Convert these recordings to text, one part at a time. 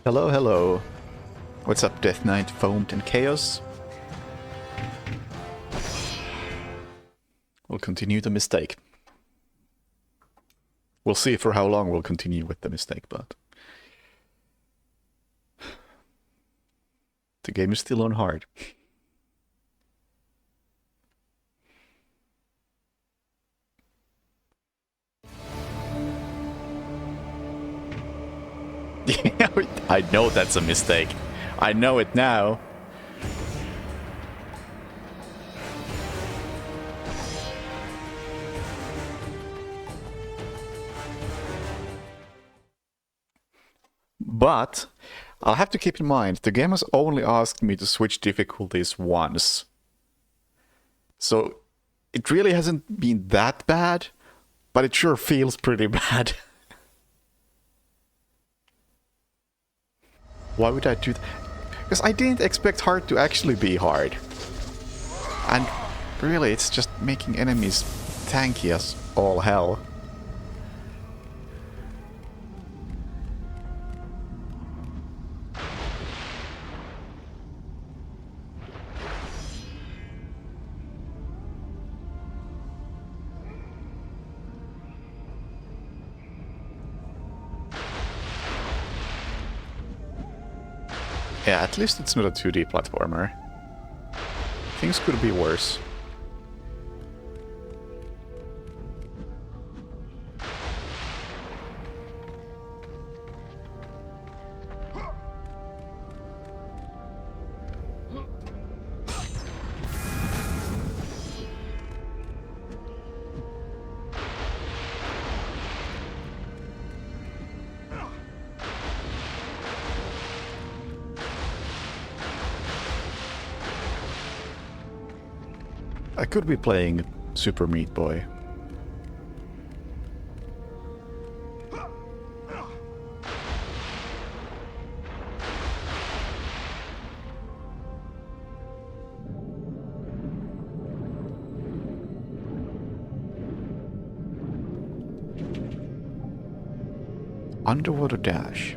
Hello, hello. What's up, Death Knight, Foamed, and Chaos? We'll continue the mistake. We'll see for how long we'll continue with the mistake, but... the game is still on hard. I know that's a mistake. I know it now. But I'll have to keep in mind, the game has only asked me to switch difficulties once. So it really hasn't been that bad, but it sure feels pretty bad. Why would I do that? Because I didn't expect hard to actually be hard. And really, it's just making enemies tanky as all hell. Yeah, at least it's not a 2D platformer. Things could be worse. I could be playing Super Meat Boy. Underwater Dash.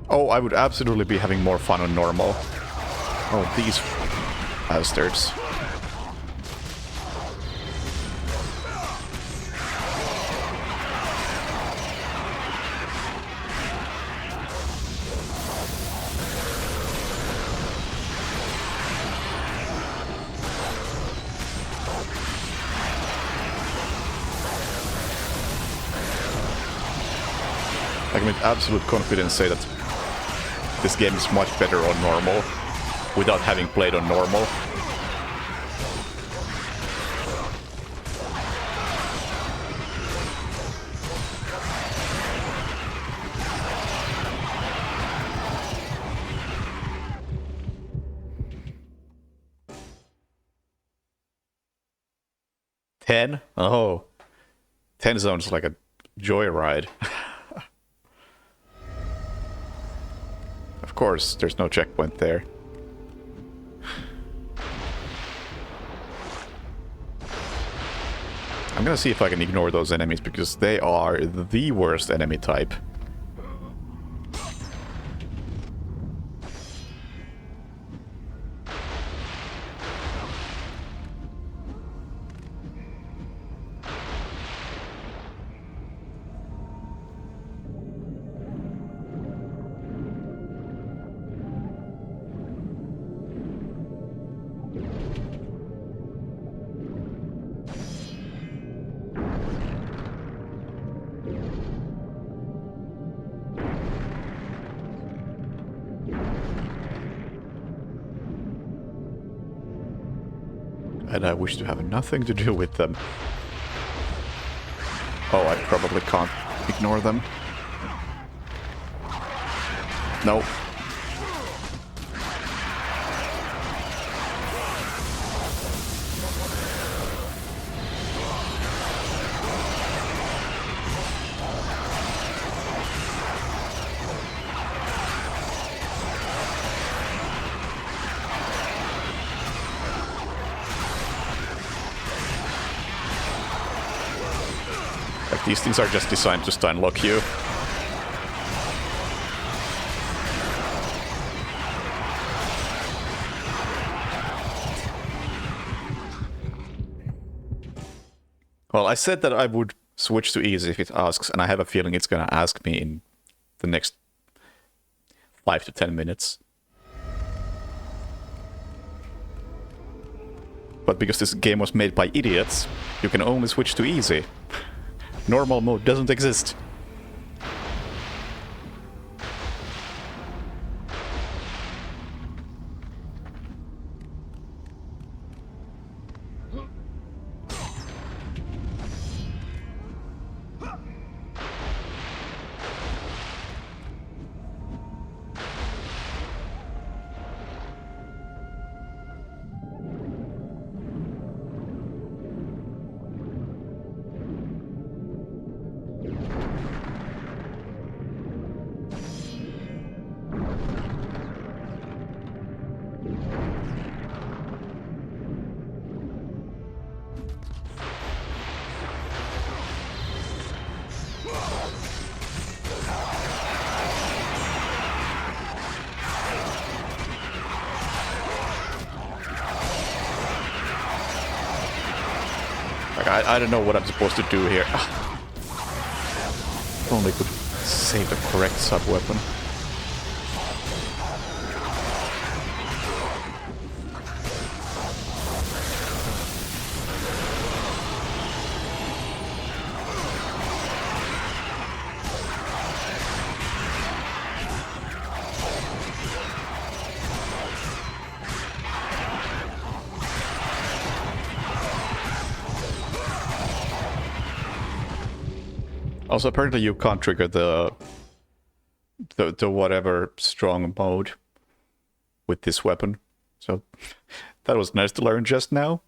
Oh, I would absolutely be having more fun on normal. Oh, these bastards. I can with absolute confidence say that this game is much better on normal, without having played on normal. Ten? Oh. 10 sounds like a joyride. Of course, there's no checkpoint there. I'm gonna see if I can ignore those enemies, because they are the worst enemy type. And I wish to have nothing to do with them. Oh, I probably can't ignore them. No. These things are just designed to stun lock you. Well, I said that I would switch to easy if it asks, and I have a feeling it's gonna ask me in the next 5 to 10 minutes. But because this game was made by idiots, you can only switch to easy. Normal mode doesn't exist. Like, I don't know what I'm supposed to do here. If only could save the correct sub-weapon. Also, apparently you can't trigger the whatever strong mode with this weapon. So that was nice to learn just now.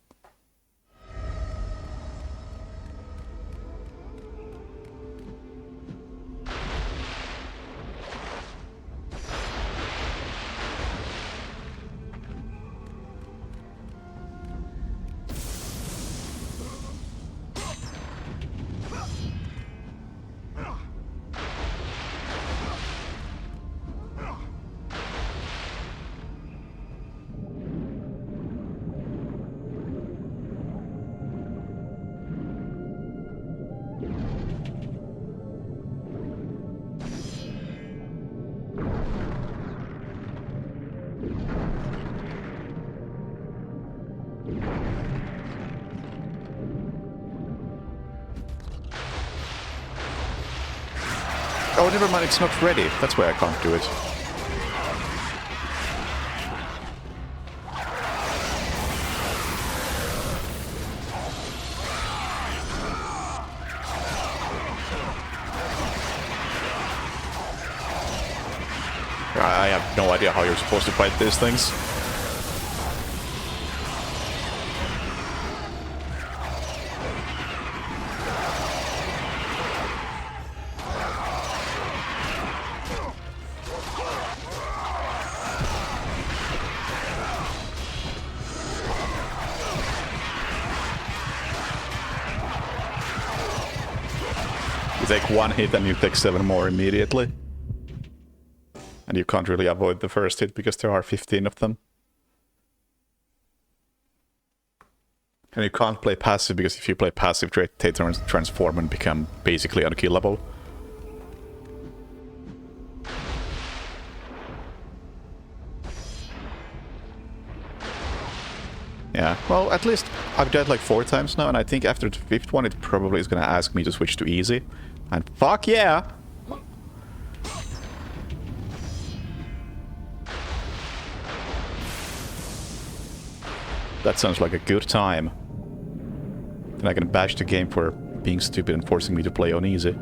Oh, never mind, it's not ready. That's why I can't do it. I have no idea how you're supposed to fight these things. You take one hit and you take 7 more immediately. And you can't really avoid the first hit because there are 15 of them. And you can't play passive because if you play passive, they transform and become basically unkillable. Yeah, well, at least I've died like 4 times now, and I think after the 5th one it probably is gonna ask me to switch to easy. And fuck yeah! That sounds like a good time. Then I can bash the game for being stupid and forcing me to play on easy.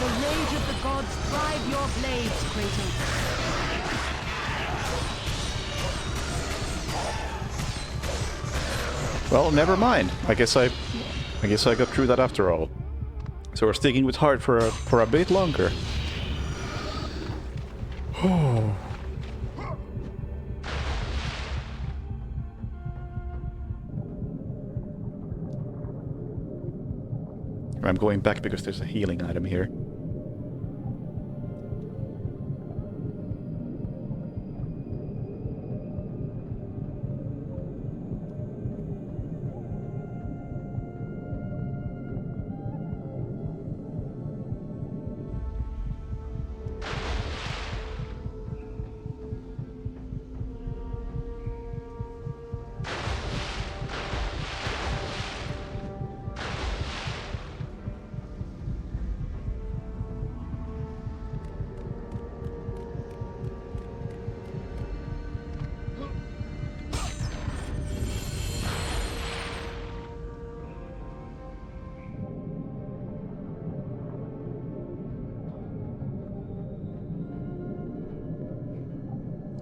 the rage of the gods drive your blades, Kratos. Well, never mind. I guess I got through that after all. So we're sticking with hard for a bit longer. I'm going back because there's a healing item here.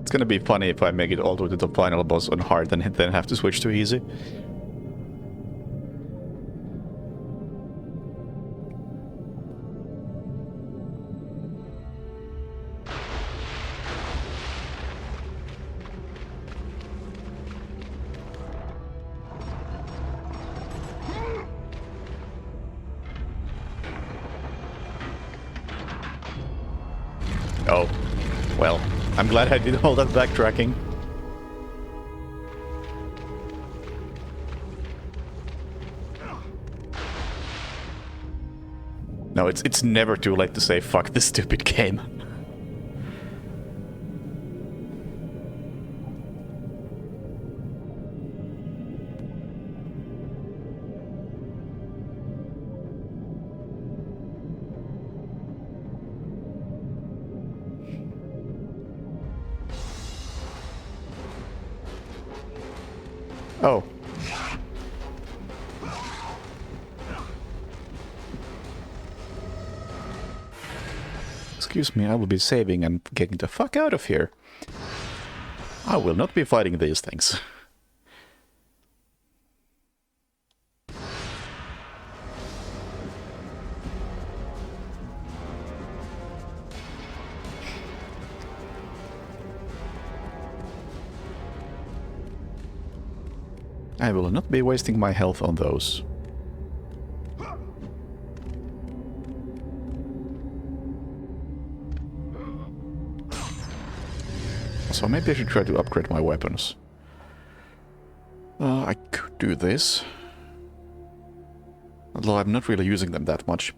It's gonna be funny if I make it all the way to the final boss on hard and then have to switch to easy. Oh, well, I'm glad I did all that backtracking. No, it's never too late to say fuck this stupid game. Oh. Excuse me, I will be saving and getting the fuck out of here. I will not be fighting these things. I will not be wasting my health on those. So maybe I should try to upgrade my weapons. I could do this. Although I'm not really using them that much.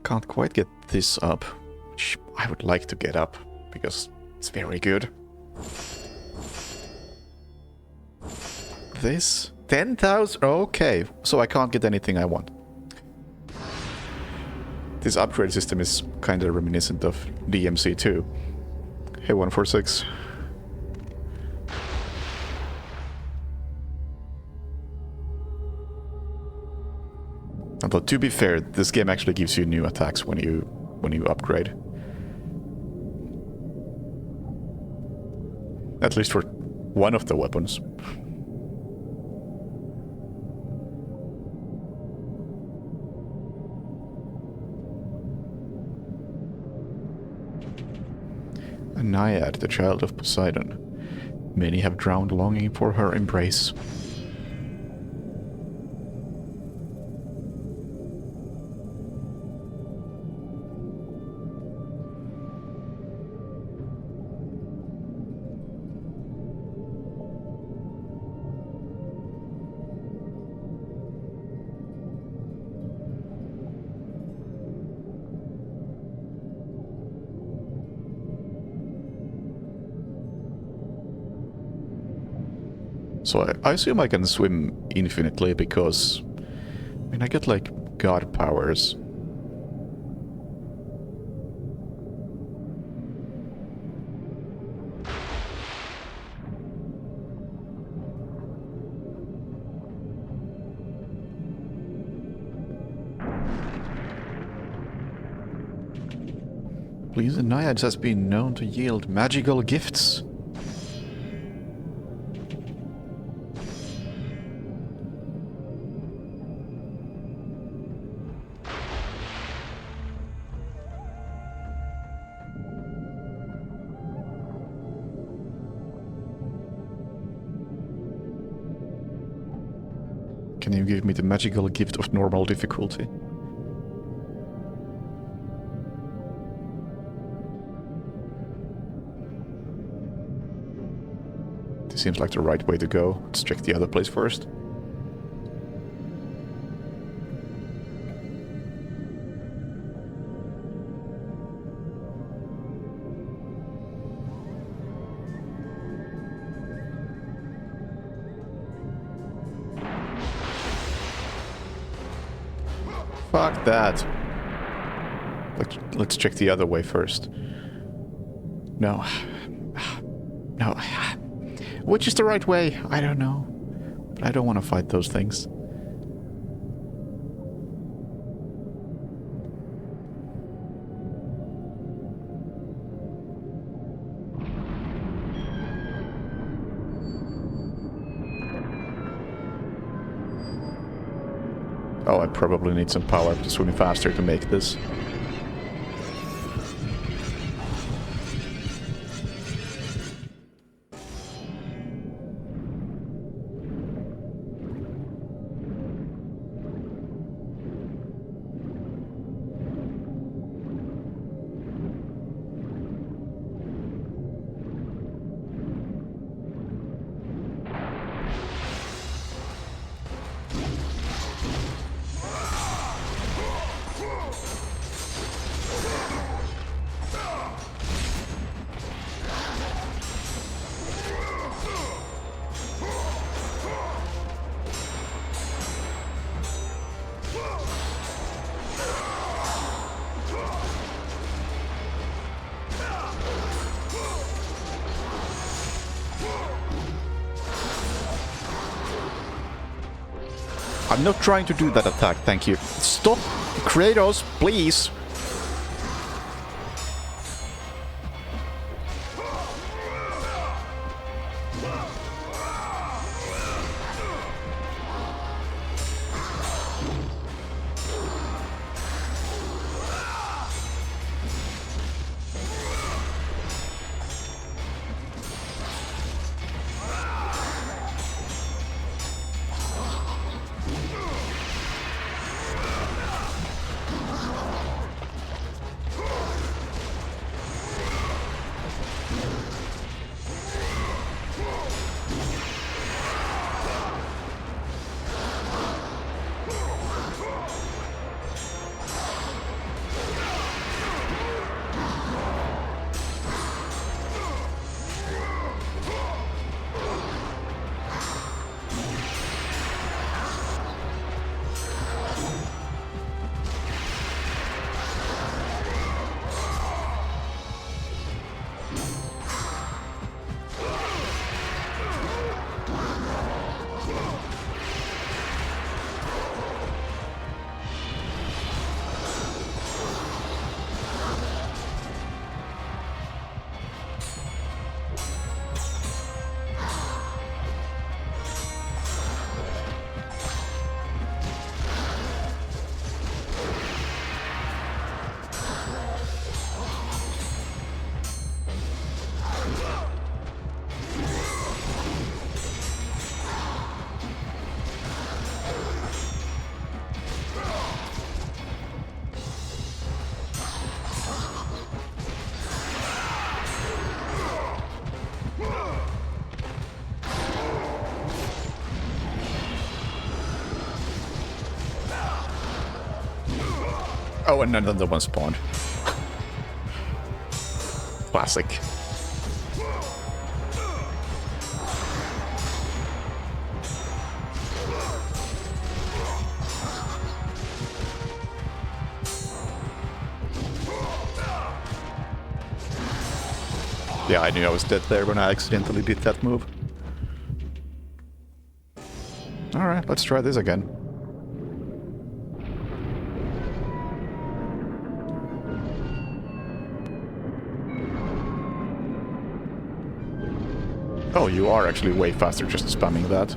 Can't quite get this up, which I would like to get up, because it's very good. This? 10,000? Okay, so I can't get anything I want. This upgrade system is kinda reminiscent of DMC2. Hey, 146. Although, to be fair, this game actually gives you new attacks when you upgrade. At least for one of the weapons. A Naiad, the child of Poseidon. Many have drowned longing for her embrace. So I assume I can swim infinitely because, I mean, I get like god powers. Please, the Naiads has been known to yield magical gifts. Can you give me the magical gift of normal difficulty? This seems like the right way to go. Let's check the other place first. Fuck that. Let's check the other way first. No. No. Which is the right way? I don't know. But I don't want to fight those things. Oh, I probably need some power to swim faster to make this. I'm not trying to do that attack, thank you. Stop! Kratos, please! Oh, and another one spawned. Classic. Yeah, I knew I was dead there when I accidentally did that move. Alright, let's try this again. Oh, you are actually way faster just spamming that.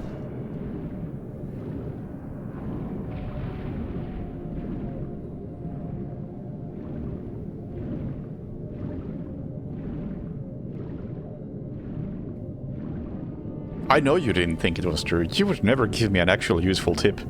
I know you didn't think it was true. You would never give me an actual useful tip.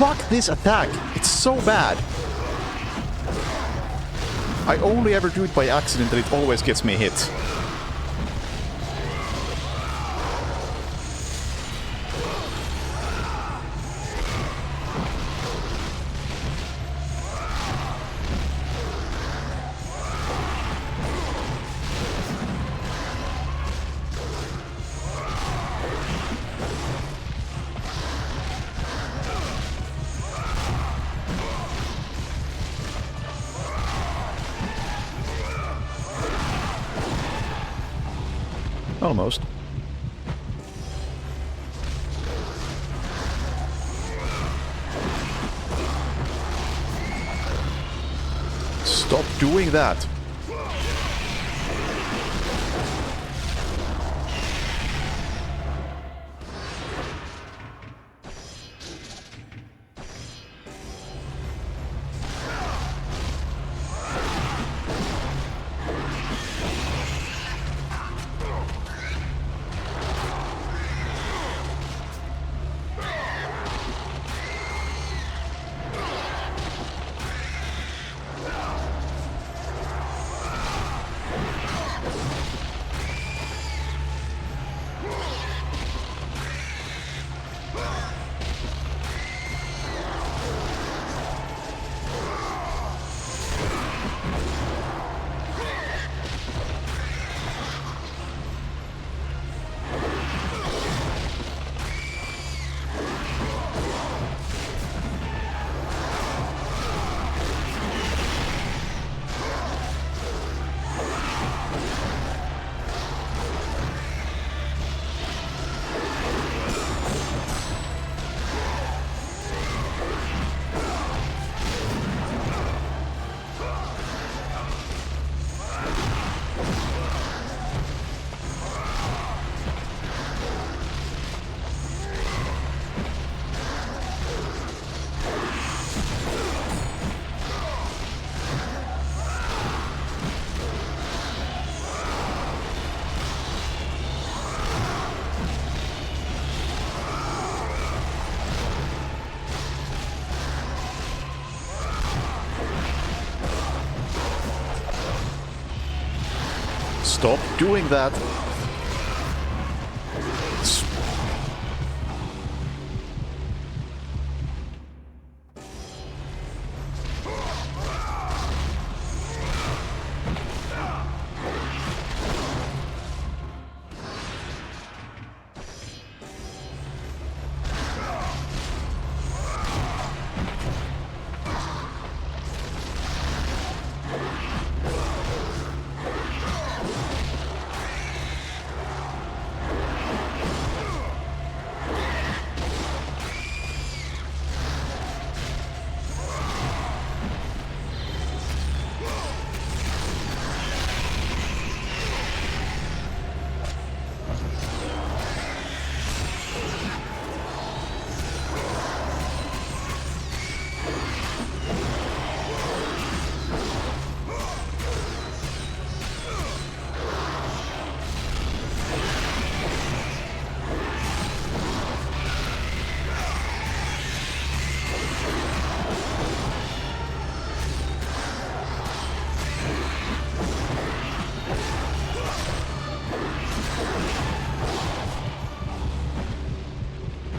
Fuck this attack! It's so bad! I only ever do it by accident and it always gets me hit. Almost. Stop doing that! Stop doing that!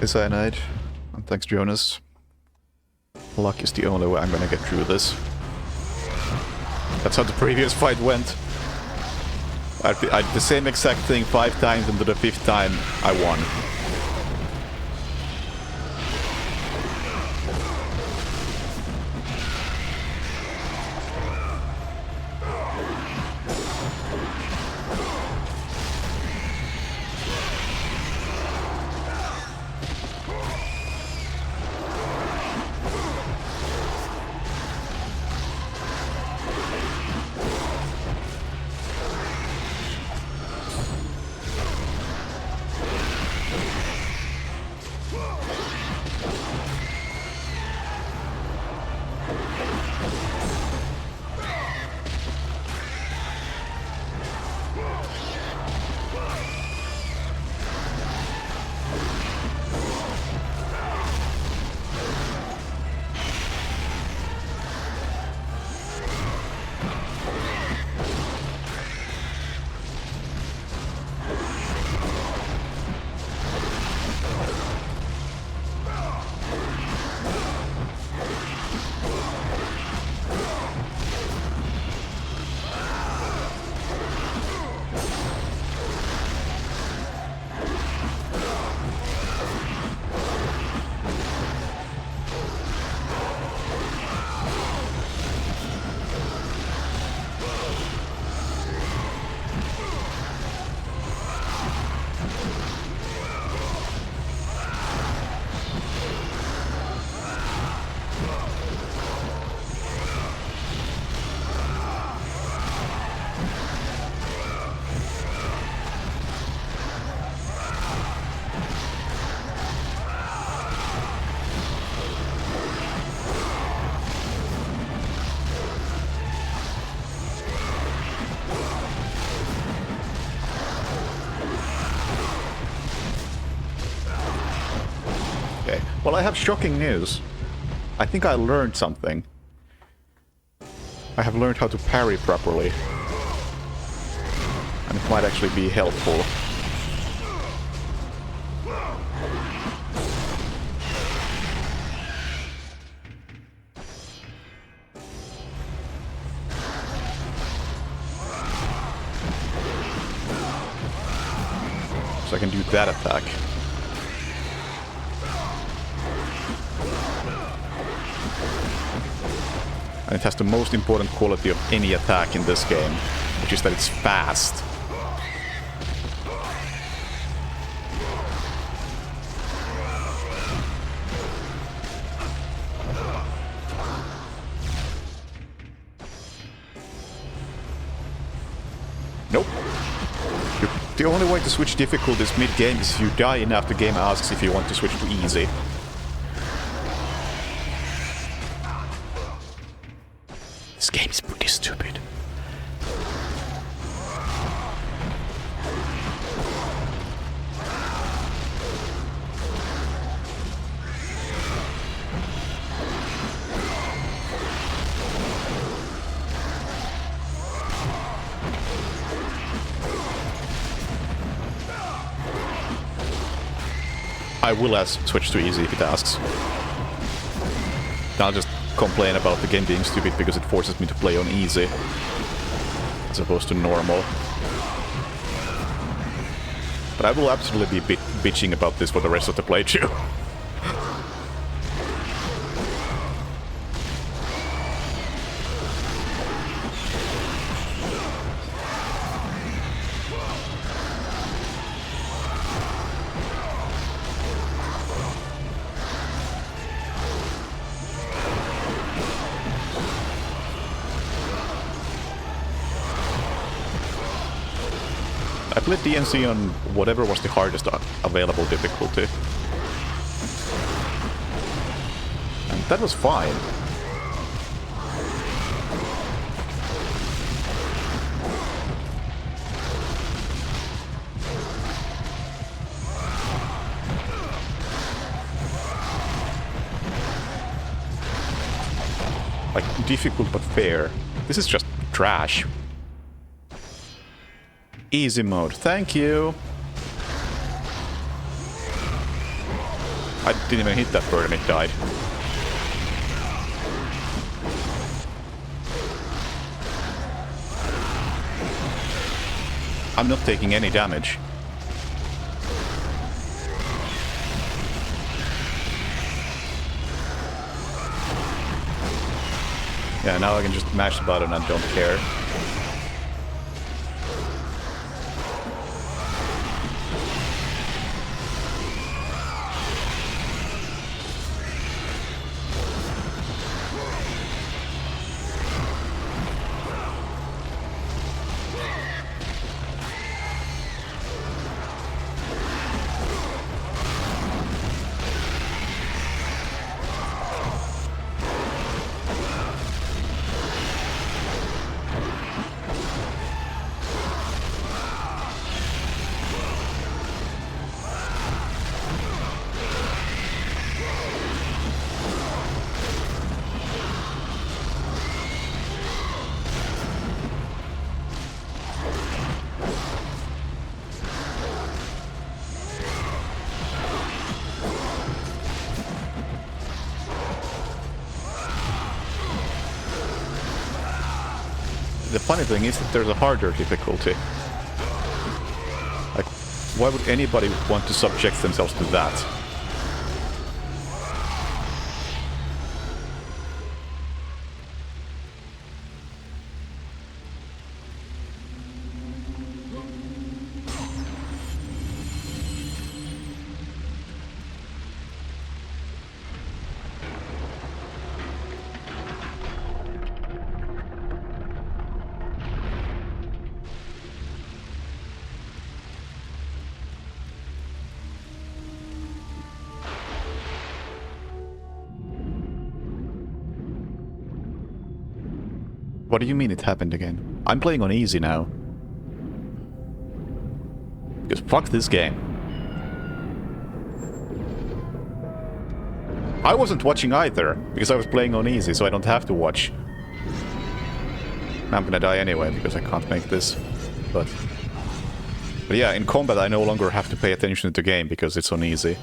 Cyanide. And thanks, Jonas. Luck is the only way I'm gonna get through this. That's how the previous fight went. I did the same exact thing 5 times, and to the 5th time, I won. Well, I have shocking news. I think I learned something. I have learned how to parry properly. And it might actually be helpful. So I can do that attack. And it has the most important quality of any attack in this game, which is that it's fast. Nope. The only way to switch difficulties mid-game is if you die enough the game asks if you want to switch to easy. This game is pretty stupid. I will switch to easy if it asks. I'll just complain about the game being stupid because it forces me to play on easy as opposed to normal. But I will absolutely be bitching about this for the rest of the playthrough. I played DNC on whatever was the hardest available difficulty. And that was fine. Like, difficult but fair. This is just trash. Easy mode, thank you. I didn't even hit that bird and it died. I'm not taking any damage. Yeah, now I can just mash the button and don't care. The funny thing is that there's a harder difficulty. Like, why would anybody want to subject themselves to that? What do you mean it happened again? I'm playing on easy now. Because fuck this game. I wasn't watching either, because I was playing on easy, so I don't have to watch. I'm gonna die anyway, because I can't make this. But yeah, in combat I no longer have to pay attention to the game, because it's on easy.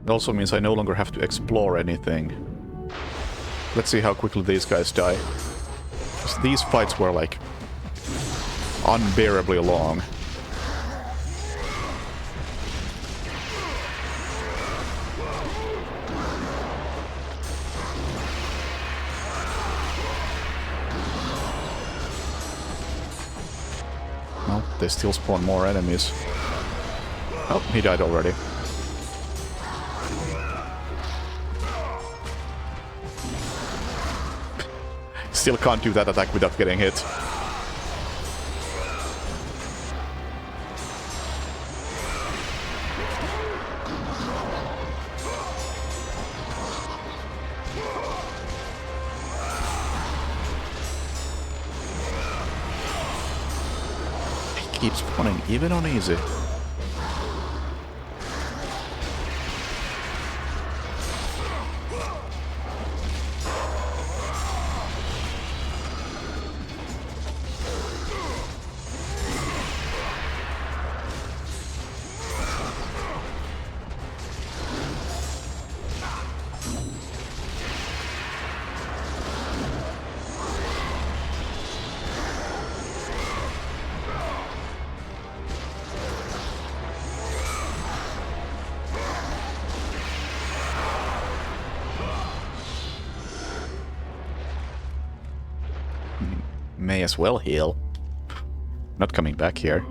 It also means I no longer have to explore anything. Let's see how quickly these guys die. 'Cause these fights were like unbearably long. Well, they still spawn more enemies. Oh, he died already. Still can't do that attack without getting hit. He keeps spawning even on easy. May as well heal. Not coming back here.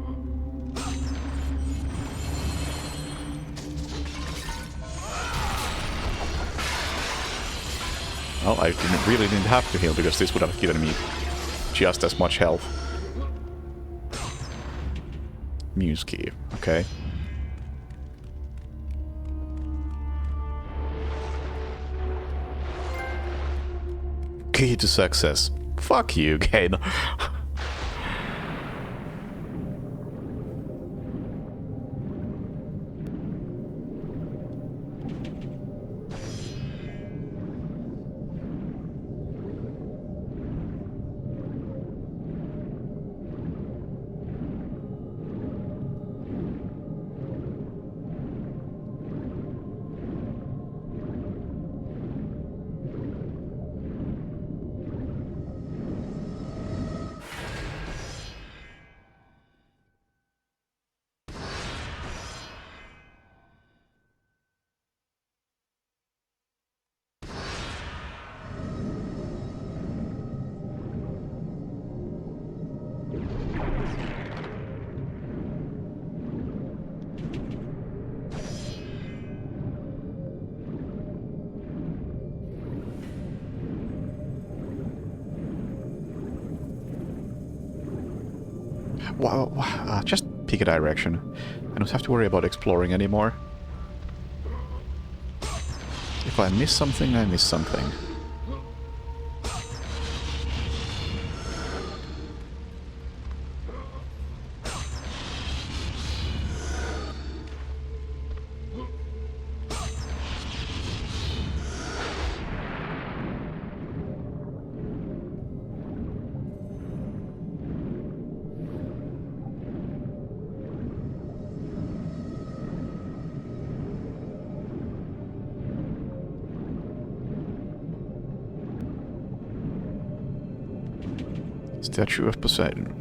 Well, I really didn't have to heal because this would have given me just as much health. Muse key, okay. key to success. Fuck you, Kane. Wow, just pick a direction. I don't have to worry about exploring anymore. If I miss something, I miss something. Statue of Poseidon.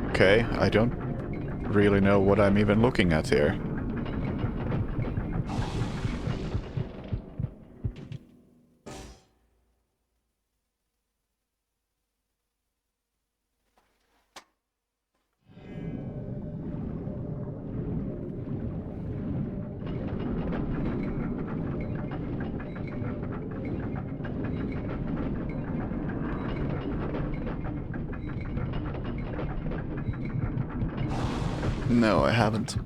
Okay, I don't really know what I'm even looking at here. No, I haven't.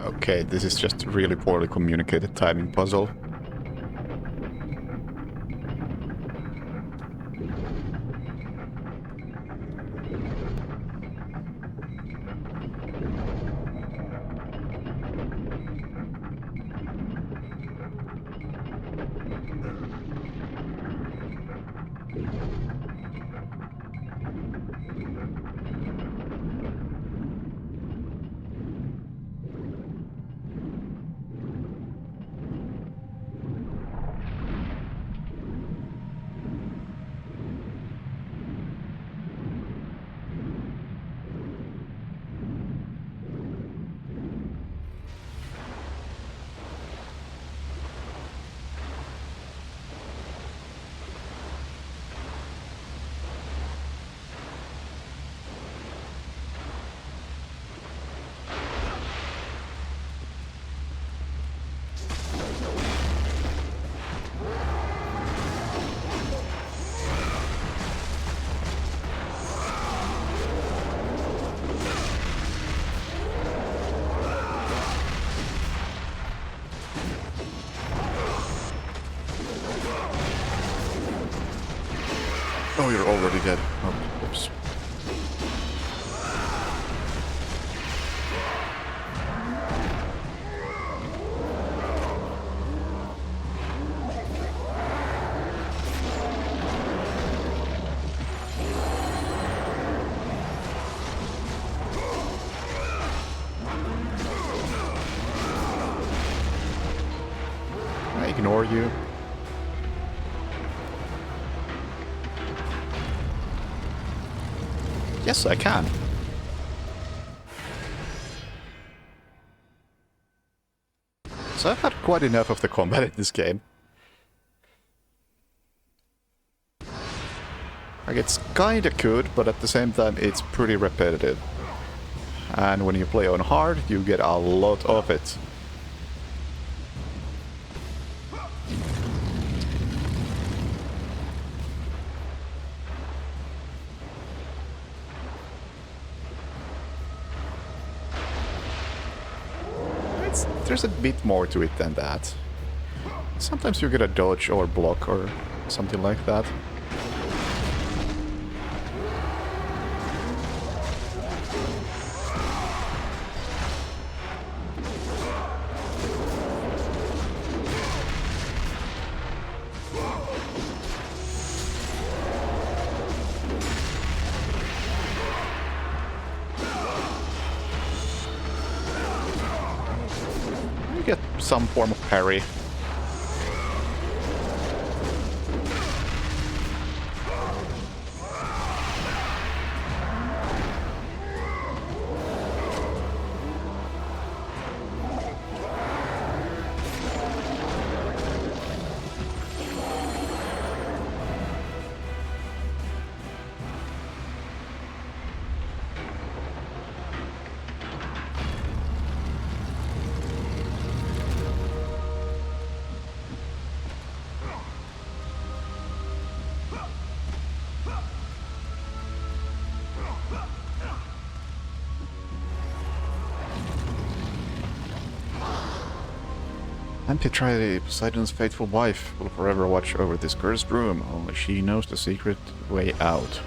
Okay, this is just a really poorly communicated timing puzzle. already dead. Oh, oops. I ignore you. Yes, I can. So I've had quite enough of the combat in this game. Like, it's kinda good, but at the same time it's pretty repetitive. And when you play on hard, you get a lot of it. There's a bit more to it than that. Sometimes you get a dodge or block or something like that. You get some form of parry. Amphitrite, Poseidon's faithful wife, will forever watch over this cursed room. Only she knows the secret way out.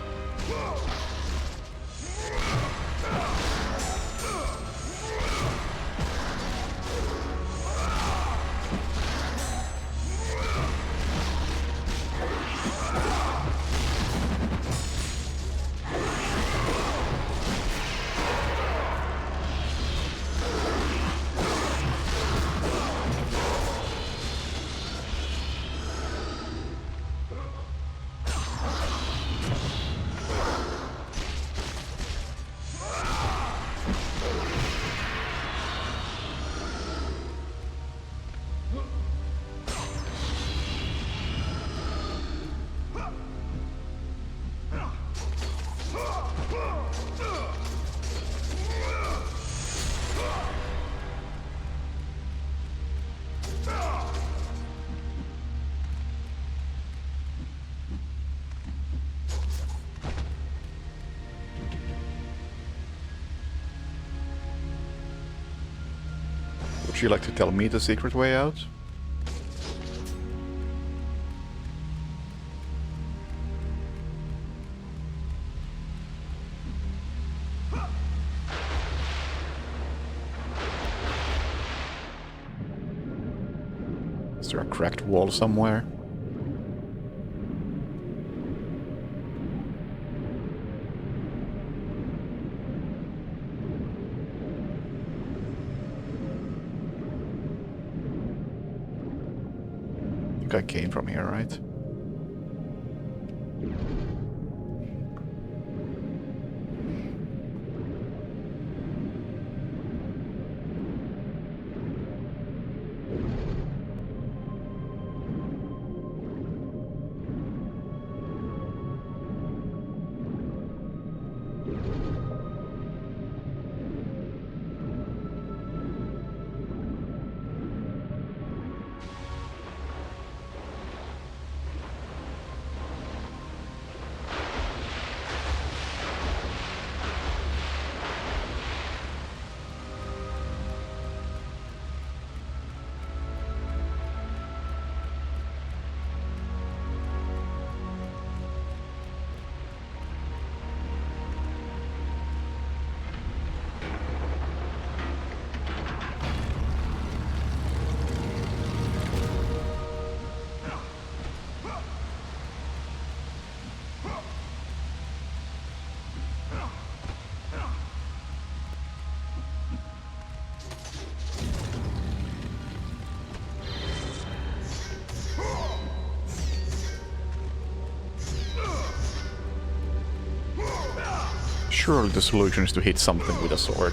Would you like to tell me the secret way out? Is there a cracked wall somewhere? I came from here, right? Surely the solution is to hit something with a sword.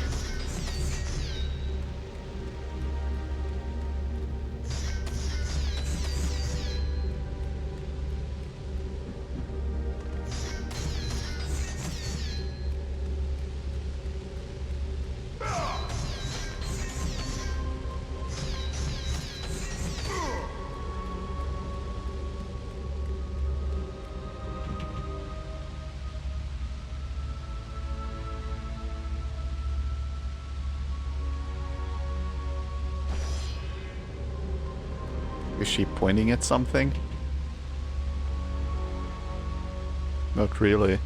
Is she pointing at something? Not really.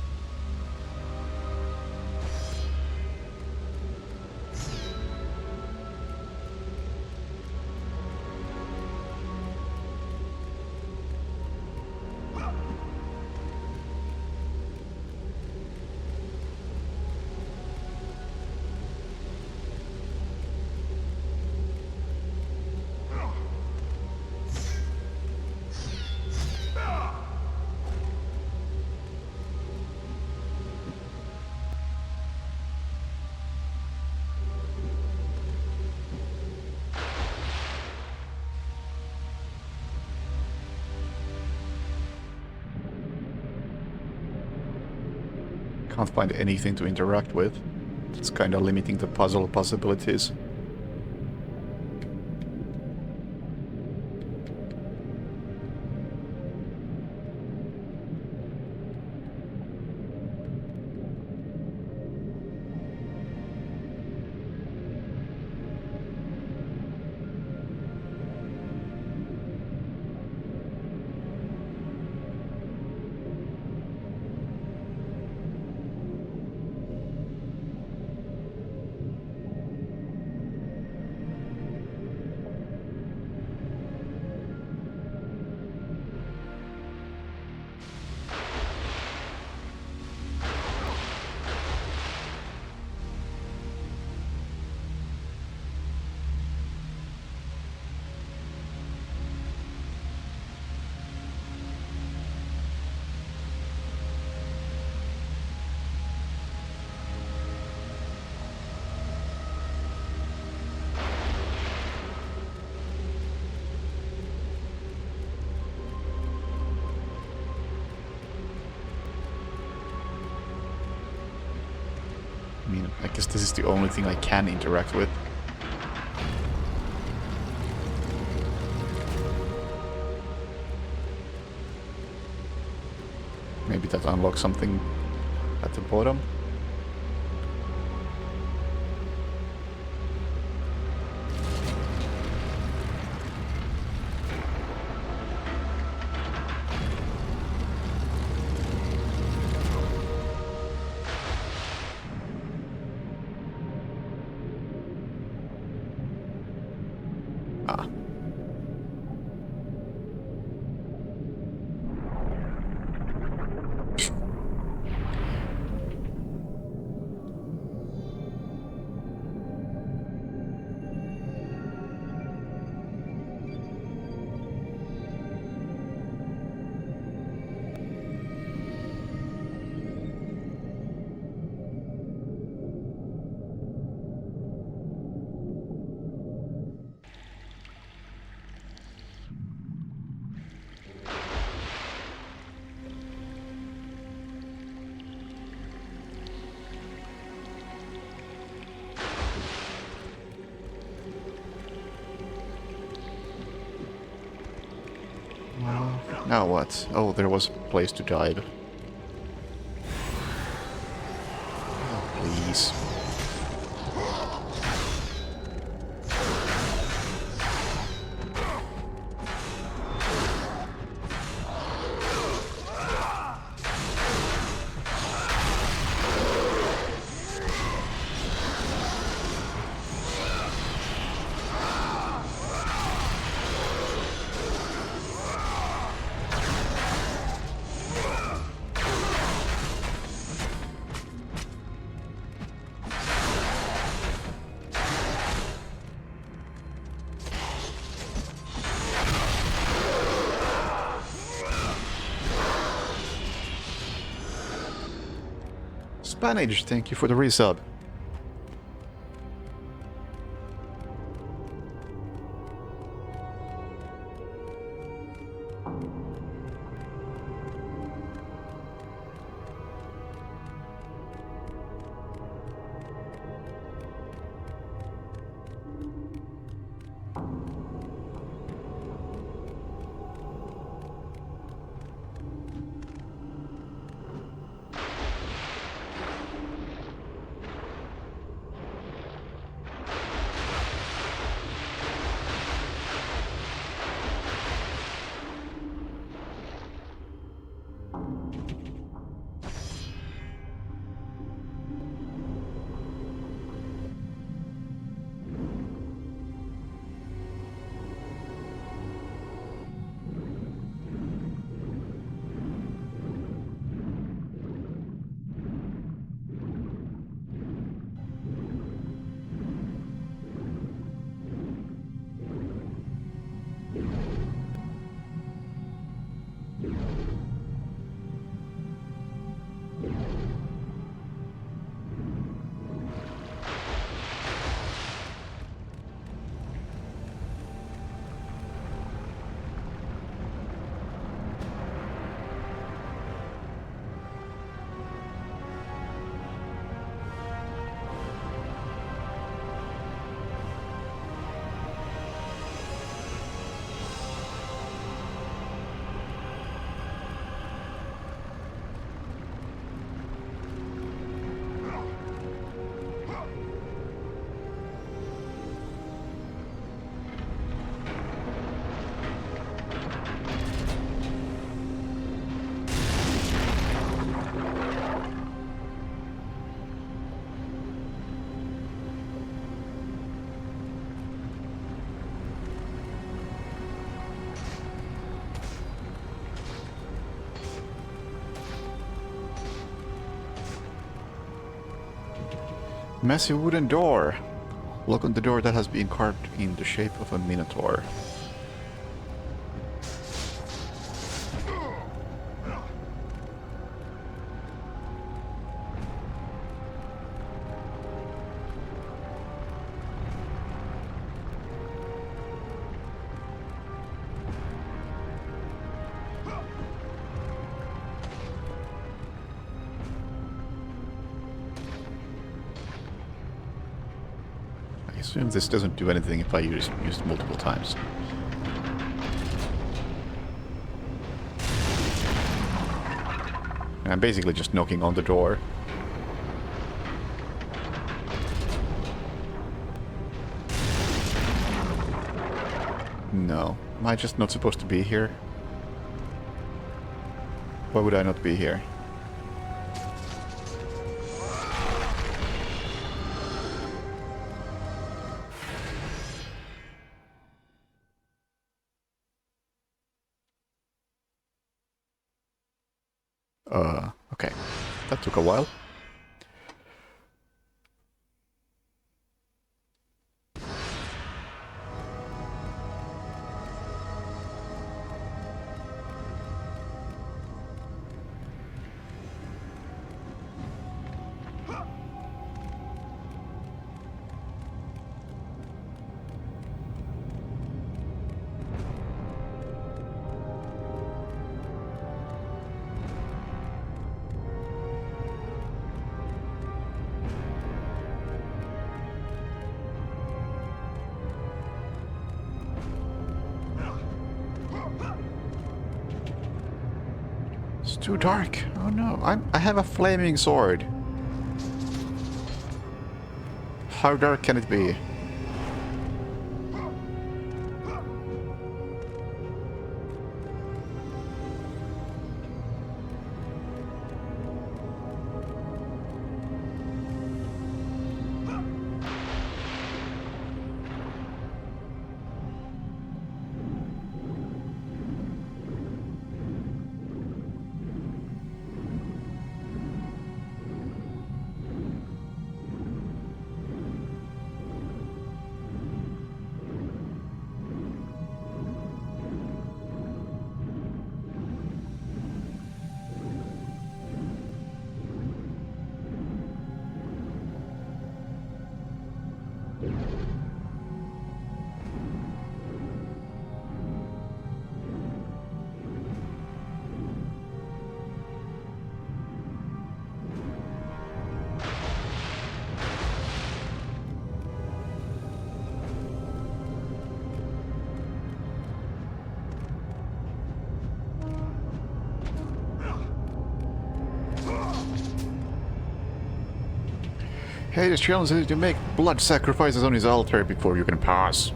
Can't find anything to interact with. It's kinda limiting the puzzle possibilities. I mean, I guess this is the only thing I can interact with. Maybe that unlocks something at the bottom. Ah. Well, now what? Oh, there was a place to dive. Oh, please. Advantage, thank you for the resub. Messy wooden door. Look on the door that has been carved in the shape of a minotaur. I assume this doesn't do anything if I use it multiple times. And I'm basically just knocking on the door. No. Am I just not supposed to be here? Why would I not be here? Okay. That took a while. It's too dark. Oh no, I have a flaming sword. How dark can it be? Hades challenges you to make blood sacrifices on his altar before you can pass.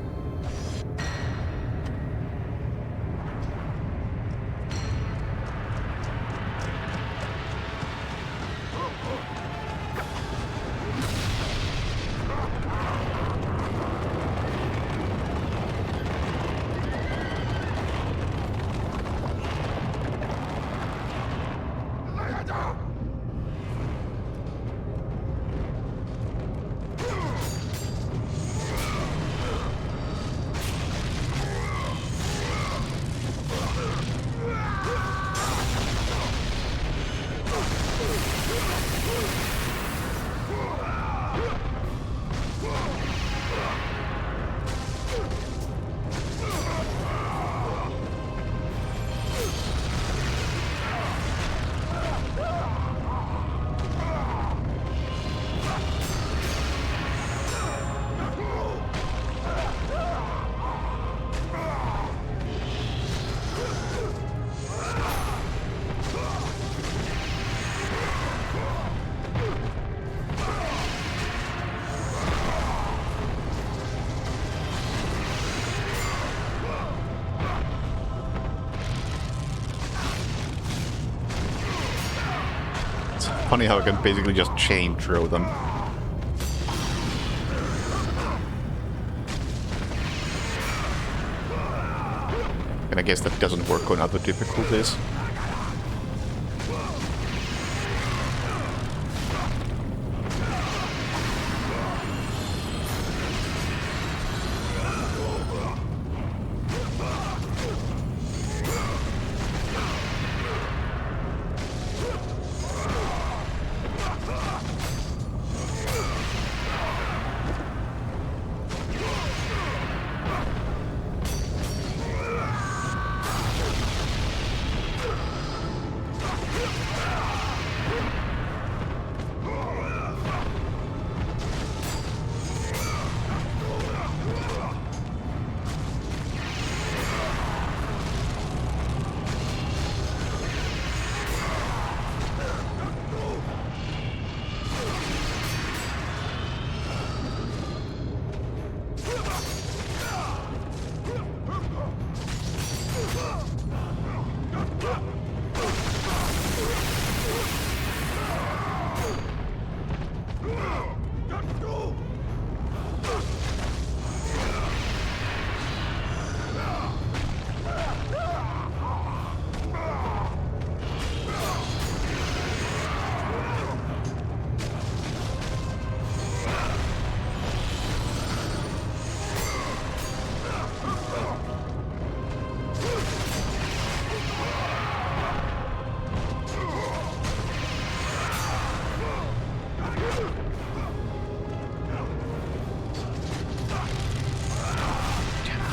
Funny how I can basically just chain throw them. And I guess that doesn't work on other difficulties.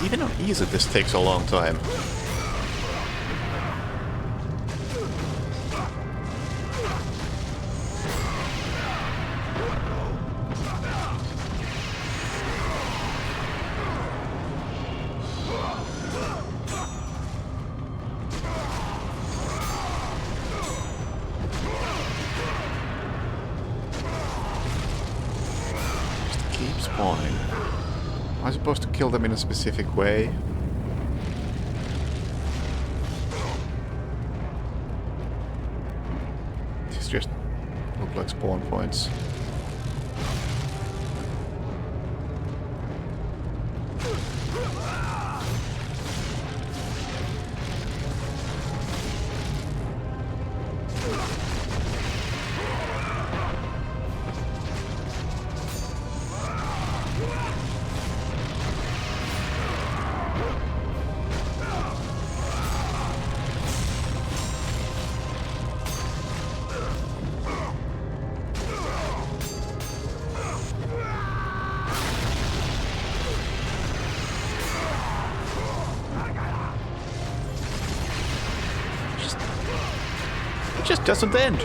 Even on easy, this takes a long time. Just keep spawning. Am I supposed to kill them in a specific way? These just look like spawn points. just doesn't end.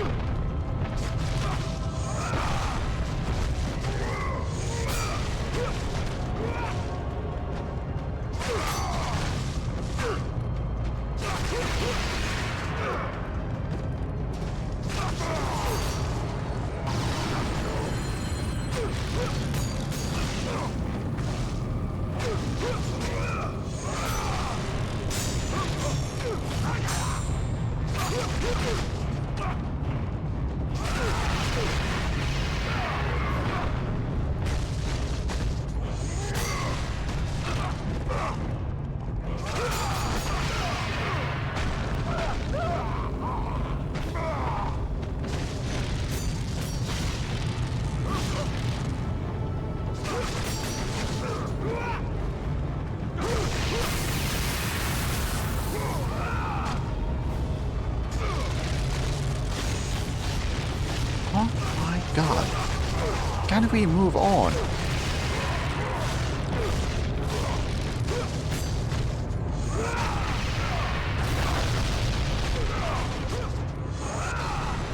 Oh my god. Can we move on?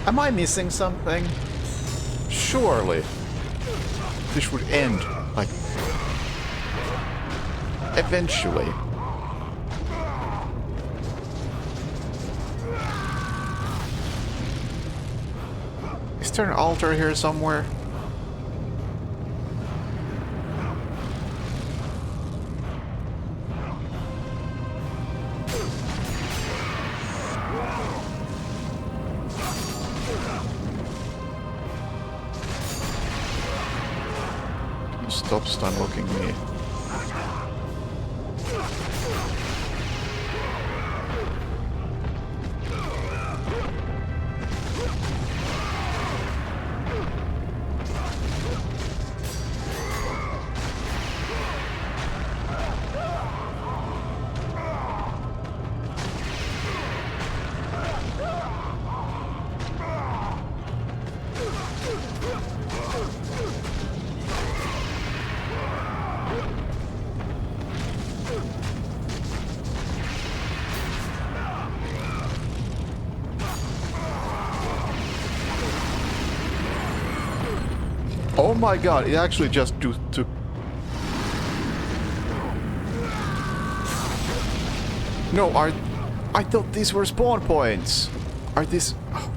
Am I missing something? Surely. This would end, like, eventually. Is there an altar here somewhere? Stop stun looking me. Oh my god, it actually just took... No, I thought these were spawn points. Are these... Oh.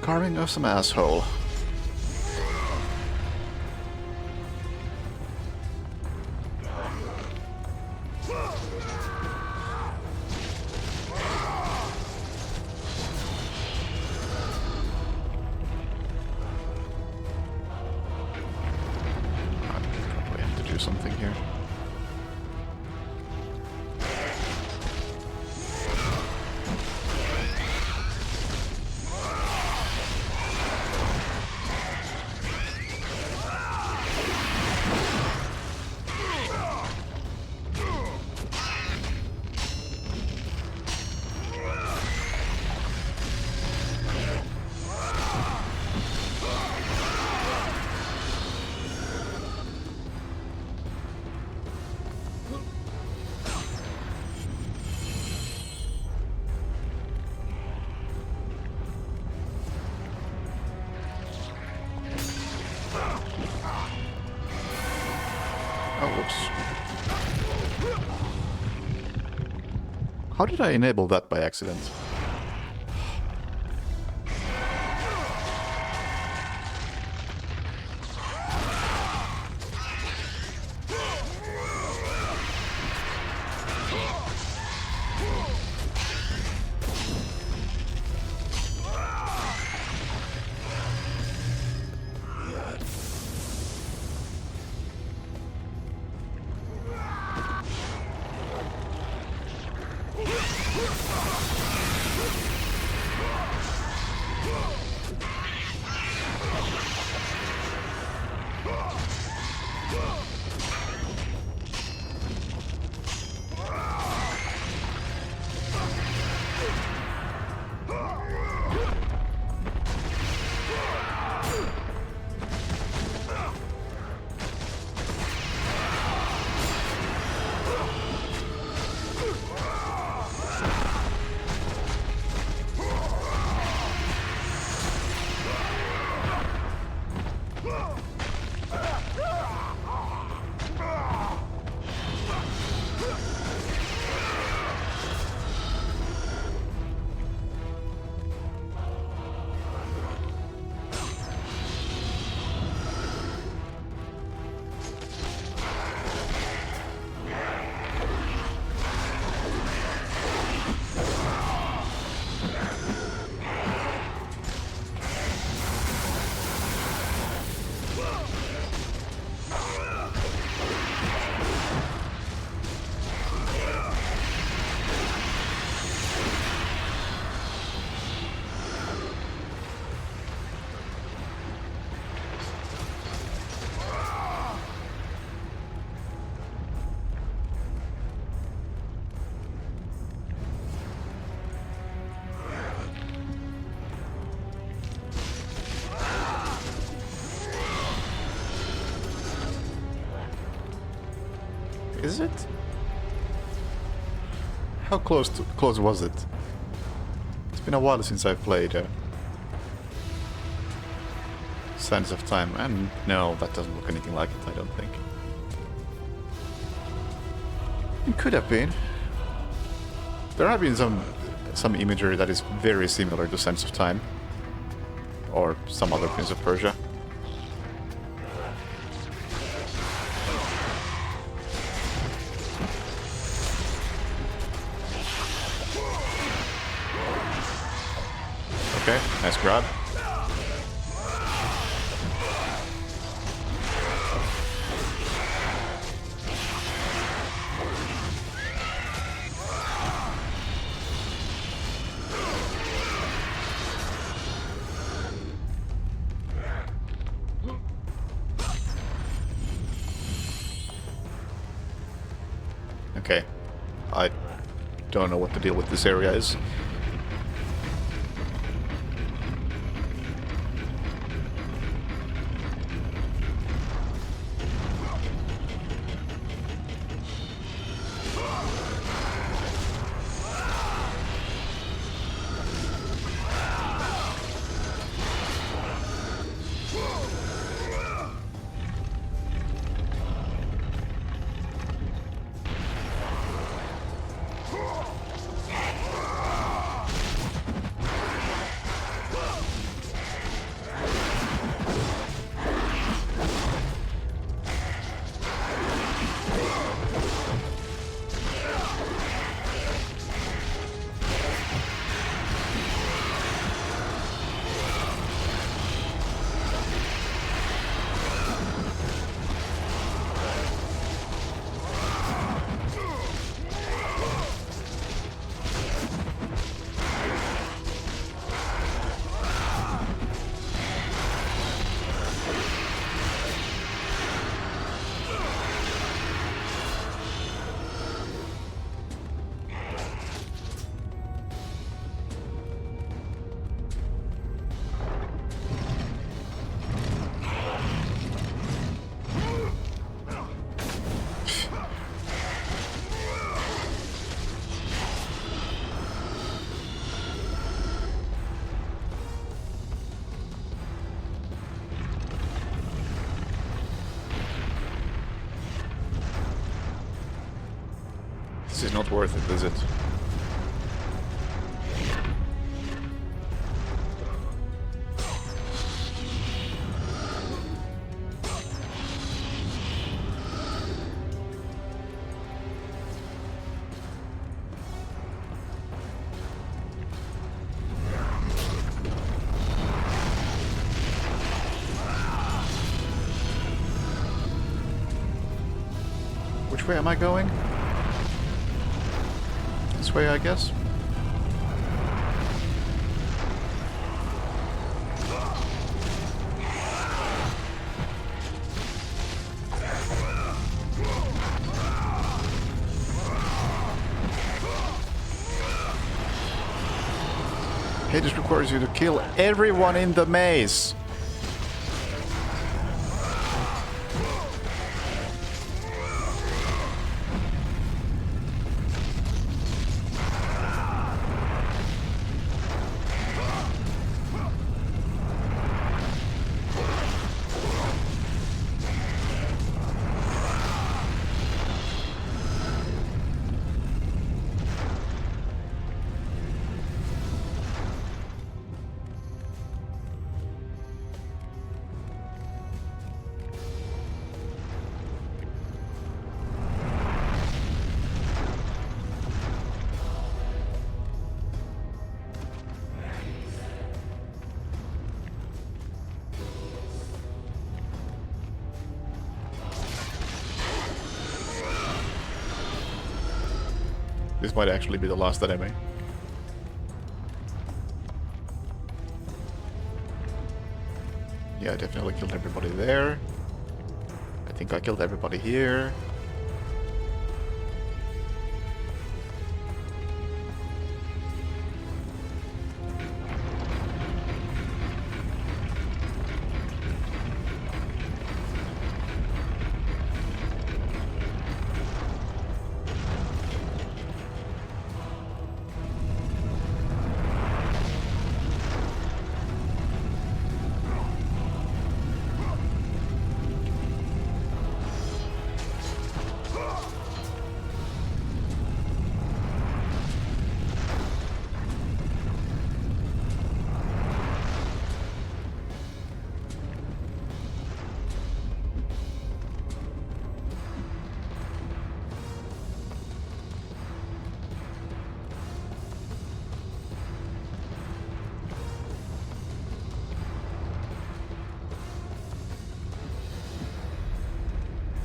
carving of some asshole. I have to do something here. Oh, whoops. How did I enable that by accident? Is it? How close was it? It's been a while since I played Sands of Time, and no, that doesn't look anything like it, I don't think. It could have been. There have been some imagery that is very similar to Sands of Time, or some other Prince of Persia. Okay, nice grab. Okay, I don't know what the deal with this area is. This is not worth it, is it? Which way am I going? This way, I guess. Hades requires you to kill everyone in the maze. This might actually be the last enemy. Yeah, I definitely killed everybody there. I think I killed everybody here.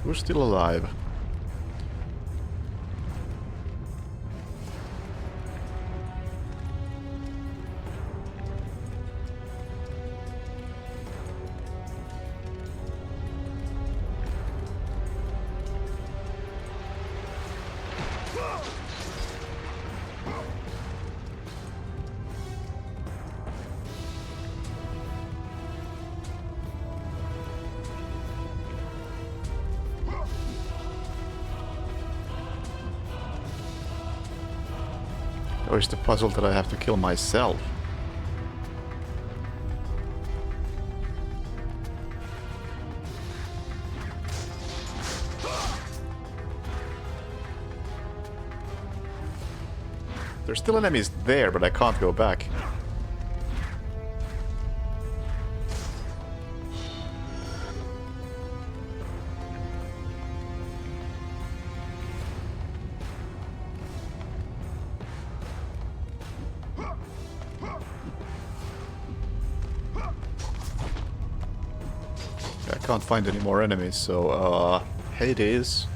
Who's still alive? Or is the puzzle that I have to kill myself? There's still enemies there, but I can't go back. I can't find any more enemies, so Hades.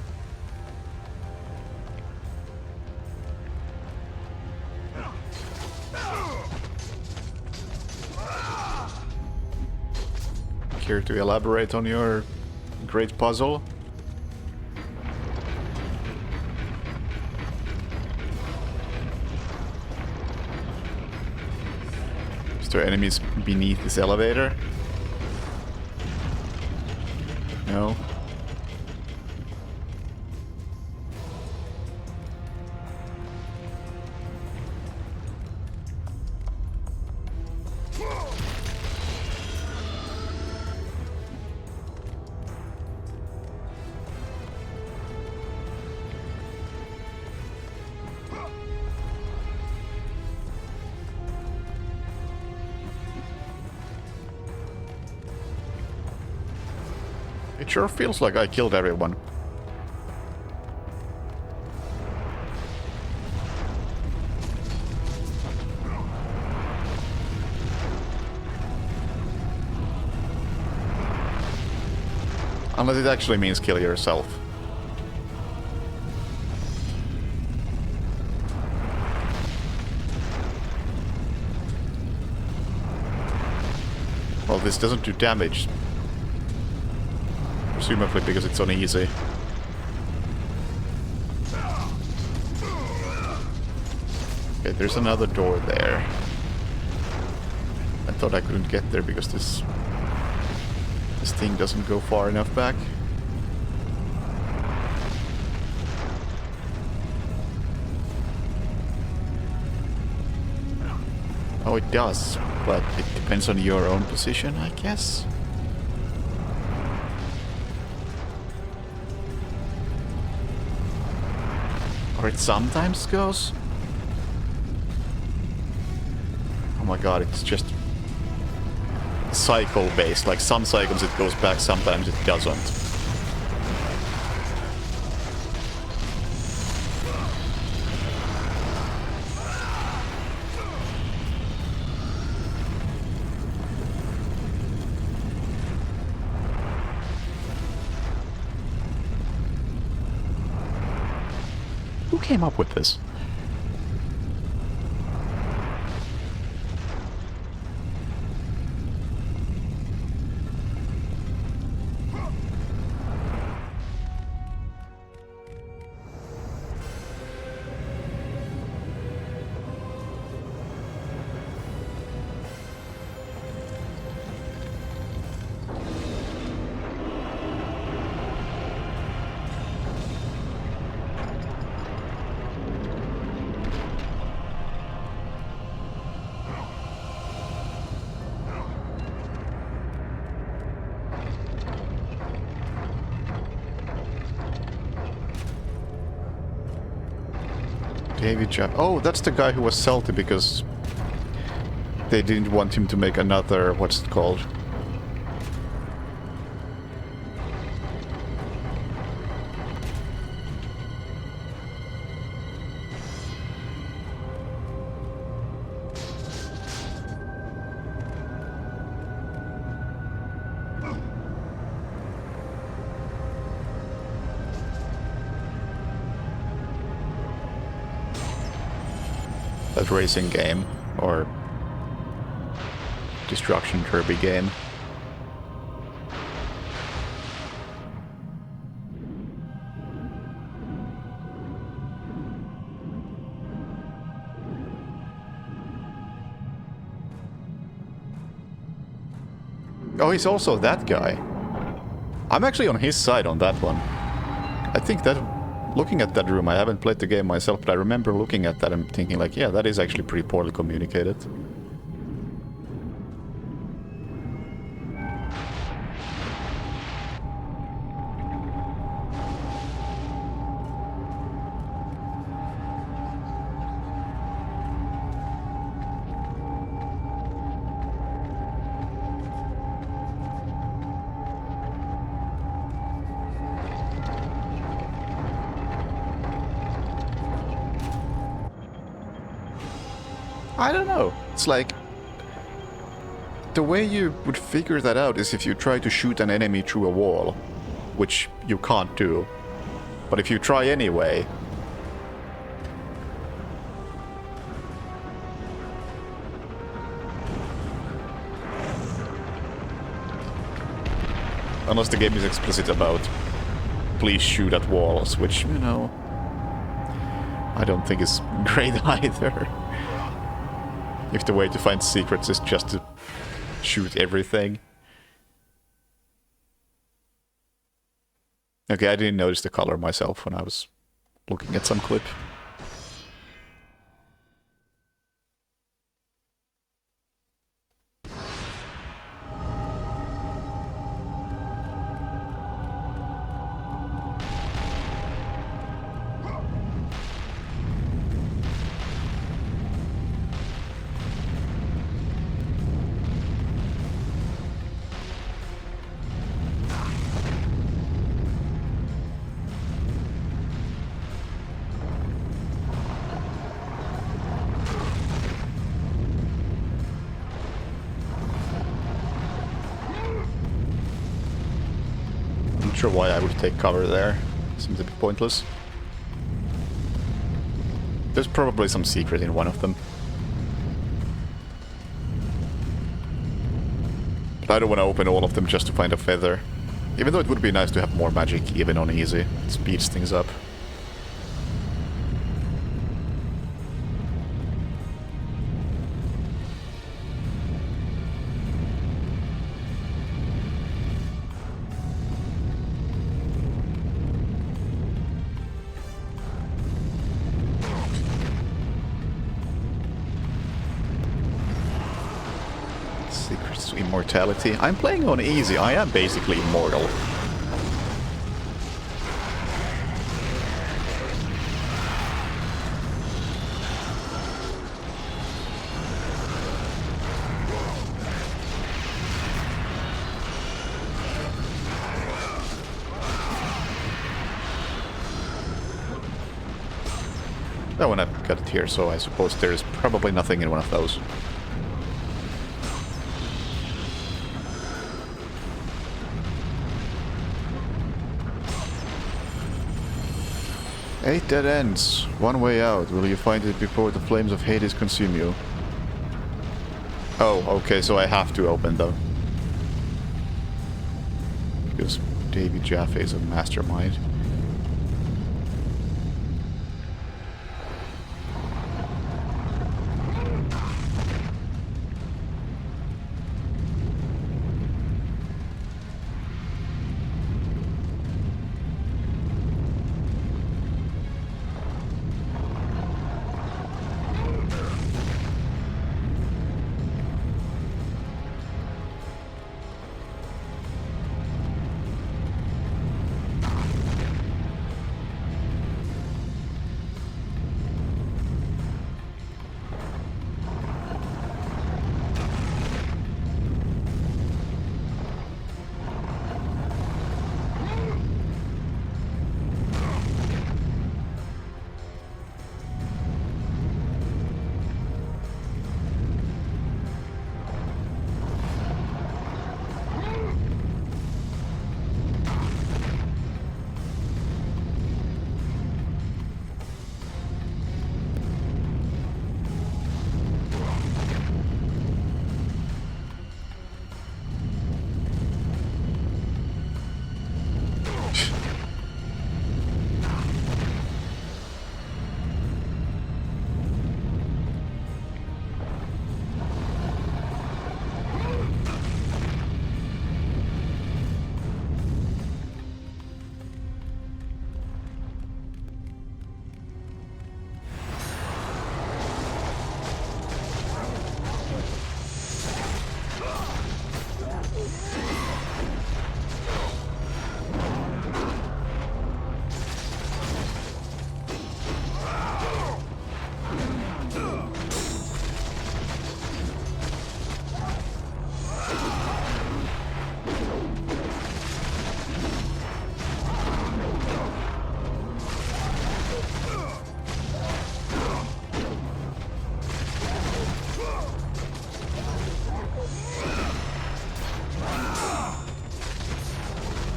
Care to elaborate on your great puzzle? Is there enemies beneath this elevator? No. It sure feels like I killed everyone. Unless it actually means kill yourself. Well, this doesn't do damage. Presumably because it's on easy. Okay, there's another door there. I thought I couldn't get there because this thing doesn't go far enough back. Oh, it does, but it depends on your own position, I guess. Or it sometimes goes. Oh my god, it's just cycle based. Like some cycles it goes back, sometimes it doesn't. Who came up with this? David Jab. Oh, that's the guy who was salty because they didn't want him to make another, what's it called? That racing game, or Destruction Derby game. Oh, he's also that guy. I'm actually on his side on that one. I think that... Looking at that room, I haven't played the game myself, but I remember looking at that and thinking like, yeah, that is actually pretty poorly communicated. I don't know. It's like... The way you would figure that out is if you try to shoot an enemy through a wall. Which you can't do. But if you try anyway... Unless the game is explicit about... Please shoot at walls, which, you know... I don't think is great either. If the way to find secrets is just to shoot everything. Okay, I didn't notice the color myself when I was looking at some clip. Sure why I would take cover there. Seems a bit pointless. There's probably some secret in one of them. But I don't want to open all of them just to find a feather. Even though it would be nice to have more magic even on easy. It speeds things up. Secrets to immortality. I'm playing on easy. I am basically immortal. That one I've got it here, so I suppose there's probably nothing in one of those. Eight dead ends. One way out. Will you find it before the flames of Hades consume you? Oh, okay, so I have to open them. Because Davy Jaffe is a mastermind.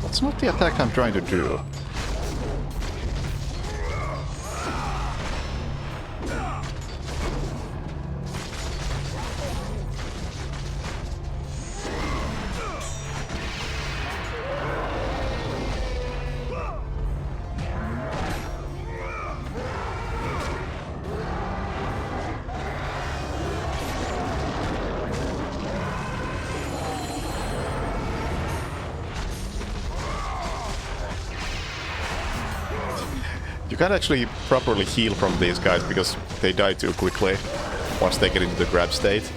That's not the attack I'm trying to do. You can't actually properly heal from these guys because they die too quickly once they get into the grab state.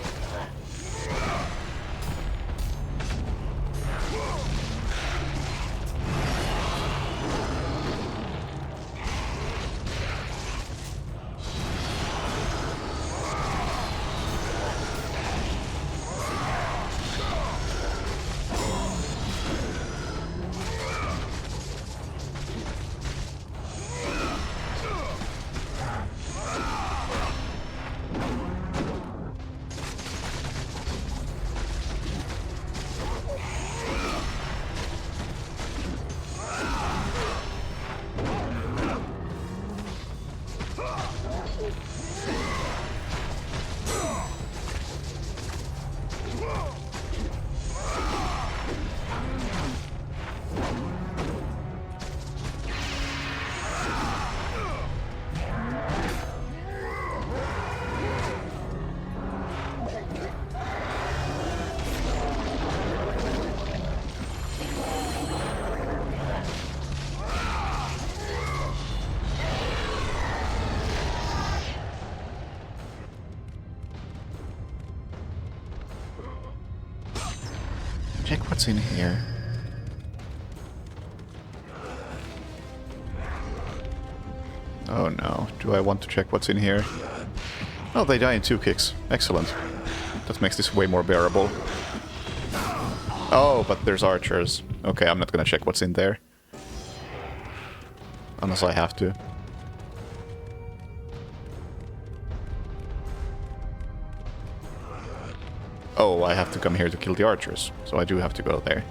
What's in here? Oh no, do I want to check what's in here? Oh, they die in 2 kicks. Excellent. That makes this way more bearable. Oh, but there's archers. Okay, I'm not gonna check what's in there. Unless I have to. Oh, I have to come here to kill the archers. So I do have to go there.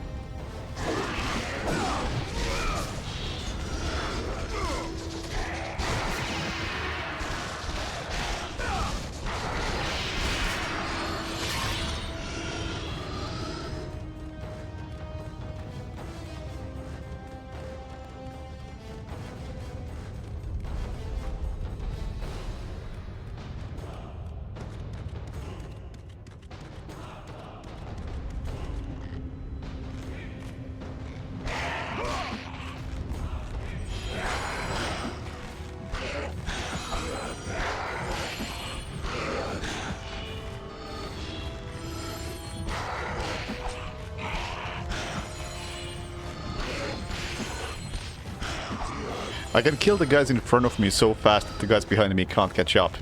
I can kill the guys in front of me so fast that the guys behind me can't catch up.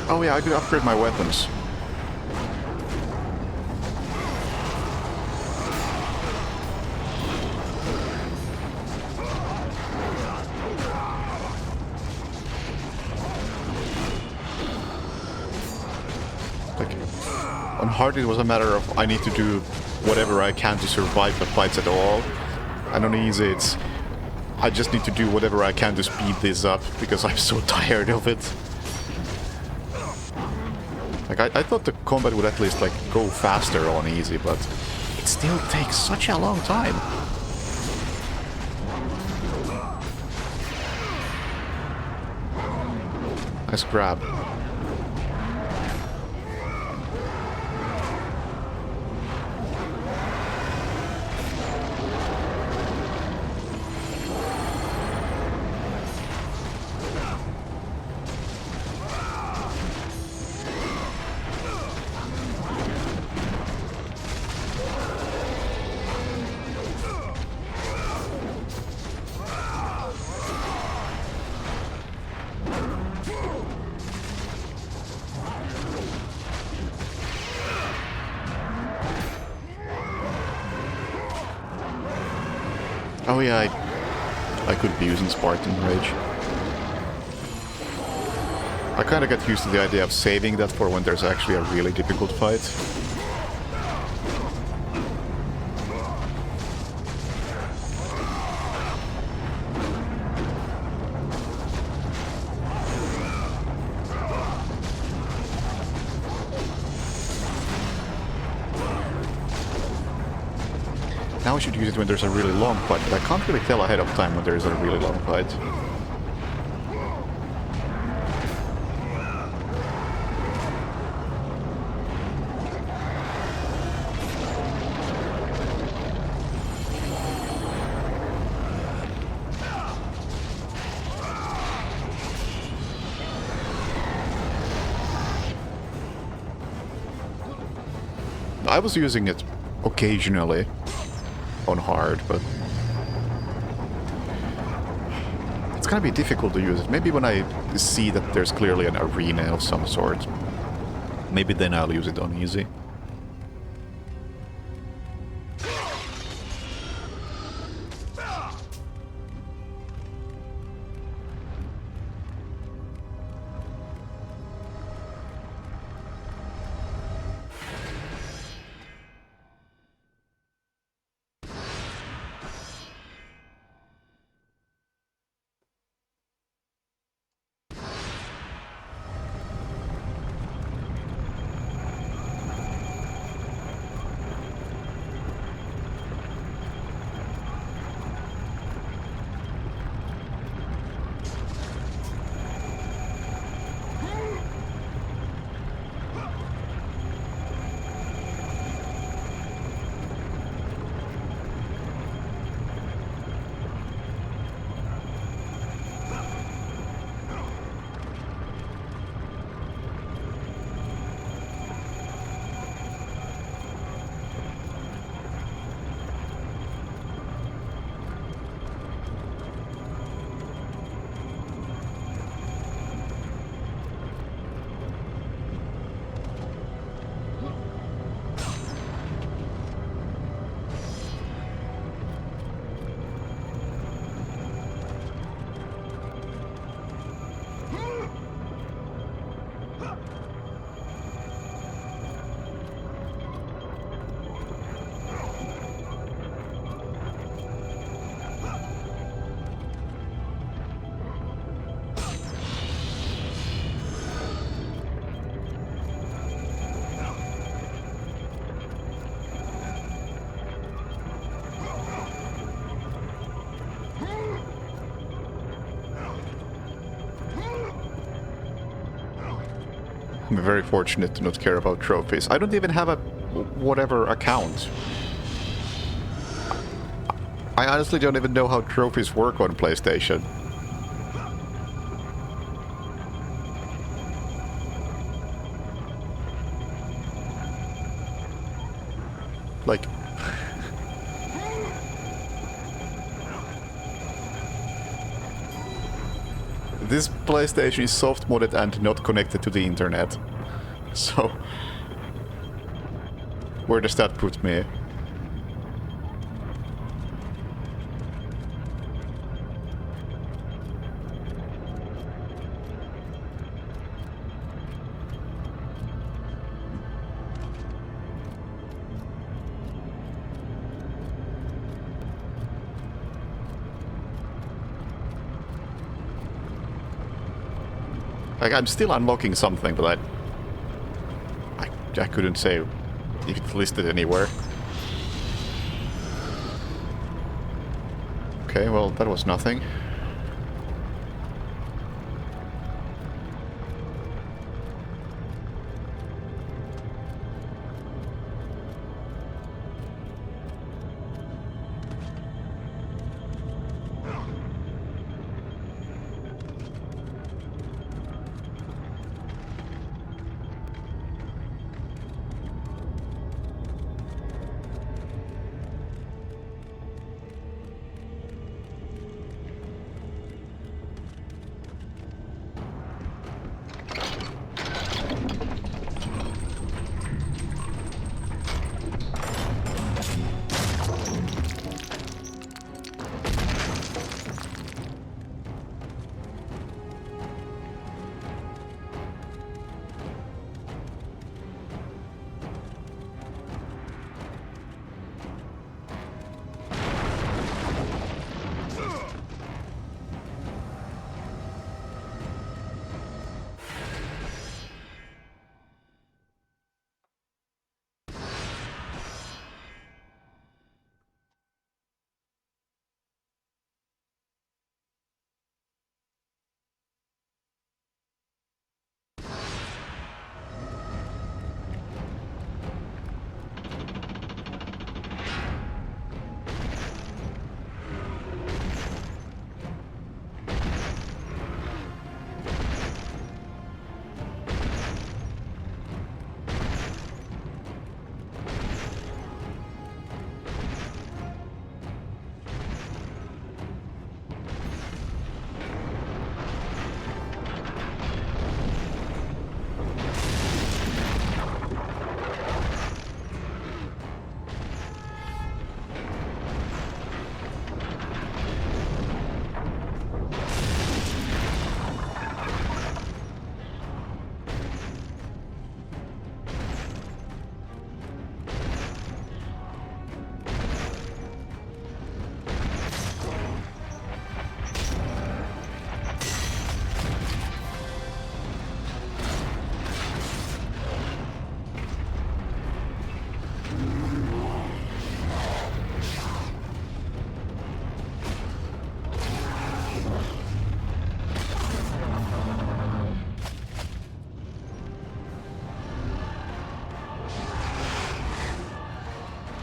Oh yeah, I could upgrade my weapons. Like, on hard it was a matter of I need to do whatever I can to survive the fights at all. And on easy it's I just need to do whatever I can to speed this up because I'm so tired of it. Like, I thought the combat would at least, like, go faster on easy, but it still takes such a long time. Nice grab. Oh yeah, I could be using Spartan Rage. I kinda got used to the idea of saving that for when there's actually a really difficult fight. Now I should use it when there's a really long fight, but I can't really tell ahead of time when there's a really long fight. I was using it occasionally on hard, but it's gonna be difficult to use it. Maybe when I see that there's clearly an arena of some sort, maybe then I'll use it on easy. I'm very fortunate to not care about trophies. I don't even have a whatever account. I honestly don't even know how trophies work on PlayStation. Like... This PlayStation is soft-modded and not connected to the internet. So... Where does that put me? Like, I'm still unlocking something, but I couldn't say if it's listed anywhere. Okay, well, that was nothing.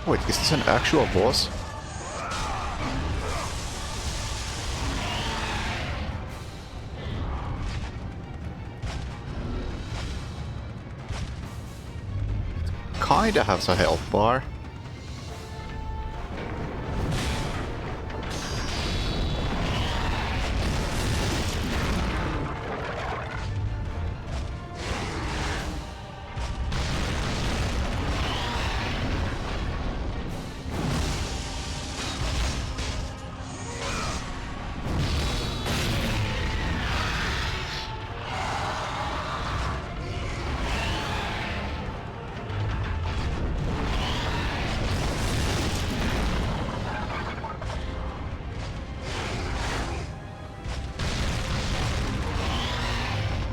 Wait, is this an actual boss? Kinda has a health bar.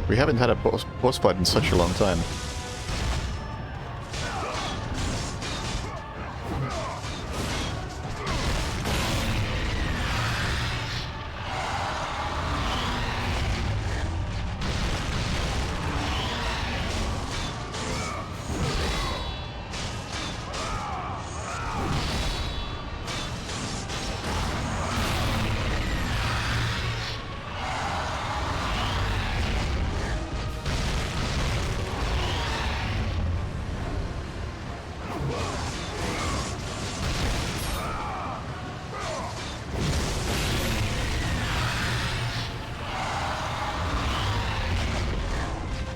We haven't had a boss fight in such a long time.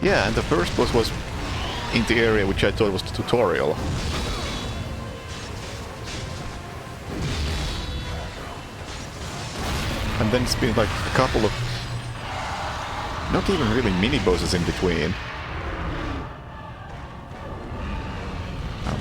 Yeah, and the first boss was in the area which I thought was the tutorial. And then it's been like a couple of... not even really mini-bosses in between. Oh.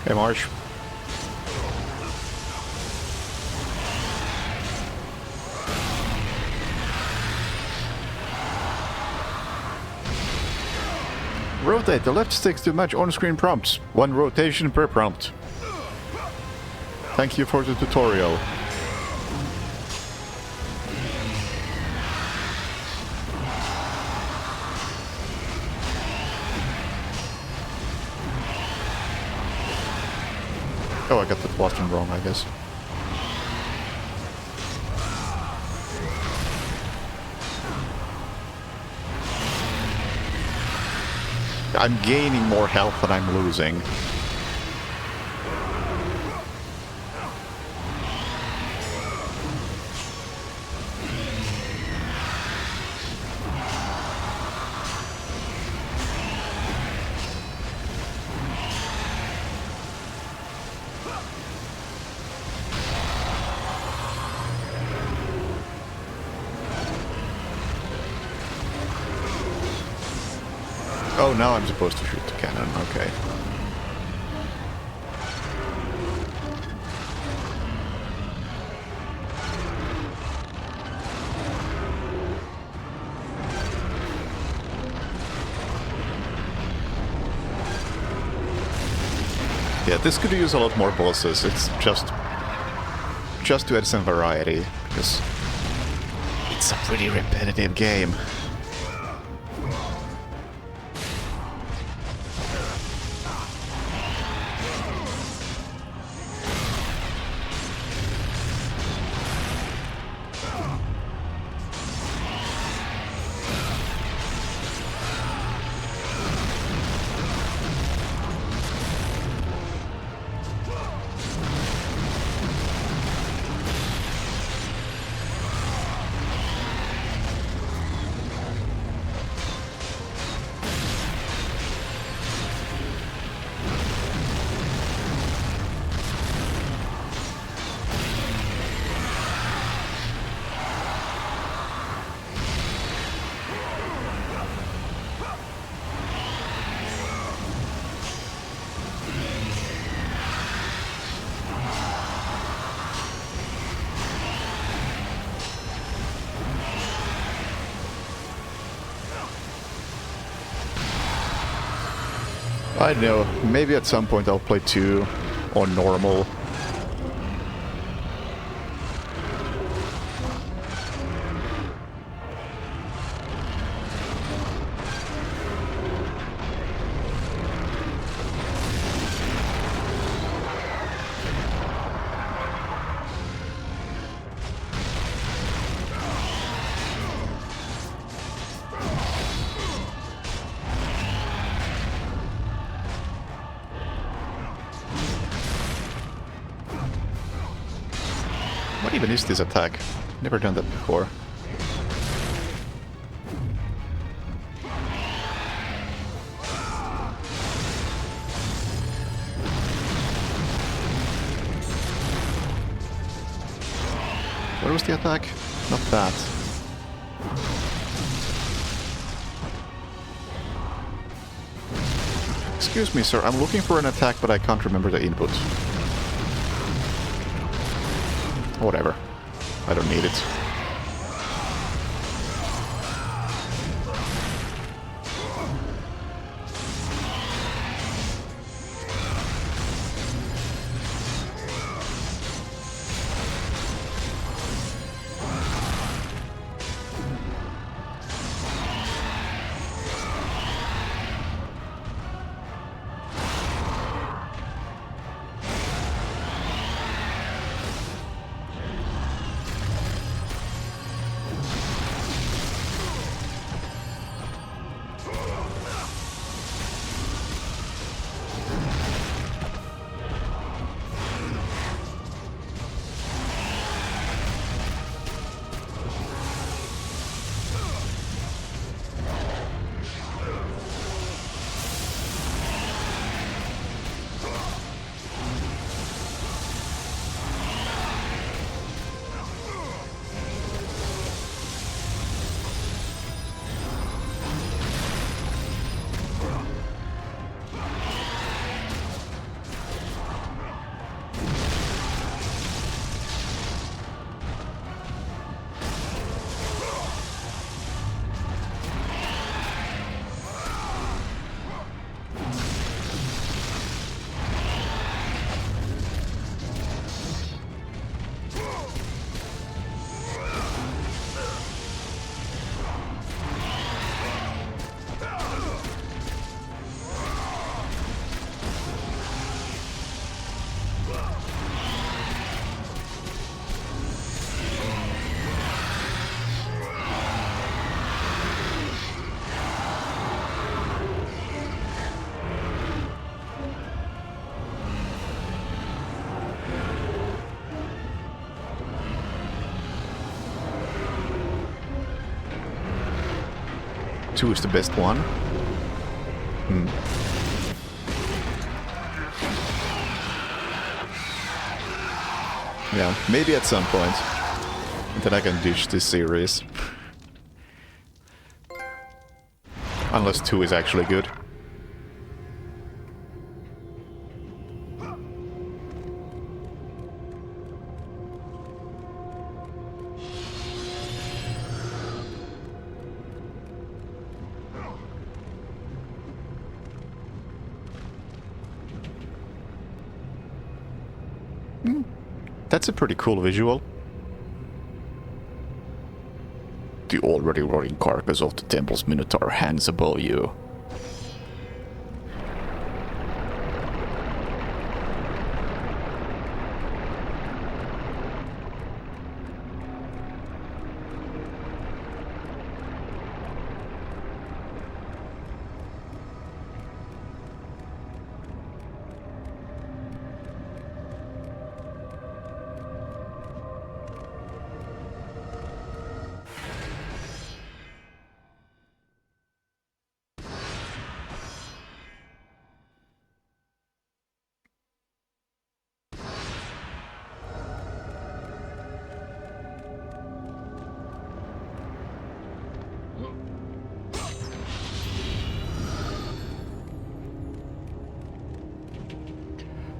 Hey, Marsh. Rotate the left sticks to match on-screen prompts. 1 rotation per prompt. Thank you for the tutorial. Oh, I got the Boston wrong, I guess. I'm gaining more health than I'm losing. Oh, now I'm supposed to shoot the cannon, okay. Yeah, this could use a lot more bosses. It's just to add some variety, because it's a pretty repetitive game. I don't know, maybe at some point I'll play 2 on normal. What even is this attack? Never done that before. What was the attack? Not that. Excuse me, sir. I'm looking for an attack, but I can't remember the input. Whatever. I don't need it. 2 is the best one. Yeah, maybe at some point. And then I can ditch this series. Unless 2 is actually good. That's a pretty cool visual. The already rotting carcass of the temple's minotaur hangs above you.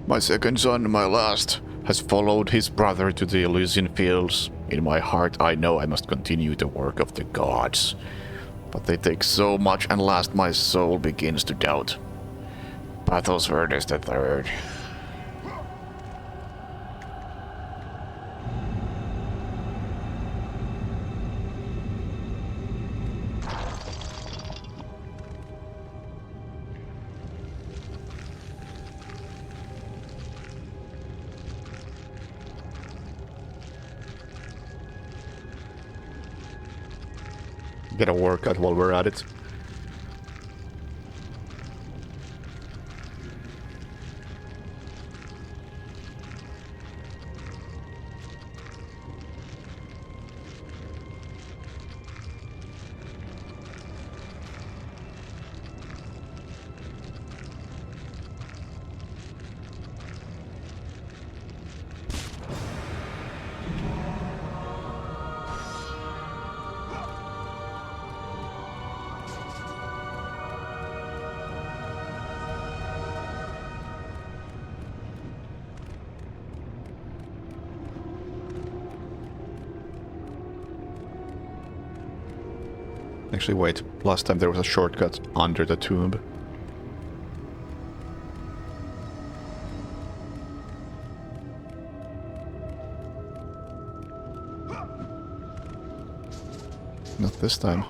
My second son, my last, has followed his brother to the Elysian fields. In my heart I know I must continue the work of the gods. But they take so much, and last my soul begins to doubt. Battlesword is the third. Get a workout while we're at it. Actually, wait. Last time there was a shortcut under the tomb. Not this time.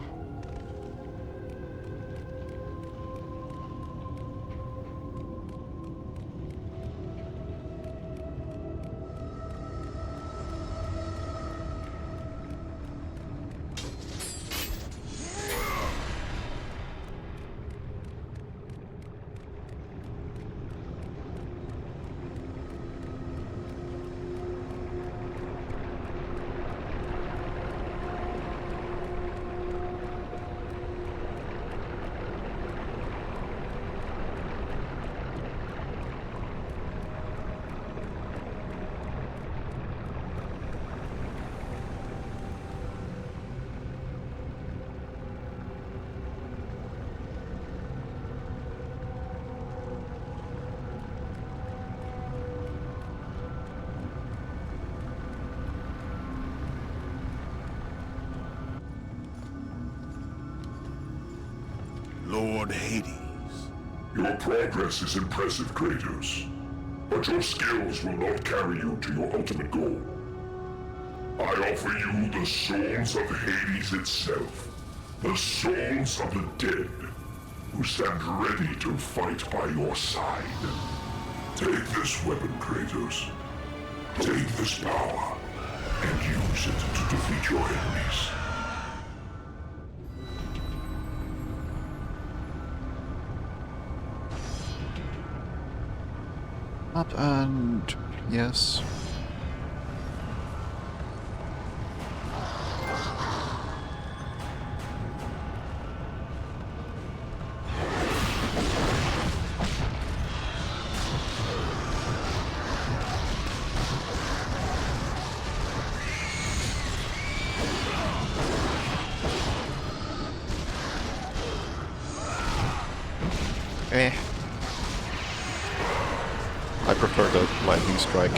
Lord Hades. Your progress is impressive, Kratos. But your skills will not carry you to your ultimate goal. I offer you the souls of Hades itself. The souls of the dead, who stand ready to fight by your side. Take this weapon, Kratos. Take this power, and use it to defeat your enemies. Up and... yes. Eh. I prefer the lightning strike.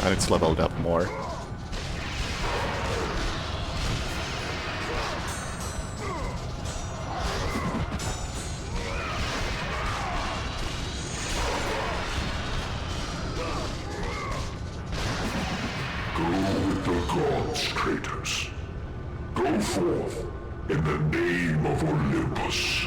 And it's leveled up more. Go with the gods, Kratos. Go forth in the name of Olympus.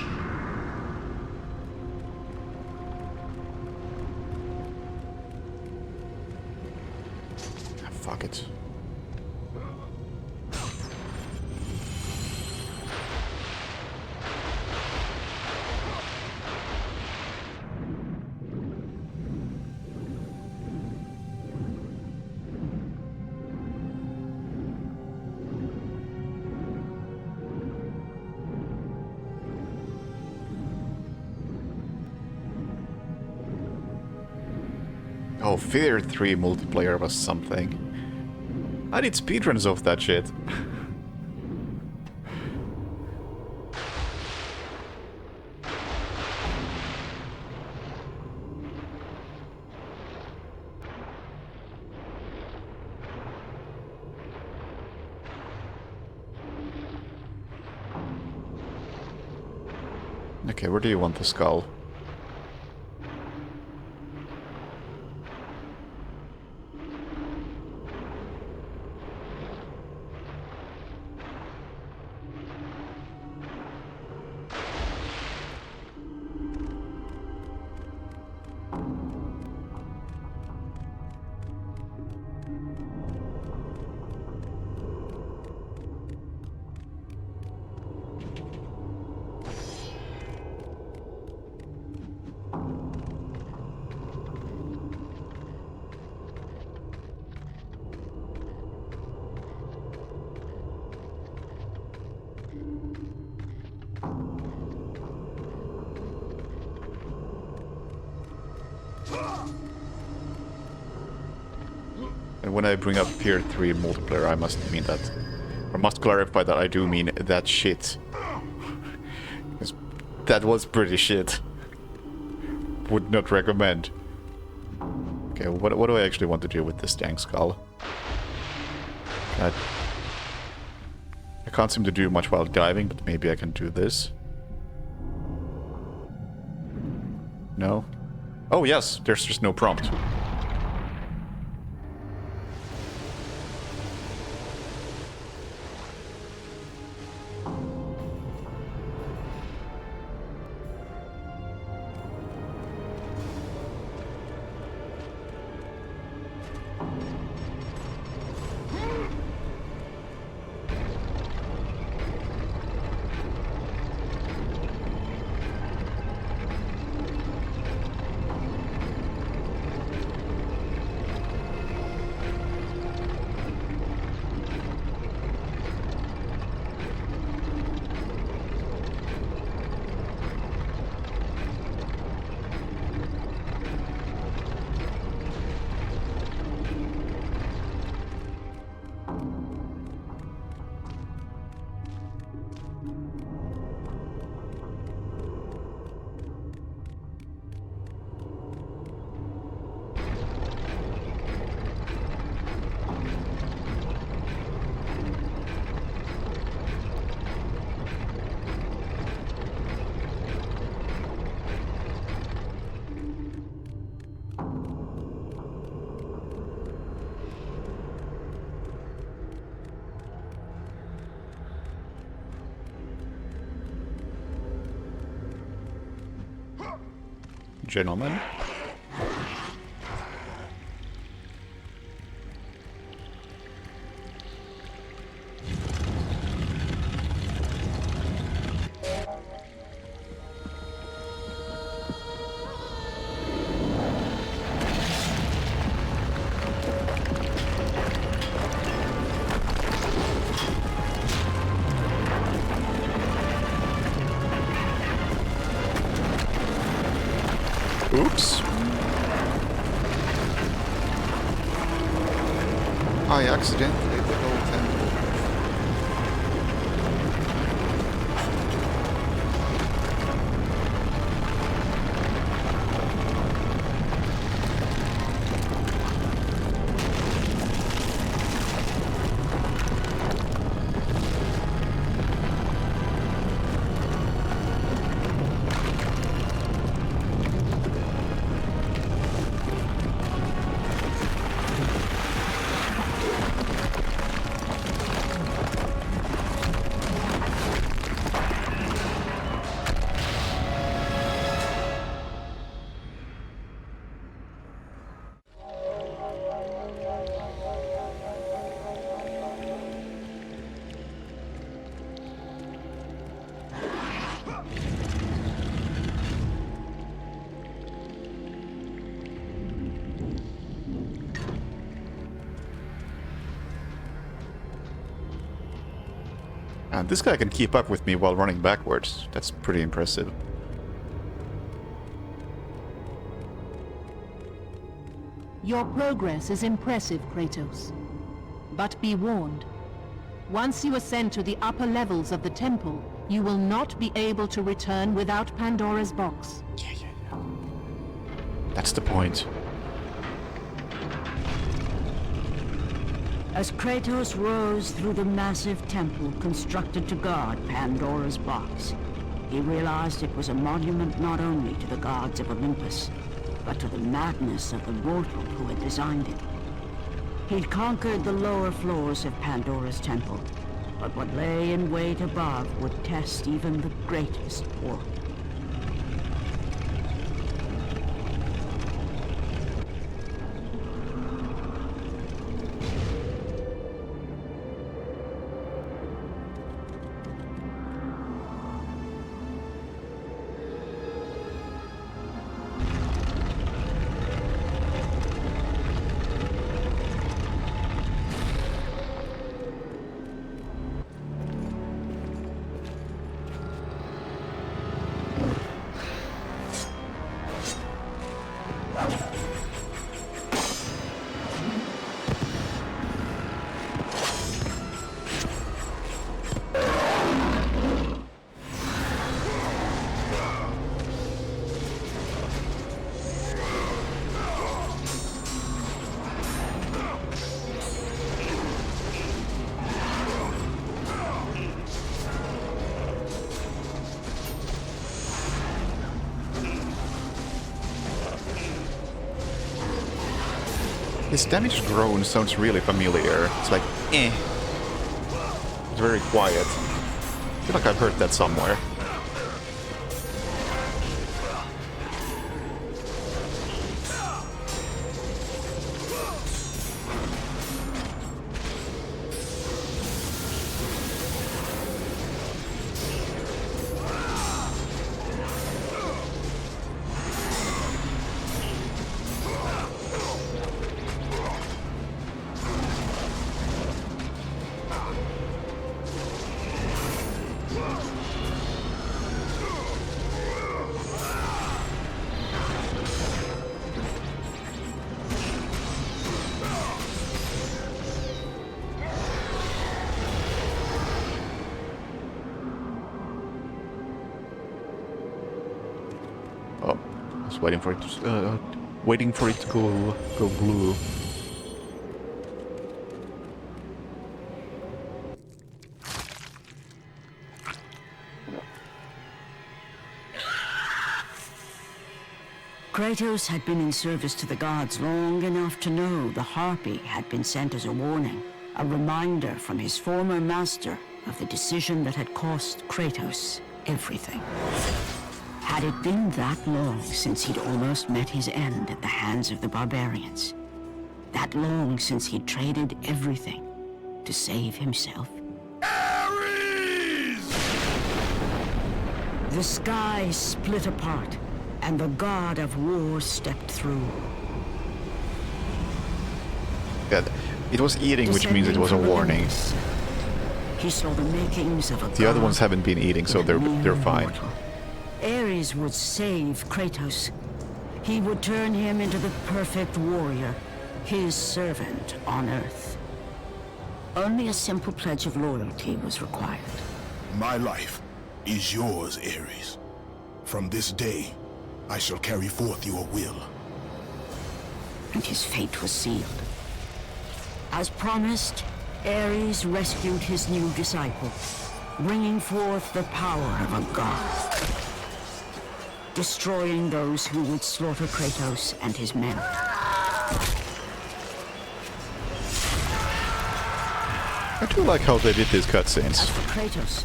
Fuck it. Oh, Fear 3 multiplayer was something. I need speedruns of that shit. Okay, where do you want the skull? And when I bring up Fear 3 multiplayer, I must mean that, or must clarify that I do mean that shit. 'Cause that was pretty shit. Would not recommend. Okay, what do I actually want to do with this dang skull? I can't seem to do much while diving, but maybe I can do this. No? Oh yes, there's just no prompt. Gentlemen. Oops. I accidentally the whole temple. And this guy can keep up with me while running backwards. That's pretty impressive. Your progress is impressive, Kratos. But be warned. Once you ascend to the upper levels of the temple, you will not be able to return without Pandora's box. Yeah. That's the point. As Kratos rose through the massive temple constructed to guard Pandora's box, he realized it was a monument not only to the gods of Olympus, but to the madness of the mortal who had designed it. He'd conquered the lower floors of Pandora's temple, but what lay in wait above would test even the greatest warrior. His damage drone sounds really familiar. It's like, eh. It's very quiet. I feel like I've heard that somewhere. Oh, I was waiting for it to go blue. Kratos had been in service to the gods long enough to know the Harpy had been sent as a warning, a reminder from his former master of the decision that had cost Kratos everything. Had it been that long since he'd almost met his end at the hands of the barbarians? That long since he'd traded everything to save himself? Ares! The sky split apart, and the god of war stepped through. Yeah, it was eating, which means it was a warning. He saw the makings of a The other ones haven't been eating, so they're fine. Ares would save Kratos. He would turn him into the perfect warrior, his servant on Earth. Only a simple pledge of loyalty was required. My life is yours, Ares. From this day, I shall carry forth your will. And his fate was sealed. As promised, Ares rescued his new disciple, bringing forth the power of a god, destroying those who would slaughter Kratos and his men. I do like how they did these As cutscenes. for Kratos,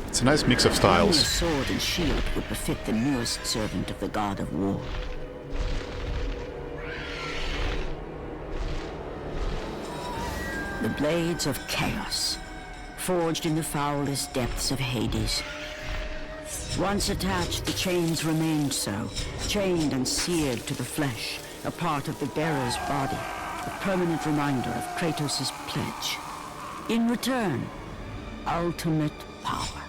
It's a nice mix of only a styles. sword and shield would befit the newest servant of the god of war. The blades of chaos, forged in the foulest depths of Hades. Once attached, the chains remained so, chained and seared to the flesh, a part of the bearer's body, a permanent reminder of Kratos' pledge. In return, ultimate power.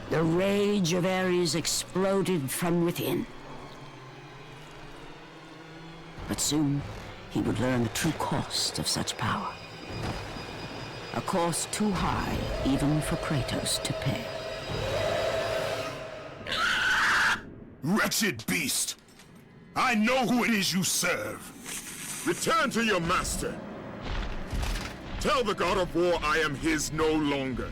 The rage of Ares exploded from within. But soon, he would learn the true cost of such power. A cost too high even for Kratos to pay. Wretched beast! I know who it is you serve! Return to your master. Tell the god of war I am his no longer.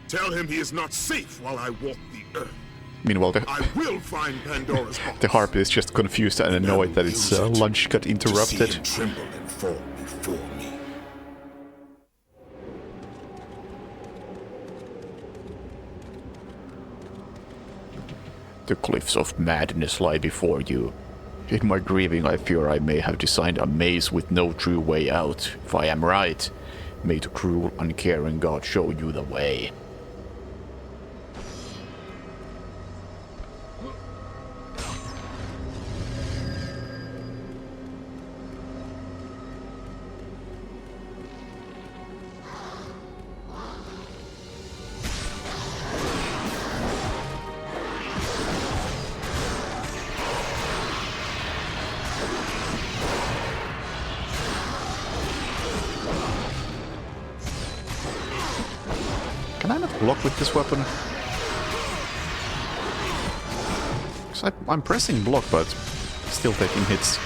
Tell him he is not safe while I walk the earth. Meanwhile, I will find Pandora's box. the harpy is just confused and annoyed that its lunch got To see interrupted. him tremble and fall before me. The cliffs of madness lie before you. In my grieving, I fear I may have designed a maze with no true way out. If I am right, may the cruel, uncaring god show you the way. Can I not block with this weapon? 'Cause I'm pressing block, but still taking hits.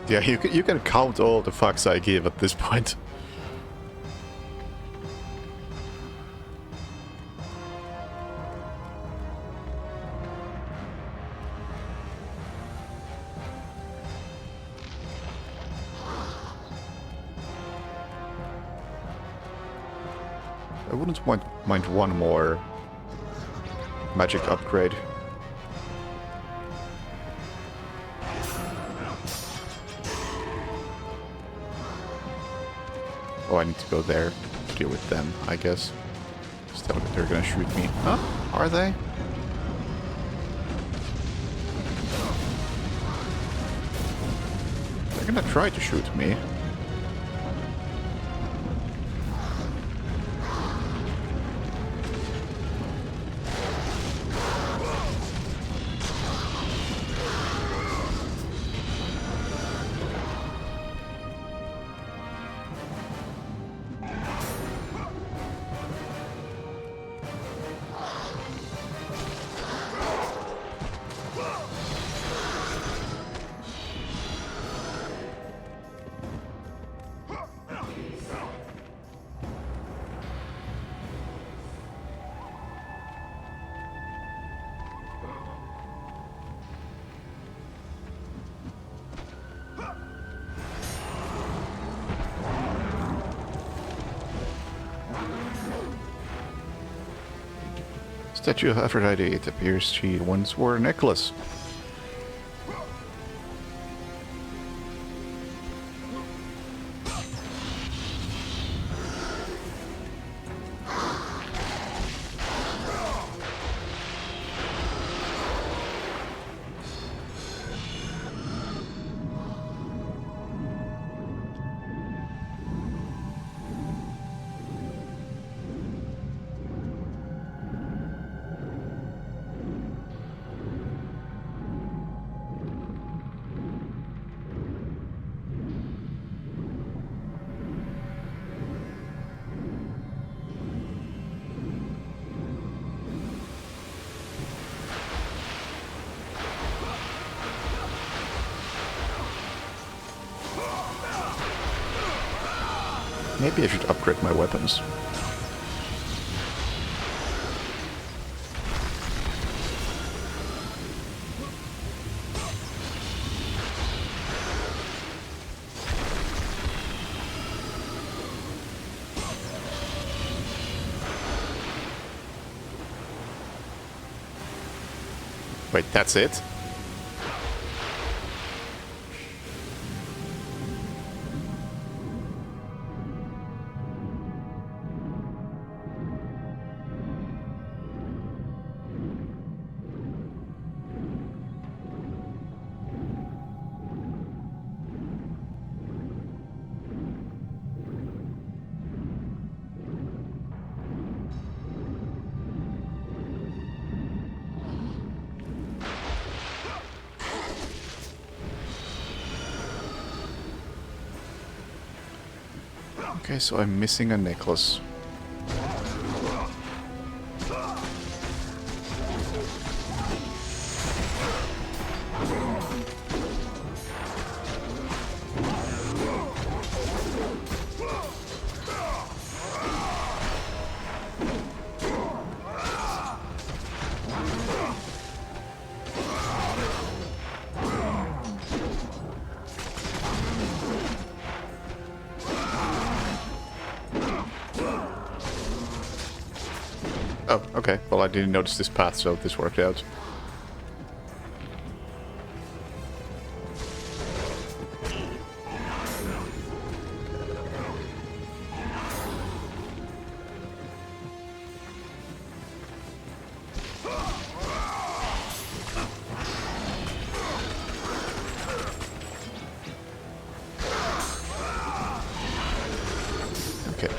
Yeah, you can count all the fucks I give at this point. I wouldn't mind one more magic upgrade. Oh, I need to go there to deal with them, I guess. Still, they're gonna shoot me. Huh? Are they? They're gonna try to shoot me. Statue of Aphrodite. It appears she once wore a necklace. Maybe I should upgrade my weapons. Wait, that's it? Okay, so I'm missing a necklace. Oh, okay. Well, I didn't notice this path, so this worked out.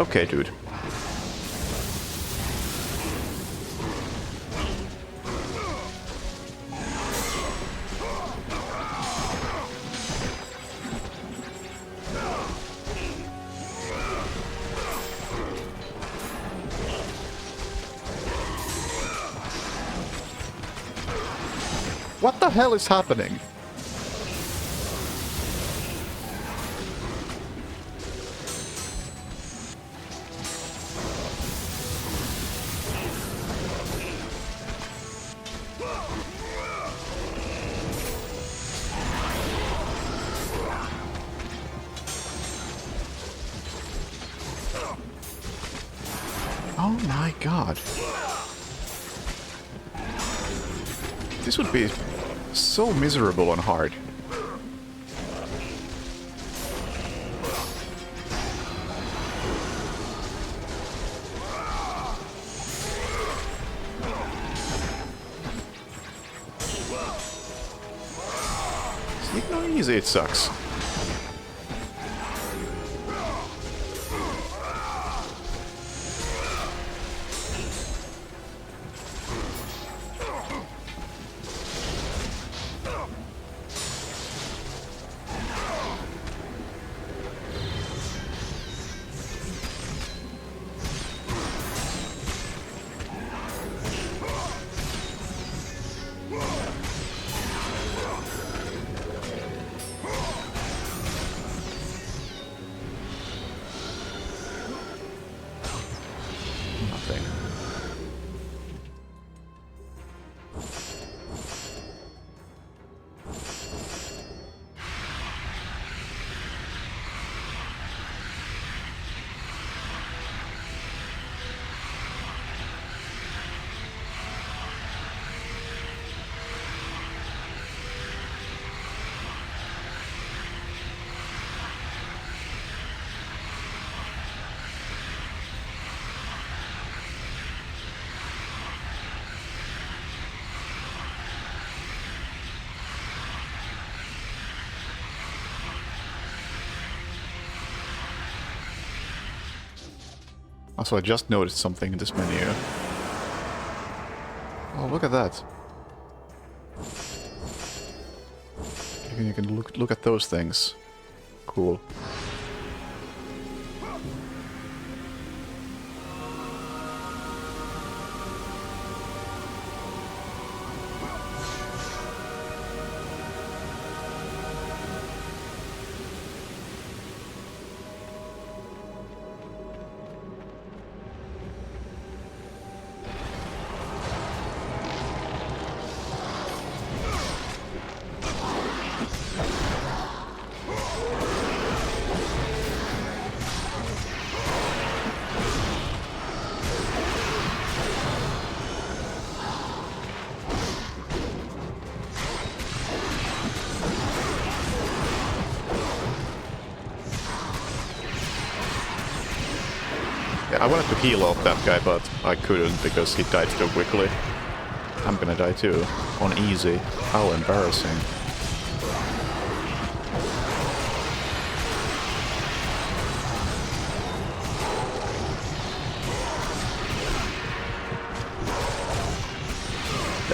Okay, dude. What the hell is happening? Oh my god. This would be so miserable and hard. It's not easy, it sucks. Also, I just noticed something in this menu. Oh, look at that. You can look at those things. Cool. I wanted to heal off that guy, but I couldn't because he died so quickly. I'm gonna die too. On easy. How embarrassing.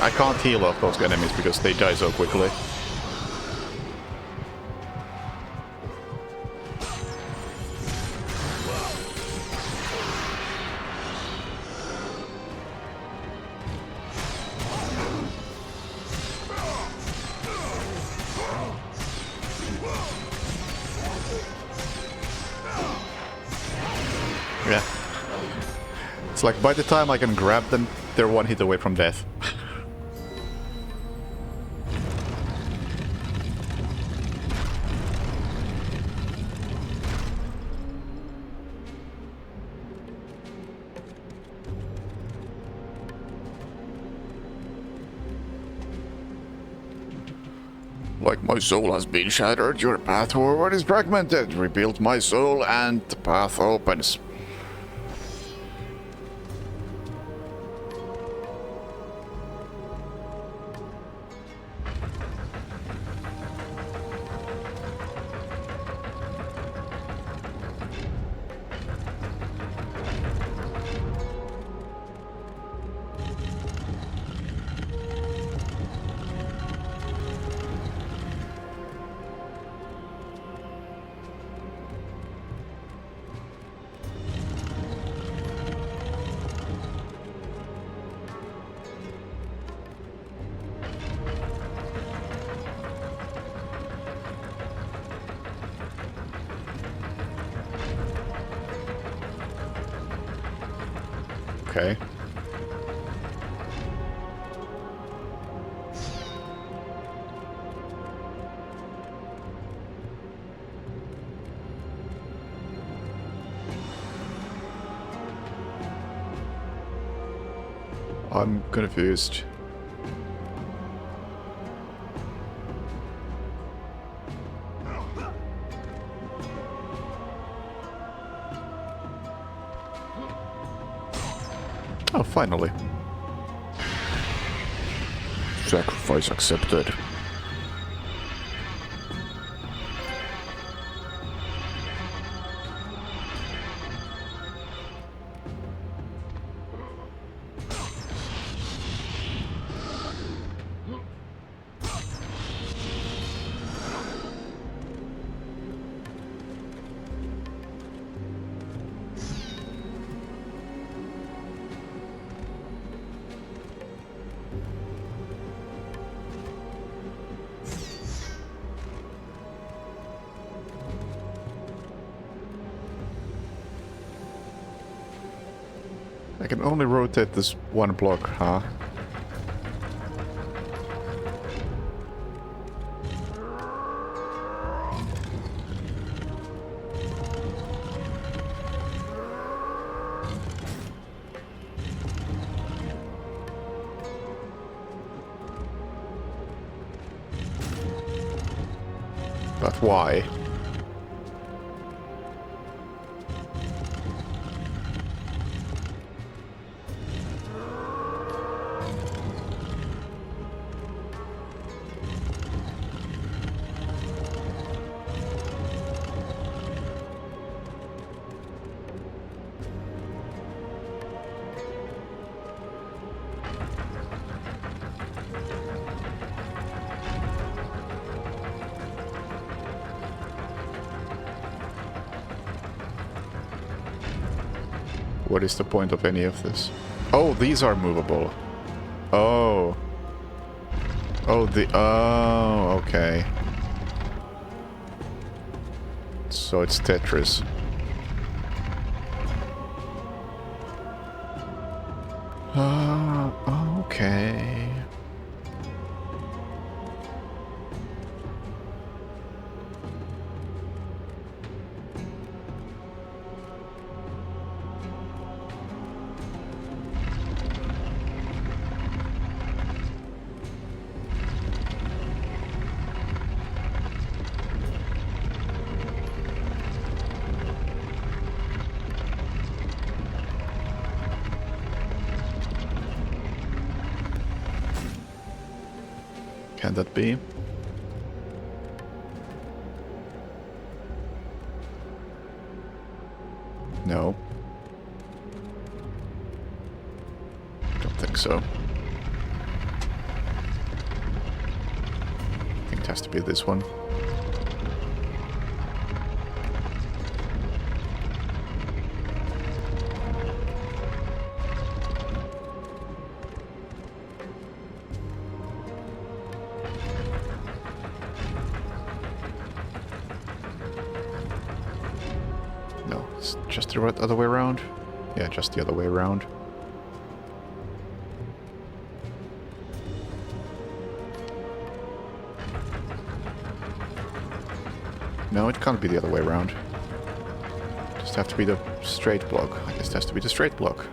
I can't heal off those enemies because they die so quickly. Yeah. It's like by the time I can grab them, they're one hit away from death. Like my soul has been shattered, your path forward is fragmented. Rebuild my soul and the path opens. Okay. I'm confused. Oh, finally. Sacrifice accepted. I can only rotate this one block, huh? But why? What is the point of any of this? Oh, these are movable. Oh. Oh, okay. So it's Tetris. Okay. Can that be? No. Don't think so. I think it has to be this one. No, it's just the other way around. Yeah, just the other way around. No, it can't be the other way around. Just have to be the straight block. I guess it has to be the straight block.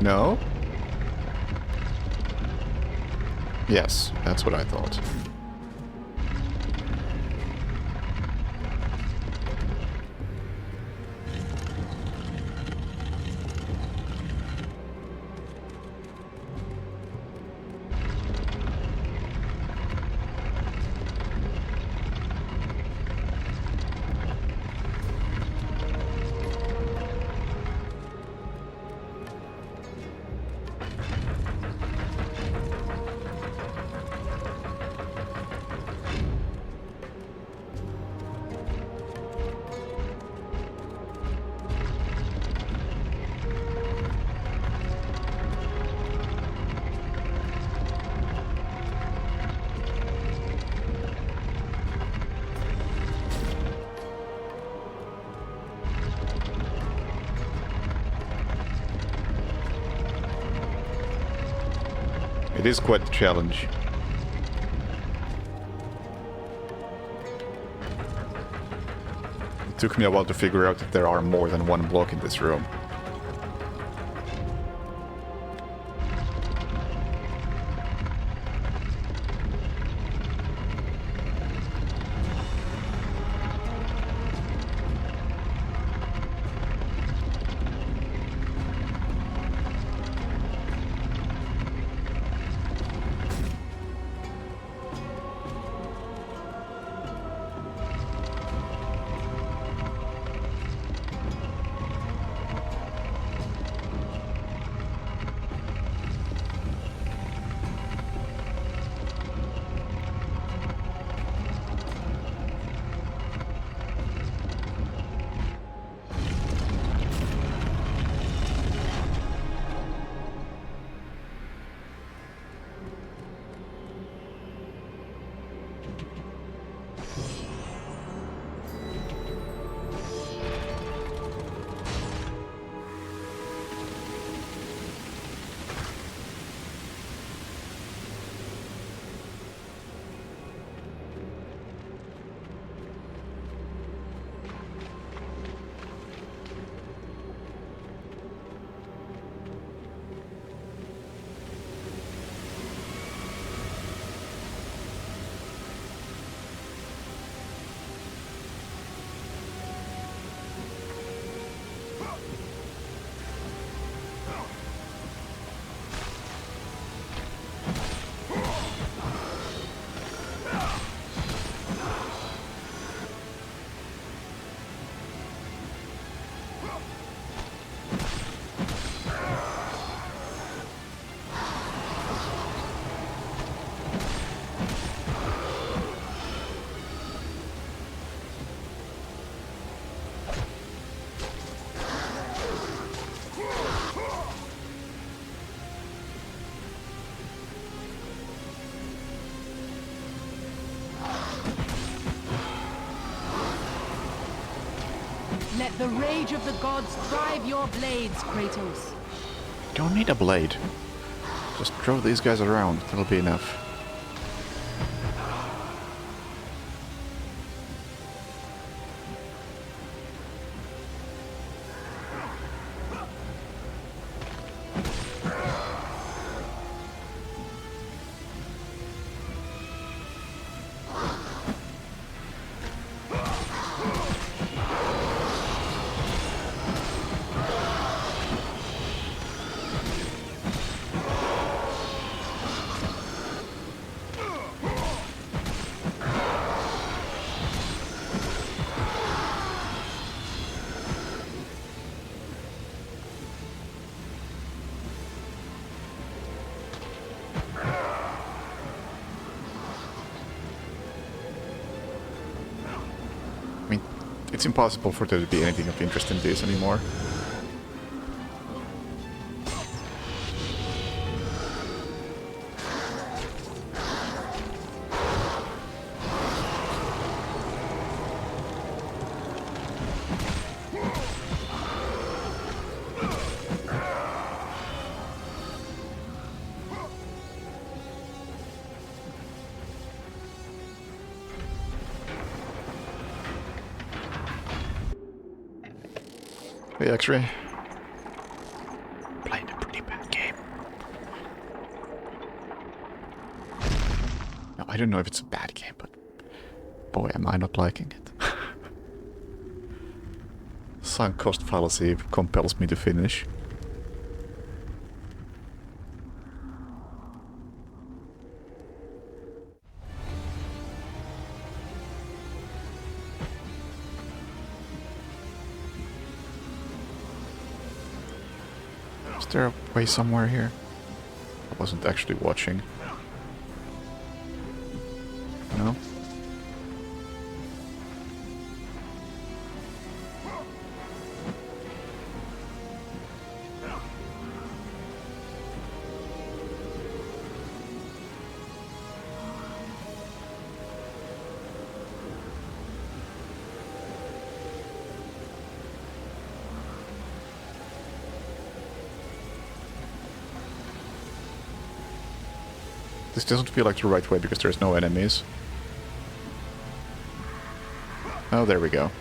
No? Yes, that's what I thought. It is quite a challenge. It took me a while to figure out that there are more than one block in this room. Let the rage of the gods drive your blades, Kratos. Don't need a blade. Just throw these guys around. That'll be enough. I mean, it's impossible for there to be anything of interest in this anymore. Hey, X-Ray. Playing a pretty bad game. No, I don't know if it's a bad game, but boy, am I not liking it. Sunk cost fallacy compels me to finish. Is there a way somewhere here? I wasn't actually watching. No? This doesn't feel like the right way because there's no enemies. Oh, there we go.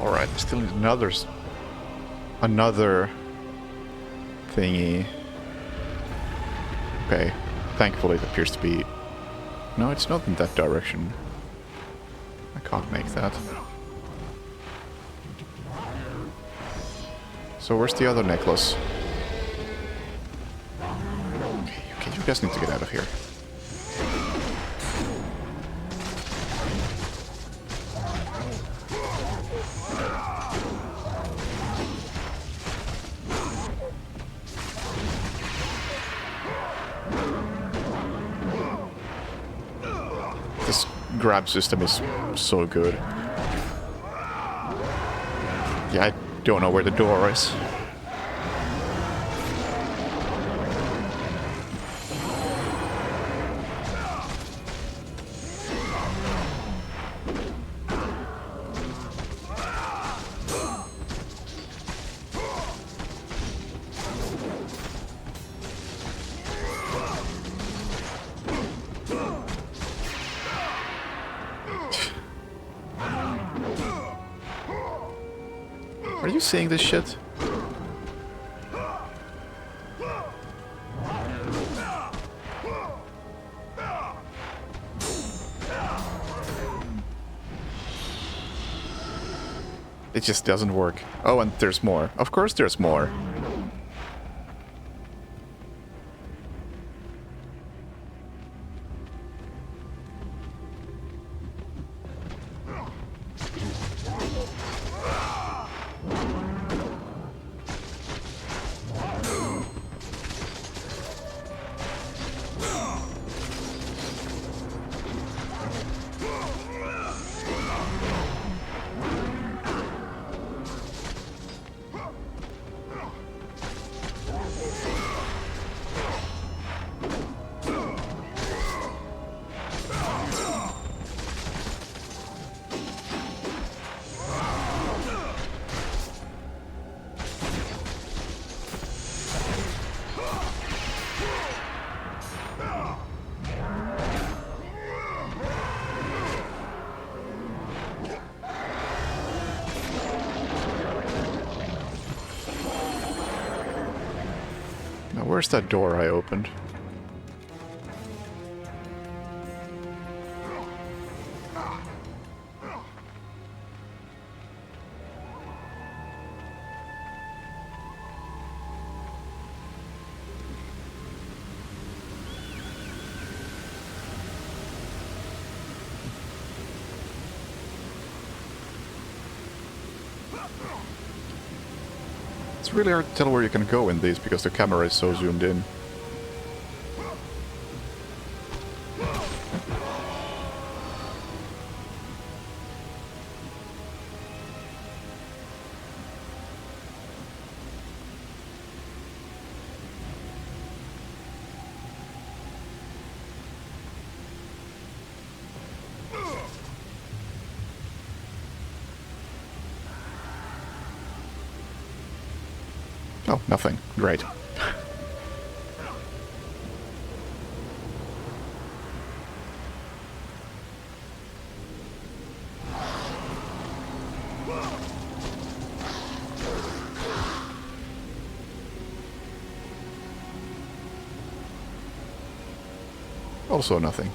Alright, still need another thingy. Okay, thankfully it appears to be... No, it's not in that direction. I can't make that. So where's the other necklace? Okay, you guys need to get out of here. This grab system is so good. Yeah, I don't know where the door is. Are you seeing this shit? It just doesn't work. Oh, and there's more. Of course there's more. Now, where's that door I opened? It's really hard to tell where you can go in these because the camera is so zoomed in. Oh, nothing. Great. Also nothing.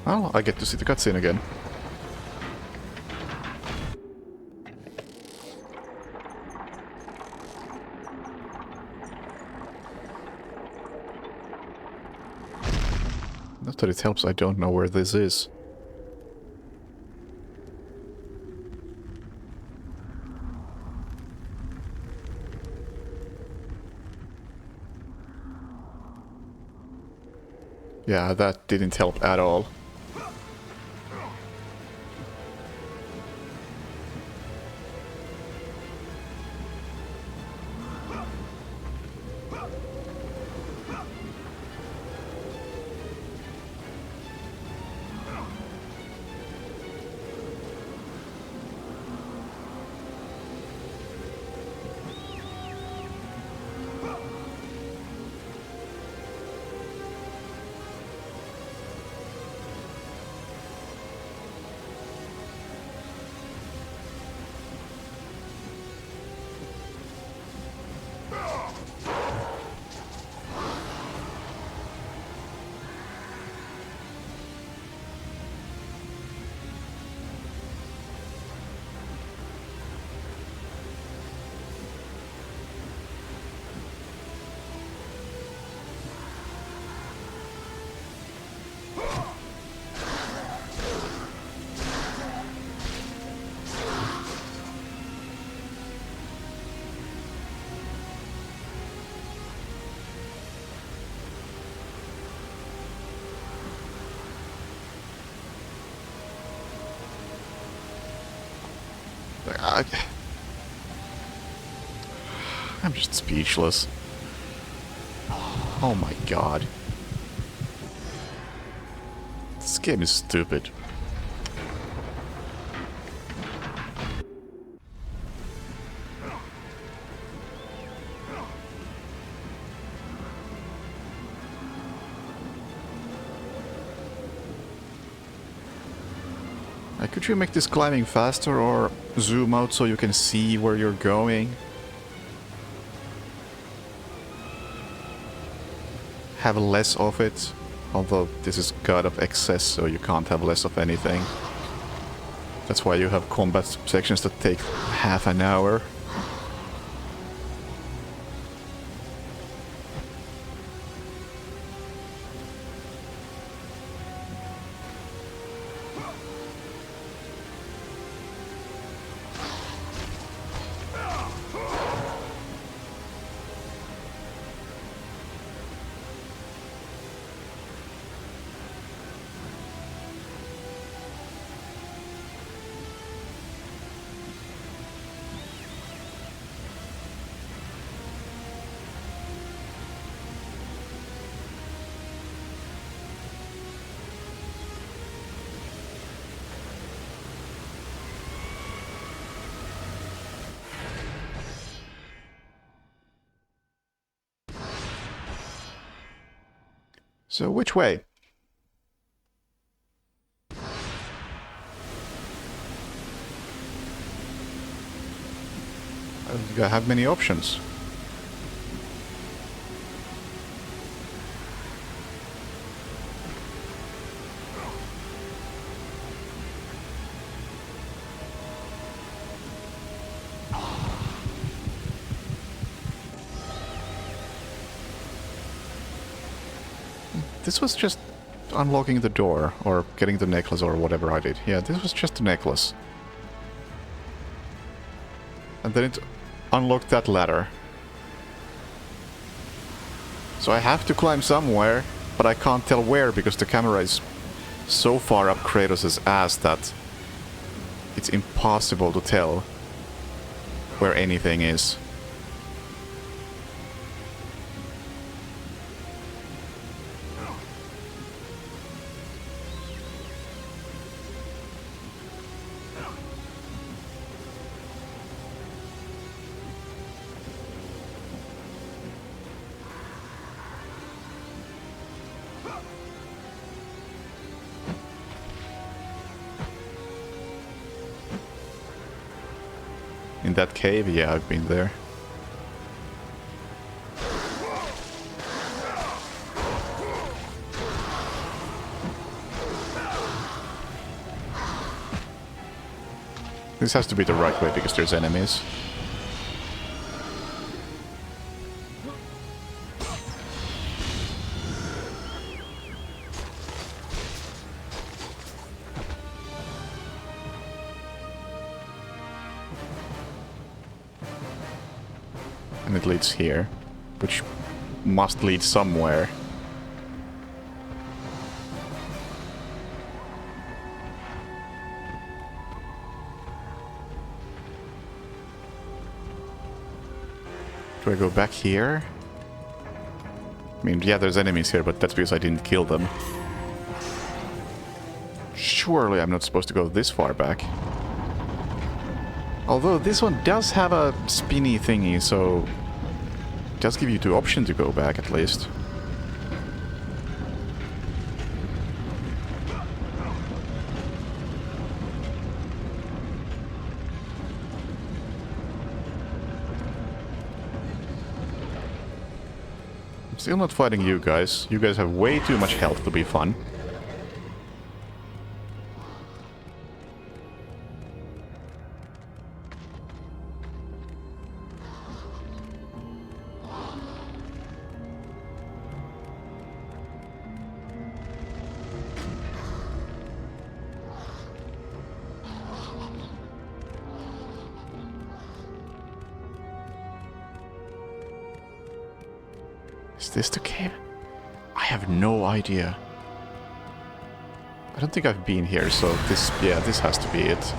Well, I get to see the cutscene again. Not that it helps, I don't know where this is. Yeah, that didn't help at all. I'm just speechless. Oh my god. This game is stupid. Could you make this climbing faster or zoom out so you can see where you're going? Have less of it, although this is God of Excess, so you can't have less of anything. That's why you have combat sections that take half an hour. So which way? I don't think I have many options. This was just unlocking the door, or getting the necklace, or whatever I did. Yeah, this was just a necklace. And then it unlocked that ladder. So I have to climb somewhere, but I can't tell where because the camera is so far up Kratos' ass that it's impossible to tell where anything is. In that cave? Yeah, I've been there. This has to be the right way because there's enemies. And it leads here, which must lead somewhere. Do I go back here? I mean, yeah, there's enemies here, but that's because I didn't kill them. Surely I'm not supposed to go this far back. Although this one does have a spinny thingy, so it does give you the option to go back at least. I'm still not fighting you guys. You guys have way too much health to be fun. Is this the cave? I have no idea. I don't think I've been here, so this, yeah, this has to be it.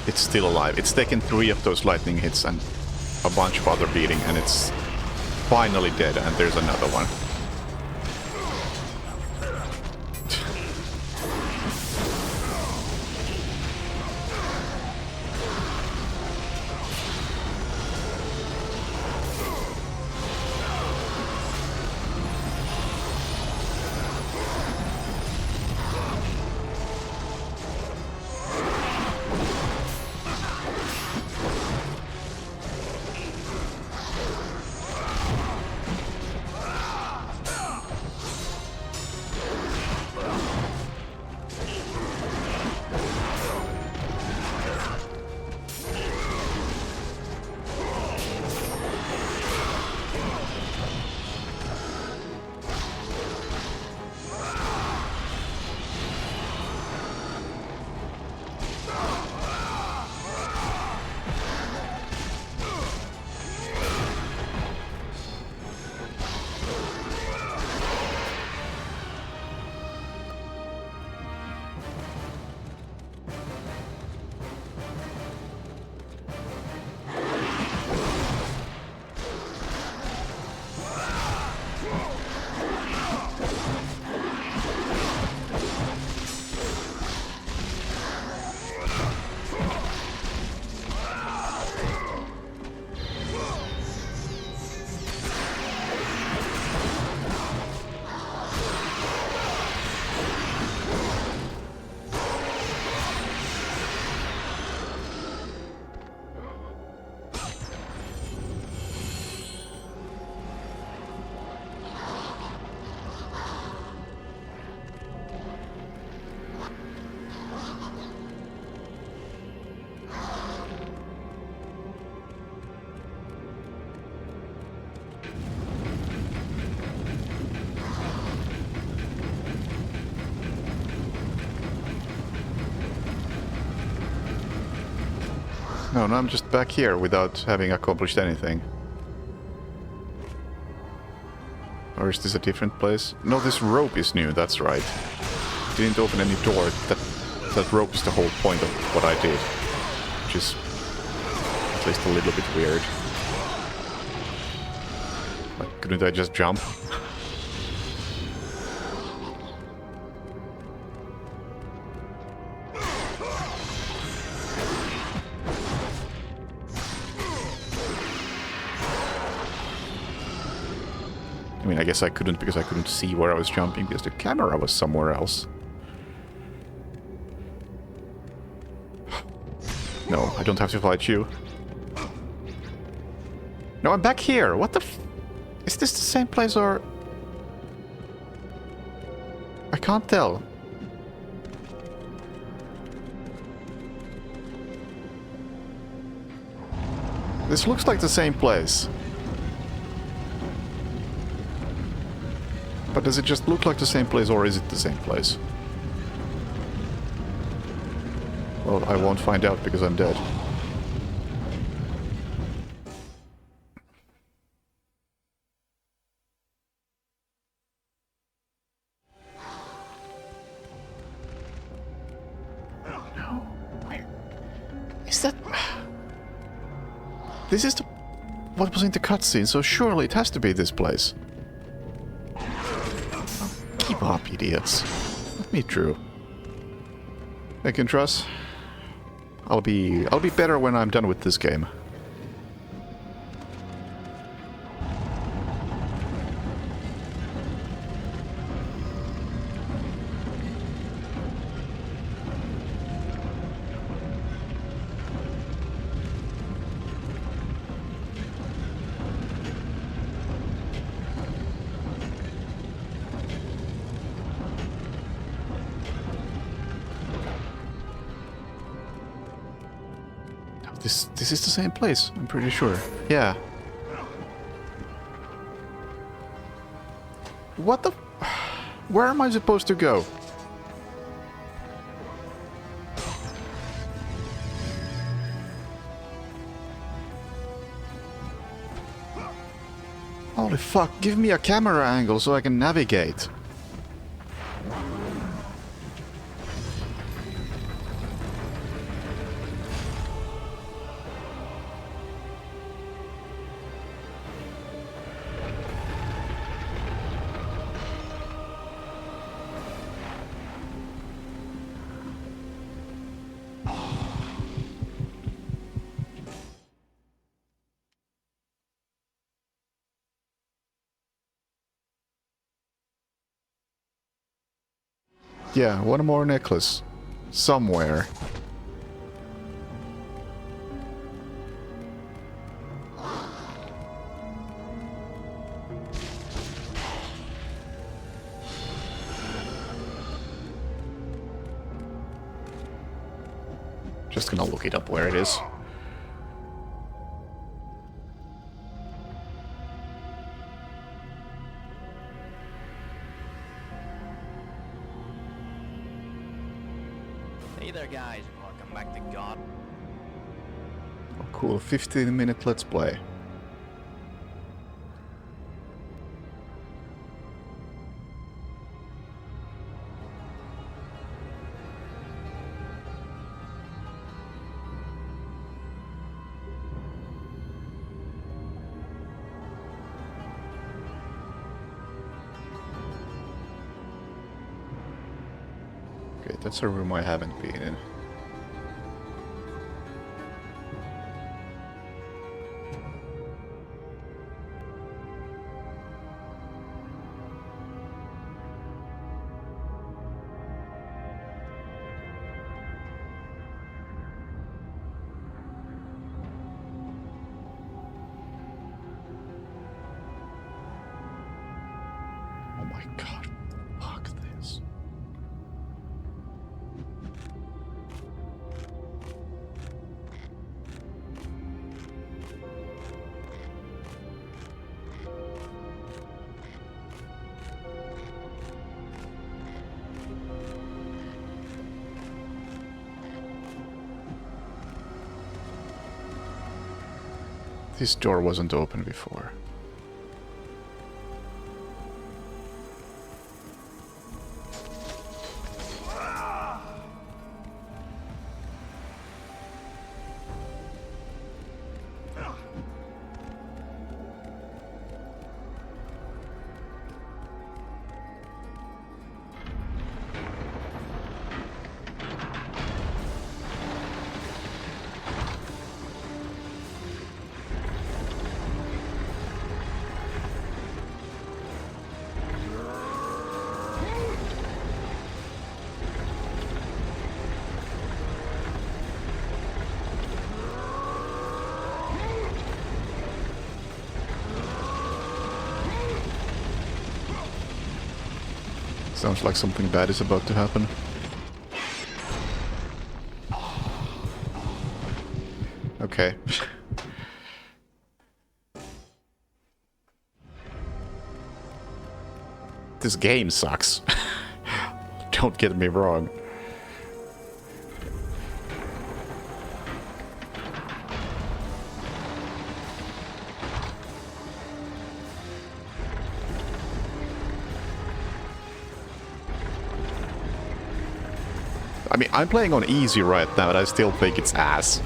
It's still alive. It's taken 3 of those lightning hits and a bunch of other beating, and it's finally dead, and there's another one. No, I'm just back here without having accomplished anything. Or is this a different place? No, this rope is new, that's right. Didn't open any door. That rope is the whole point of what I did. Which is at least a little bit weird. Like, couldn't I just jump? I mean, I guess I couldn't because I couldn't see where I was jumping because the camera was somewhere else. No, I don't have to fight you. No, I'm back here. What the f... Is this the same place or... I can't tell. This looks like the same place. But does it just look like the same place, or is it the same place? Well, I won't find out because I'm dead. No. Where? Is that... This is the... what was in the cutscene, so surely it has to be this place. Keep up, idiots. Let me through. Akintrus, I'll be better when I'm done with this game. This is the same place, I'm pretty sure. Yeah. What the... Where am I supposed to go? Holy fuck, give me a camera angle so I can navigate. Yeah, one more necklace. Somewhere. Just gonna look it up where it is. Hey there, guys. Welcome back to God. Oh, cool, 15-minute let's play. Okay, that's a room I haven't been in. Oh my god, fuck this. This door wasn't open before. Sounds like something bad is about to happen. Okay. This game sucks. Don't get me wrong. I mean, I'm playing on easy right now, but I still think it's ass.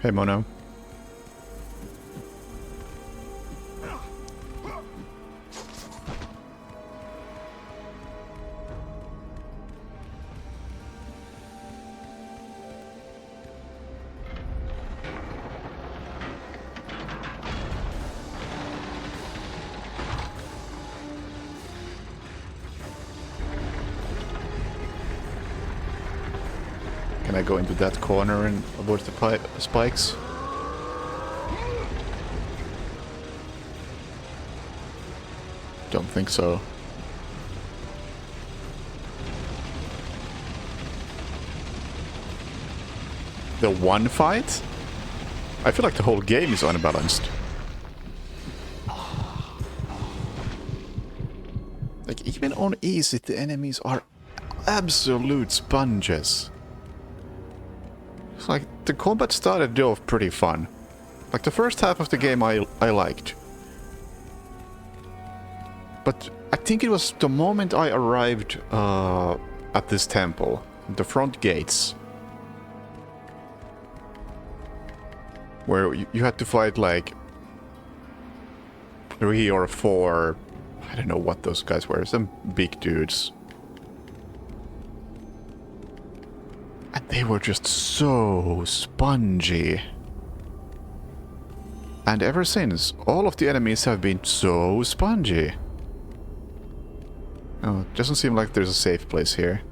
Hey, Mono. Can I go into that corner and avoid the spikes? Don't think so. The one fight? I feel like the whole game is unbalanced. Like, even on easy, the enemies are absolute sponges. It's like, the combat started off pretty fun. Like, the first half of the game I liked. But I think it was the moment I arrived at this temple the front gates. Where you had to fight like 3 or 4, I don't know what those guys were, some big dudes. And they were just so spongy. And ever since, all of the enemies have been so spongy. Oh, it doesn't seem like there's a safe place here.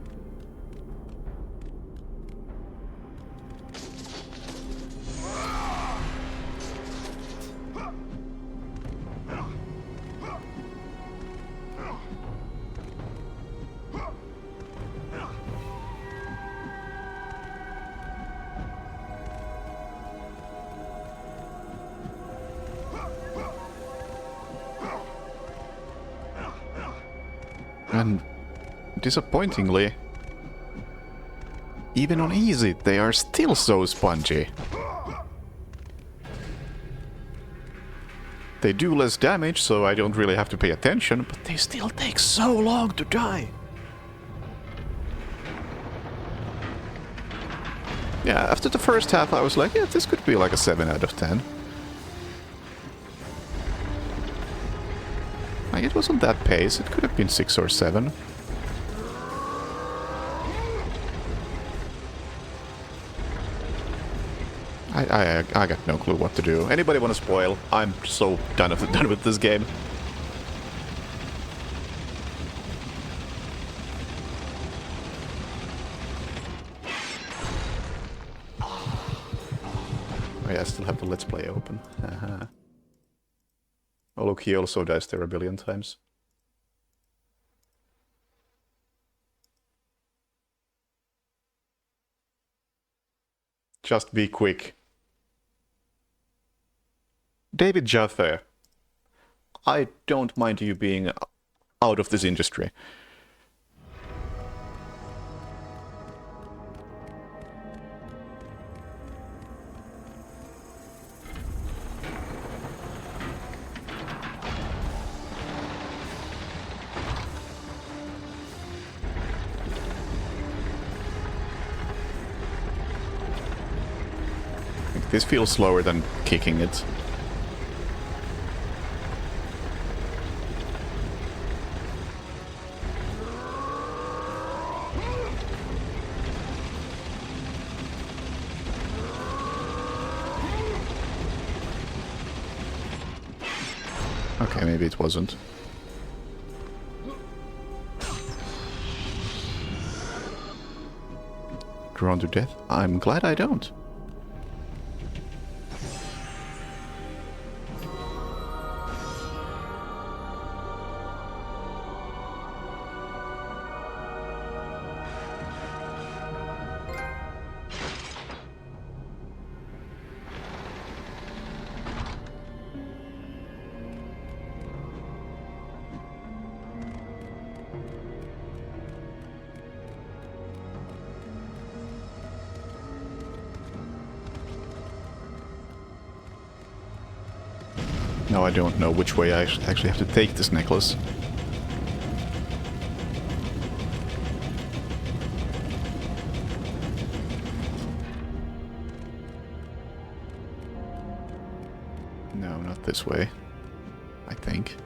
And disappointingly, even on easy, they are still so spongy. They do less damage, so I don't really have to pay attention, but they still take so long to die. Yeah, after the first half I was like, yeah, this could be like a 7 out of 10. Like, it wasn't that pace, it could have been 6 or 7. I got no clue what to do. Anybody want to spoil? I'm so done with this game. Oh yeah, I still have the Let's Play open. Oh look, he also dies there a billion times. Just be quick. David Jaffe. I don't mind you being out of this industry. This feels slower than kicking it. Okay, maybe it wasn't. Drawn to death? I'm glad I don't. Now I don't know which way I actually have to take this necklace. No, not this way, I think.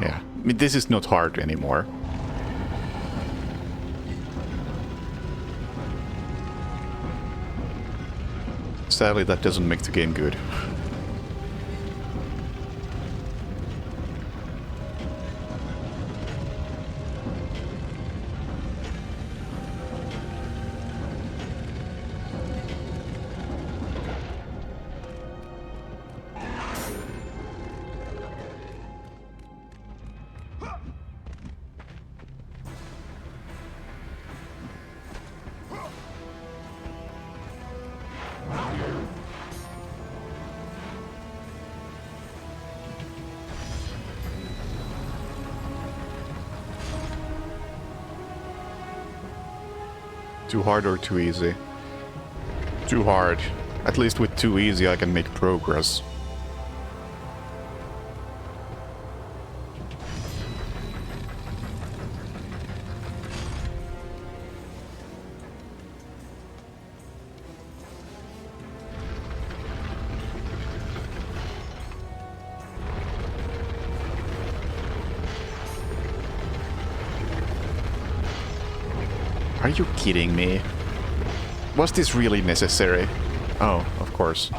Yeah, I mean, this is not hard anymore. Sadly, that doesn't make the game good. Too hard or too easy? Too hard. At least with too easy I can make progress. Are you kidding me? Was this really necessary? Oh, of course.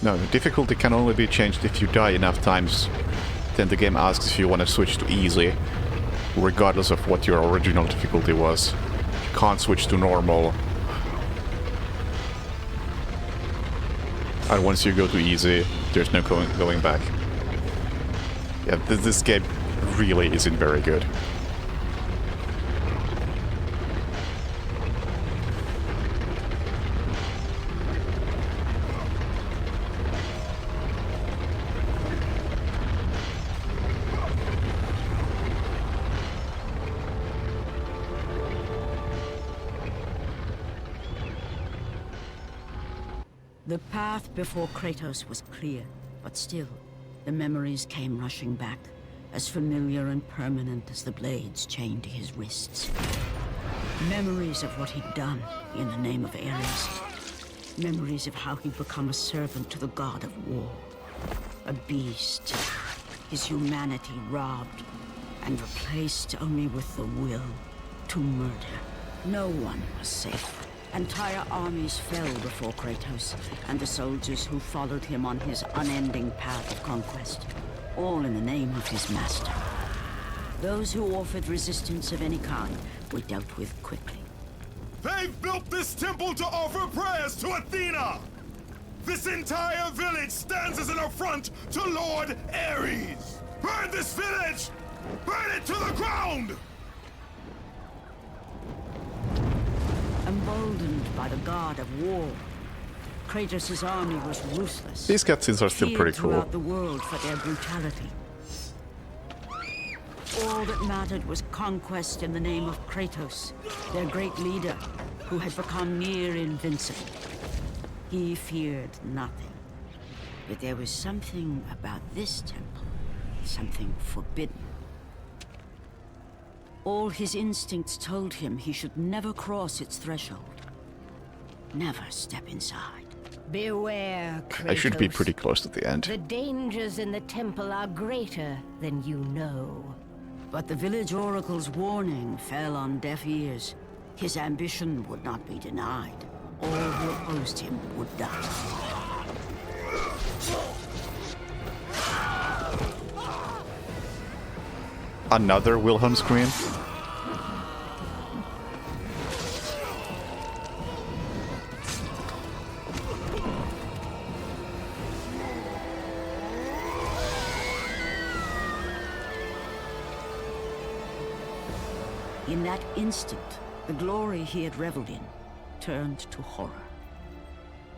No, the difficulty can only be changed if you die enough times. Then the game asks if you want to switch to easy, regardless of what your original difficulty was. You can't switch to normal. And once you go to easy, there's no going back. Yeah, this game really isn't very good. The path before Kratos was clear, but still, the memories came rushing back, as familiar and permanent as the blades chained to his wrists. Memories of what he'd done in the name of Ares. Memories of how he'd become a servant to the god of war. A beast, his humanity robbed, and replaced only with the will to murder. No one was safe. Entire armies fell before Kratos, and the soldiers who followed him on his unending path of conquest, all in the name of his master. Those who offered resistance of any kind were dealt with quickly. They've built this temple to offer prayers to Athena! This entire village stands as an affront to Lord Ares! Burn this village! Burn it to the ground! Emboldened by the god of war, Kratos' army was ruthless. These cutscenes are still feared pretty cool. throughout the world for their brutality. All that mattered was conquest in the name of Kratos, their great leader, who had become near invincible. He feared nothing. But there was something about this temple, something forbidden. All his instincts told him he should never cross its threshold. Never step inside. Beware, Kratos. I should be pretty close to the end. The dangers in the temple are greater than you know. But the village oracle's warning fell on deaf ears. His ambition would not be denied. All who opposed him would die. Another Wilhelm scream? In that instant, the glory he had reveled in turned to horror.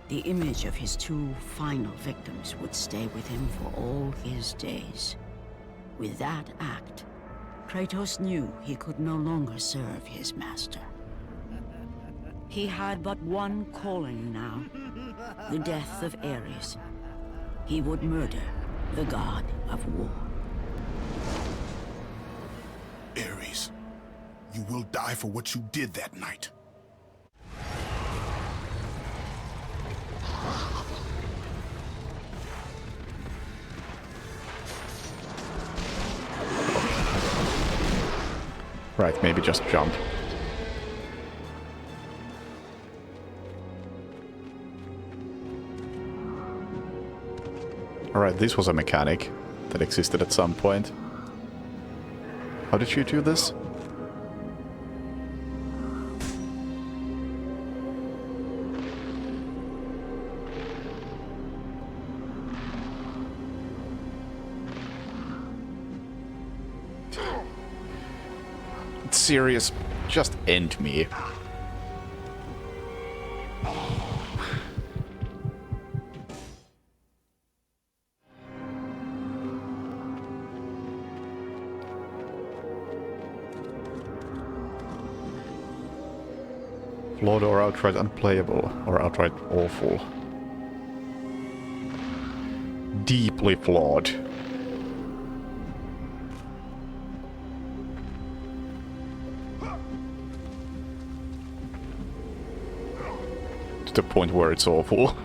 The image of his two final victims would stay with him for all his days. With that act, Kratos knew he could no longer serve his master. He had but one calling now, the death of Ares. He would murder the god of war. Ares, you will die for what you did that night. Right, maybe just jump. Alright, this was a mechanic that existed at some point. How did you do this? It's serious. Just end me. Flawed or outright unplayable, or outright awful. Deeply flawed. To the point where it's awful.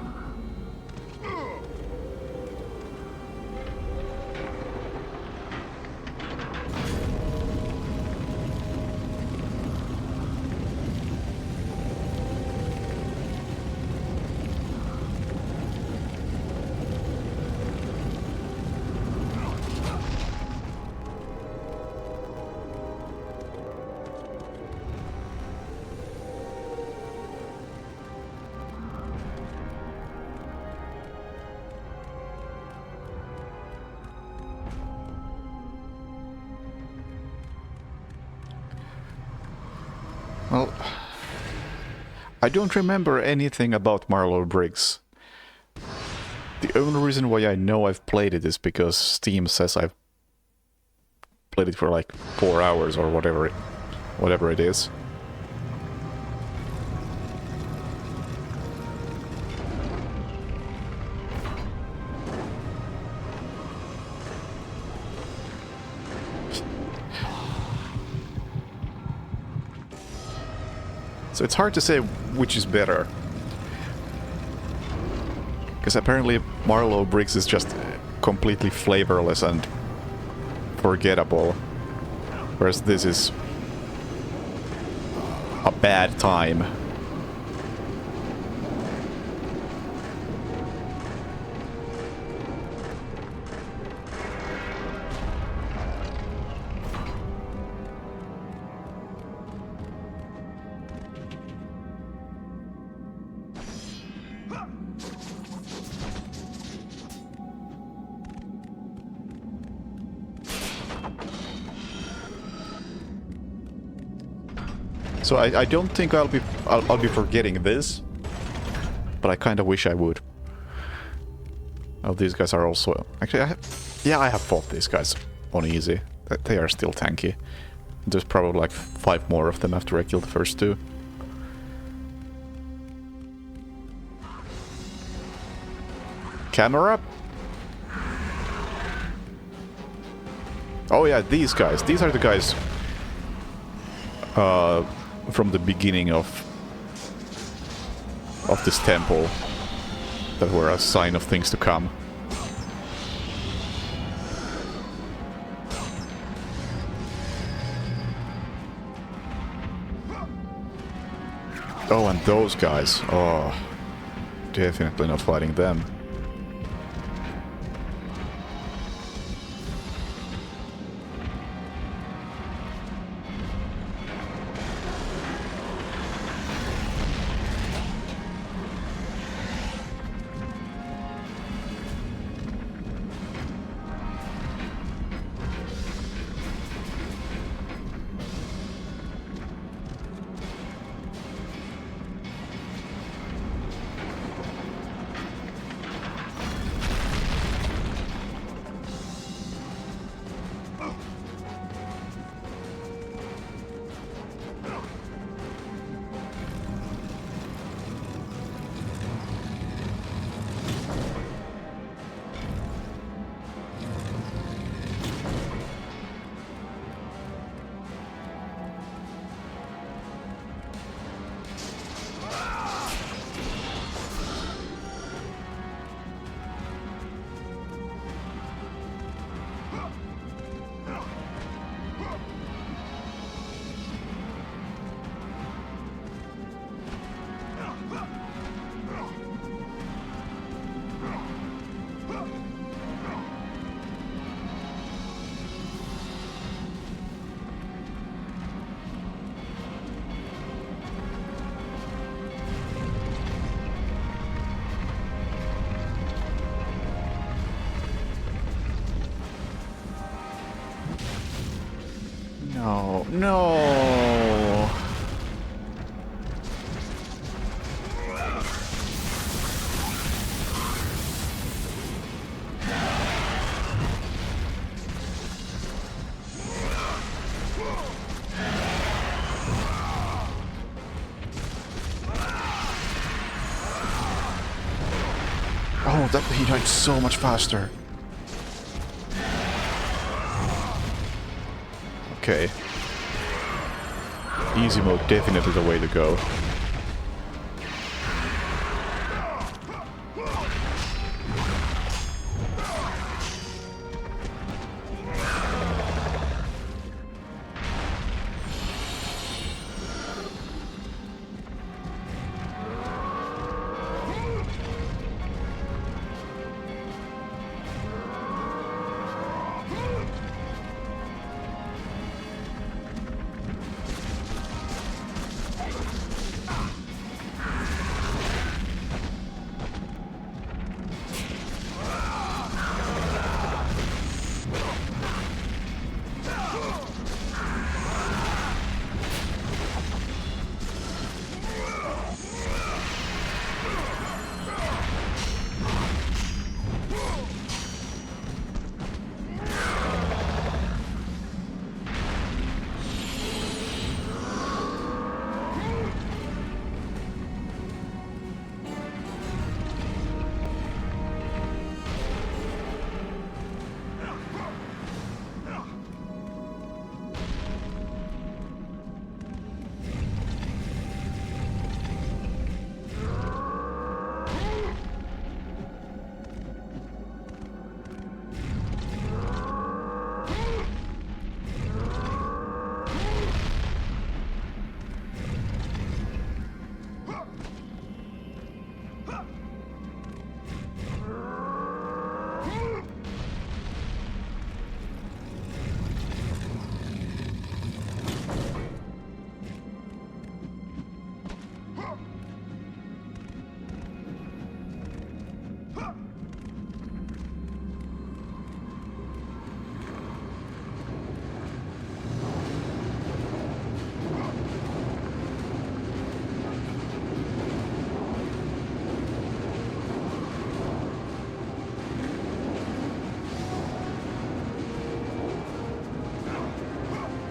Well, I don't remember anything about Marlow Briggs. The only reason why I know I've played it is because Steam says I've played it for like 4 hours or whatever it is. So it's hard to say which is better. Because apparently Marlow Briggs is just completely flavorless and forgettable. Whereas this is a bad time. So I don't think I'll be forgetting this, but I kind of wish I would. Oh, these guys are also actually I have fought these guys on easy. They are still tanky. There's probably like 5 more of them after I kill the first 2. Camera. Oh yeah, these guys. These are the guys from the beginning of this temple that were a sign of things to come. Oh, and those guys. Oh, definitely not fighting them. No, no. that he died so much faster. Okay. Easy mode, definitely the way to go.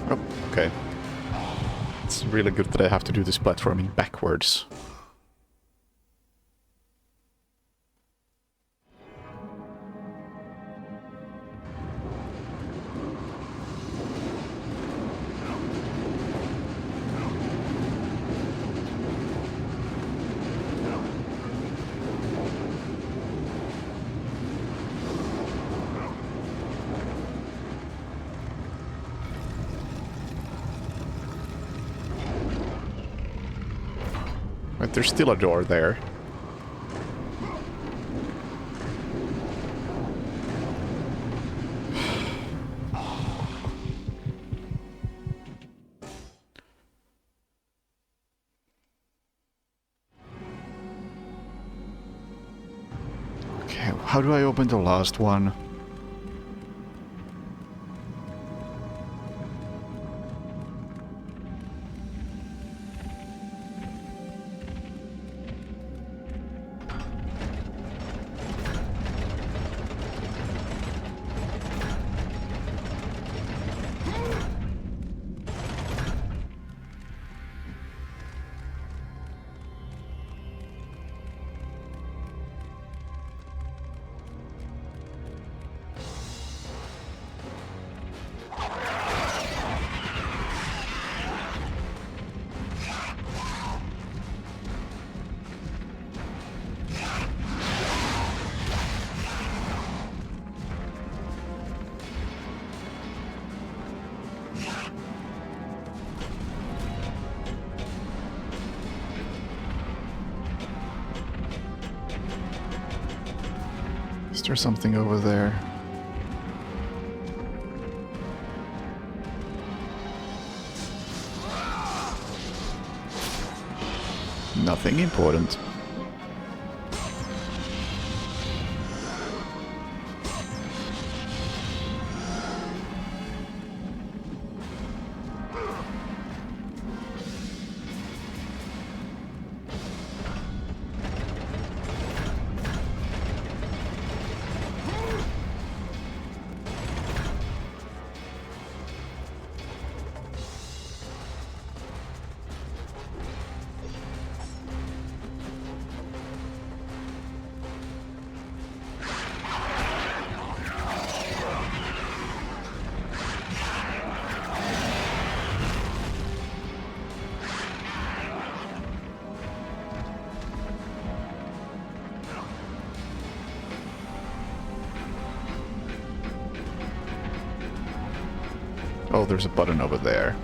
Oh, okay. It's really good that I have to do this platforming backwards. But there's still a door there. Okay, how do I open the last one? Is there something over there? Nothing important. Oh, there's a button over there.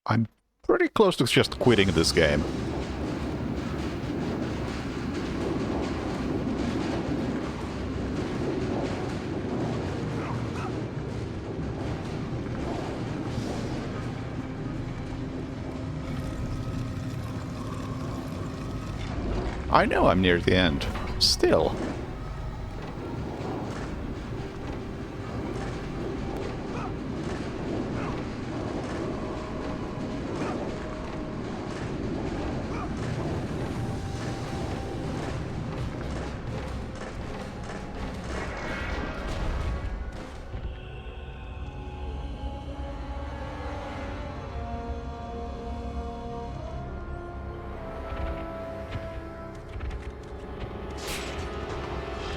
I'm pretty close to just quitting this game. I know I'm near the end. Still.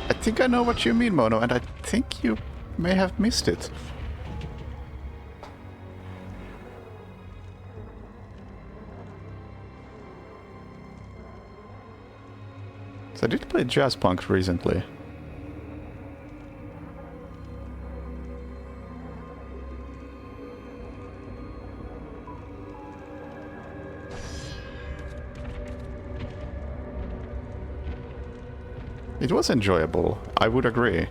I think I know what you mean, Mono, and I think you may have missed it. So I did play Jazzpunk recently. It was enjoyable, I would agree.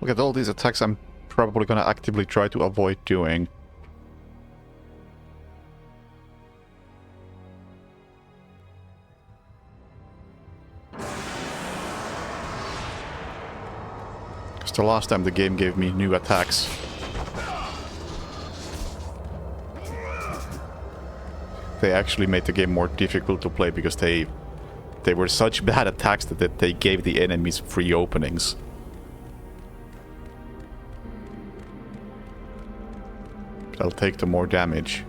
Look at all these attacks I'm probably gonna actively try to avoid doing. Because the last time the game gave me new attacks. They actually made the game more difficult to play because they were such bad attacks that they gave the enemies free openings. I'll take the more damage.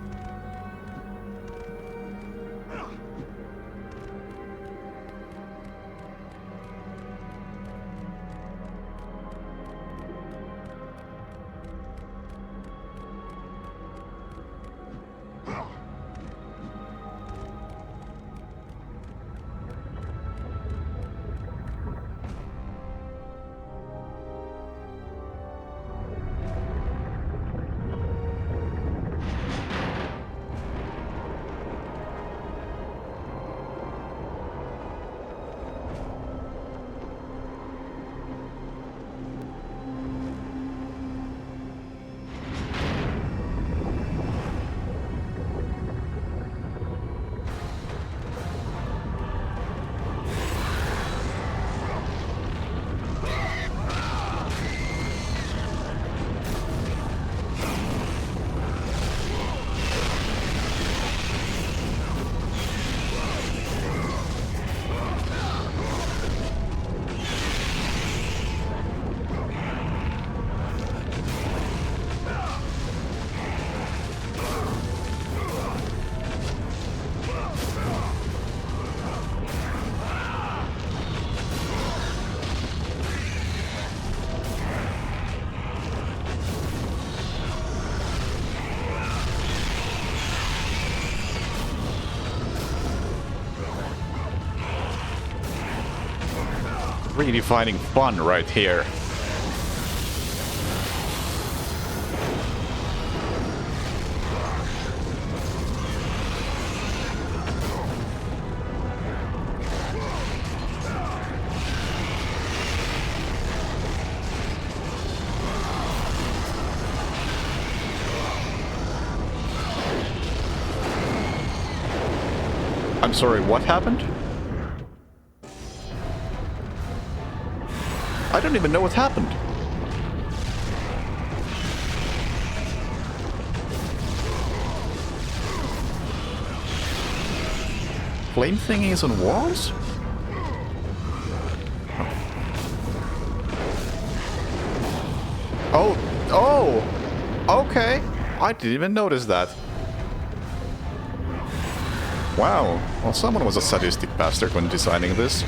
redefining fun right here. I'm sorry, what happened? I don't even know what happened. Flame thingies on walls? Oh, oh, okay. I didn't even notice that. Wow, well, someone was a sadistic bastard when designing this.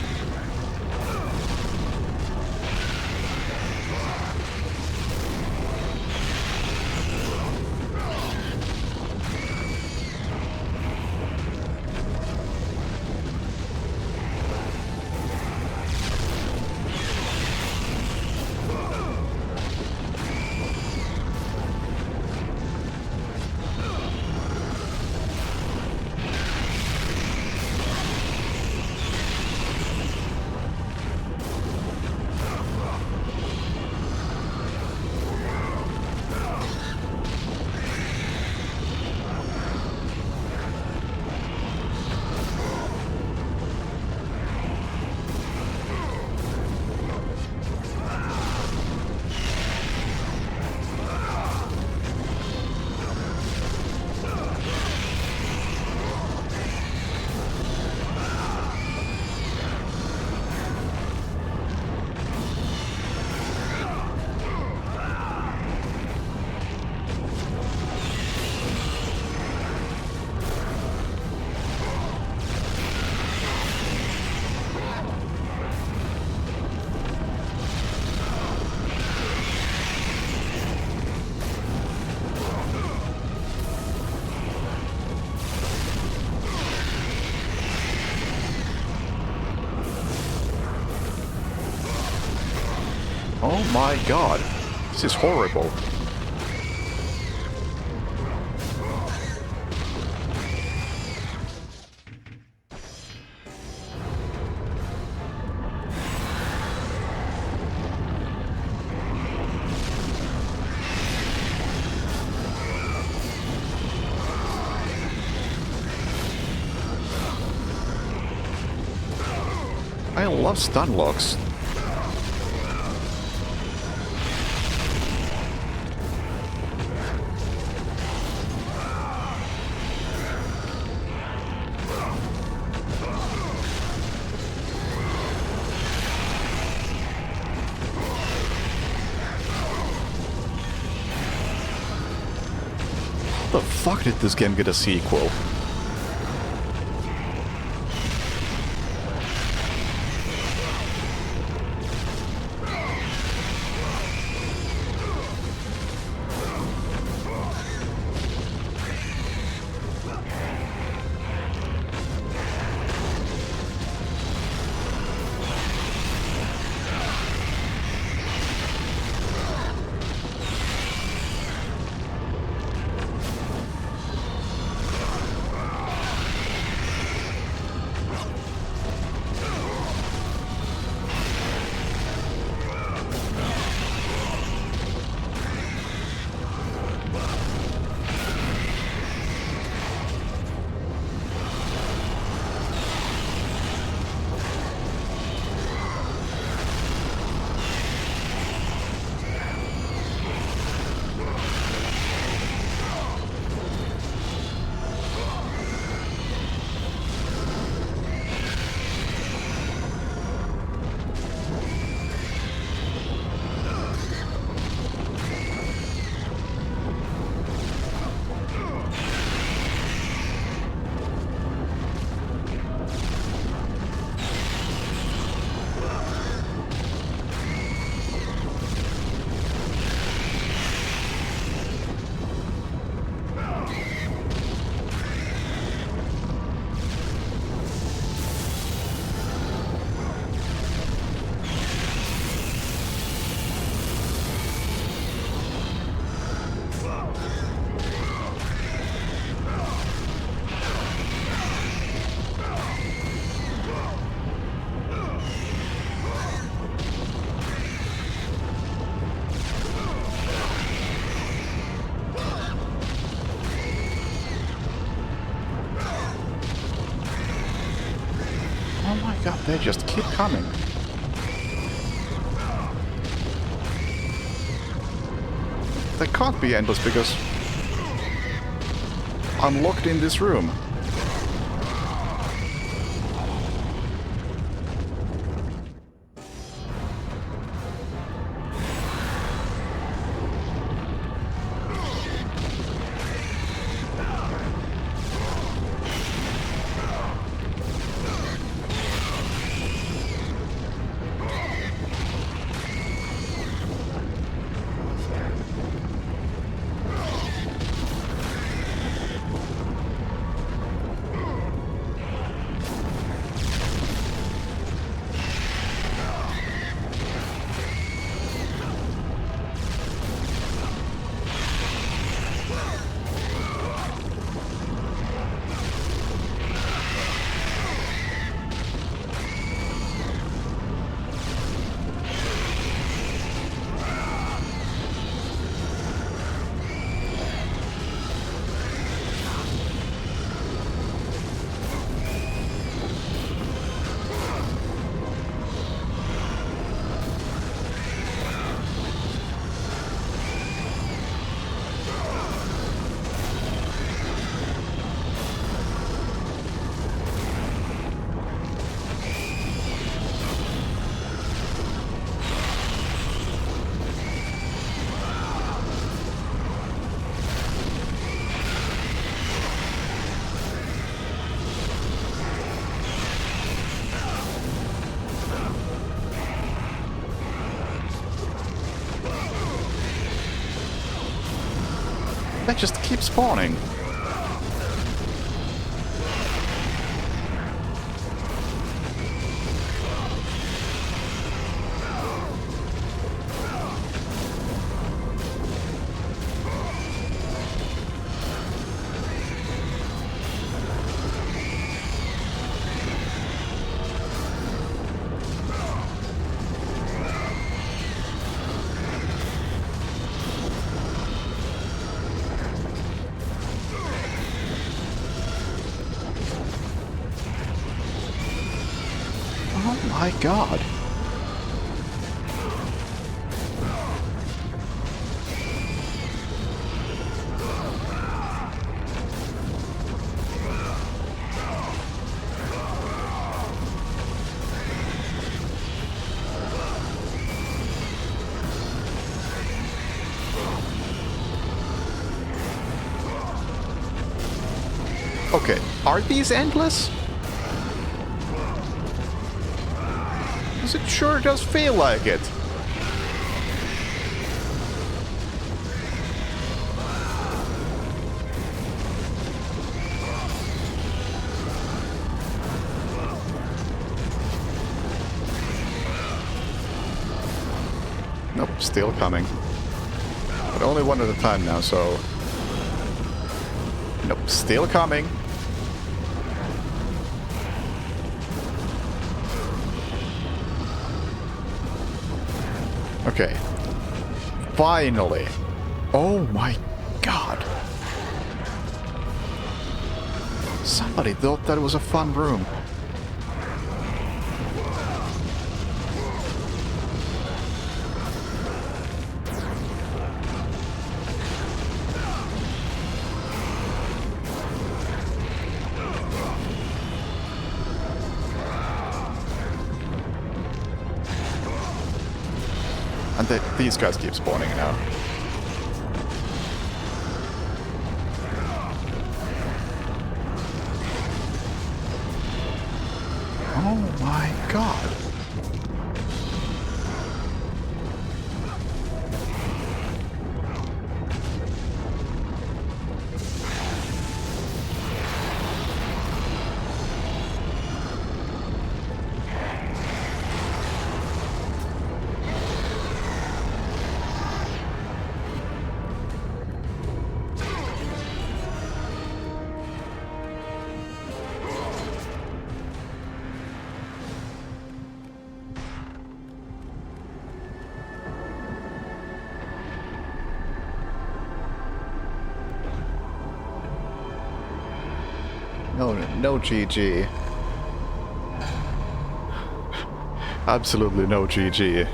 Oh my god, this is horrible. I love stun locks. How the fuck did this game get a sequel? They just keep coming. They can't be endless because I'm locked in this room. They just keep spawning. Oh my god. Okay, are these endless? Because it sure does feel like it. Nope, still coming. But only one at a time now, so... Nope, still coming. Okay. Finally. Oh my god. Somebody thought that was a fun room. And these guys keep spawning now. Oh my god. No GG. Absolutely no GG.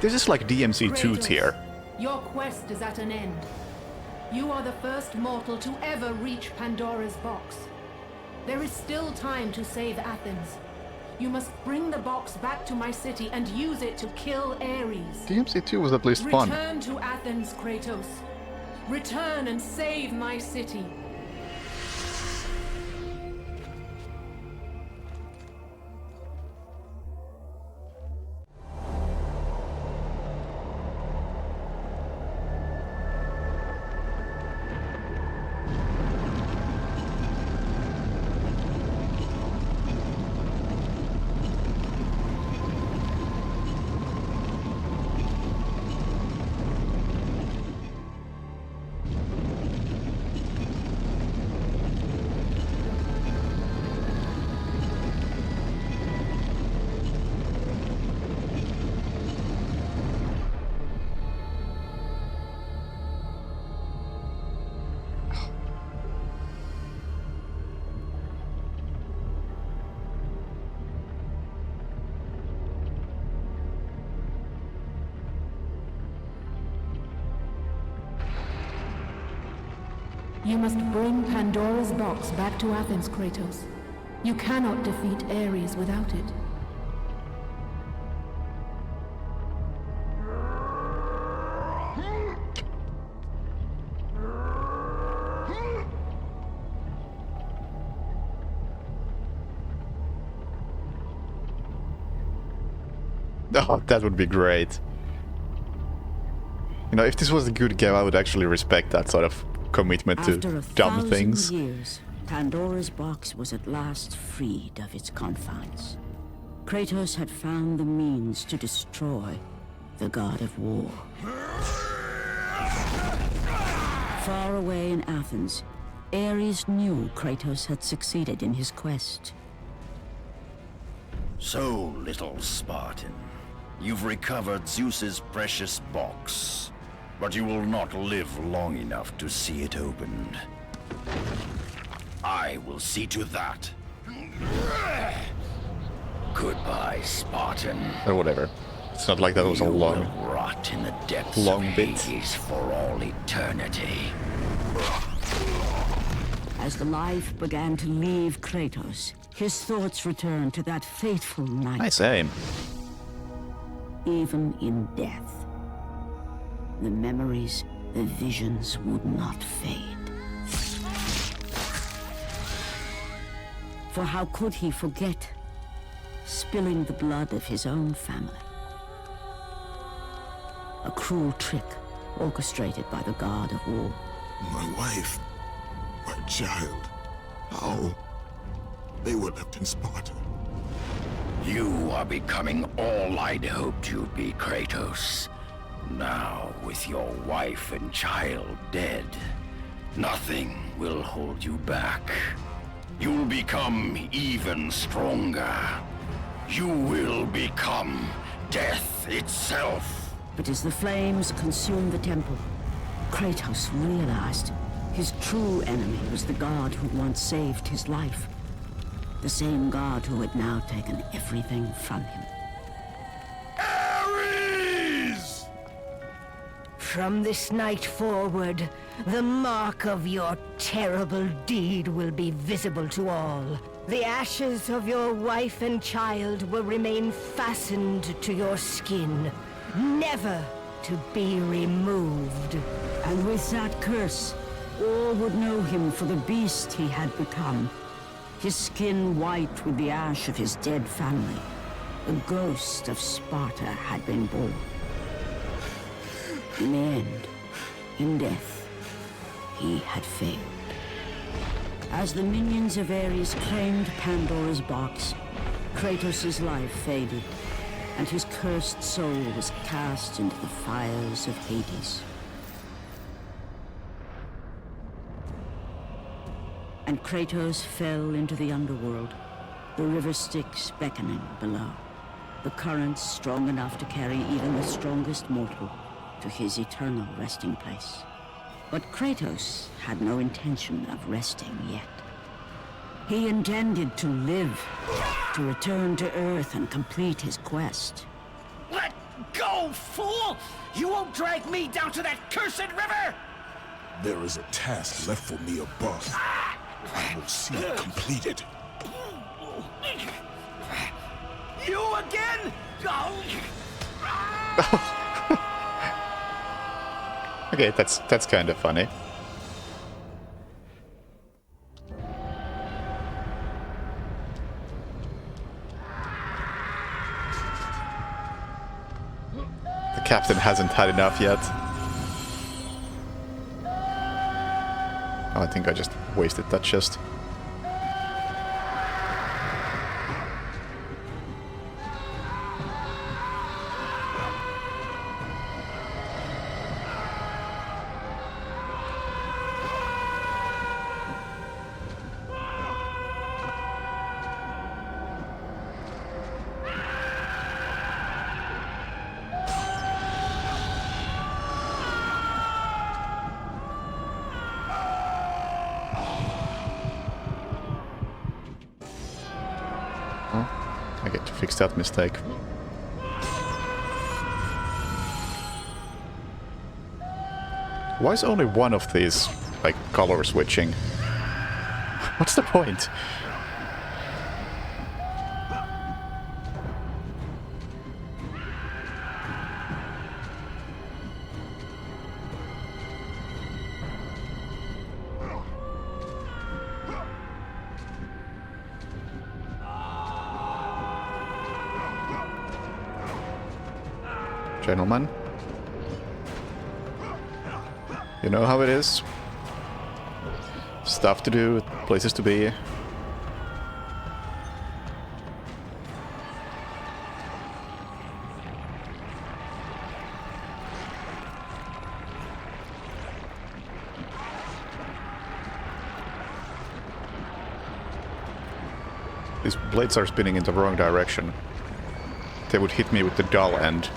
This is like DMC2 tier. Your quest is at an end. You are the first mortal to ever reach Pandora's box. There is still time to save Athens. You must bring the box back to my city and use it to kill Ares. DMC2 was at least fun. Return to Athens, Kratos. Return and save my city. You must bring Pandora's box back to Athens, Kratos. You cannot defeat Ares without it. Oh, that would be great. You know, if this was a good game, I would actually respect that sort of commitment After to a dumb thousand things. years, Pandora's box was at last freed of its confines. Kratos had found the means to destroy the god of war. Far away in Athens, Ares knew Kratos had succeeded in his quest. So, little Spartan, you've recovered Zeus's precious box, but you will not live long enough to see it opened. I will see to that. Goodbye, Spartan. Or whatever. It's not like that was a You long... will rot in the depths long of bit. Hades for all eternity. As the life began to leave Kratos, his thoughts returned to that fateful night. Nice aim. Even in death, the memories, the visions would not fade. For how could he forget spilling the blood of his own family? A cruel trick orchestrated by the god of war. My wife, my child, how? They were left in Sparta. You are becoming all I'd hoped you'd be, Kratos. Now, with your wife and child dead, nothing will hold you back. You'll become even stronger. You will become death itself. But as the flames consumed the temple, Kratos realized his true enemy was the god who once saved his life. The same god who had now taken everything from him. Ares! From this night forward, the mark of your terrible deed will be visible to all. The ashes of your wife and child will remain fastened to your skin, never to be removed. And with that curse, all would know him for the beast he had become. His skin white with the ash of his dead family. The ghost of Sparta had been born. In the end, in death, he had failed. As the minions of Ares claimed Pandora's box, Kratos' life faded, and his cursed soul was cast into the fires of Hades. And Kratos fell into the underworld, the river Styx beckoning below, the currents strong enough to carry even the strongest mortal to his eternal resting place. But Kratos had no intention of resting yet. He intended to live, to return to Earth and complete his quest. Let go, fool! You won't drag me down to that cursed river! There is a task left for me above. I will see it completed. You again? Okay, that's kind of funny. The captain hasn't had enough yet. Oh, I think I just wasted that chest. I get to fix that mistake. Why is only one of these, like, color switching? What's the point? Gentlemen, you know how it is. Stuff to do, places to be. These blades are spinning in the wrong direction. They would hit me with the dull end.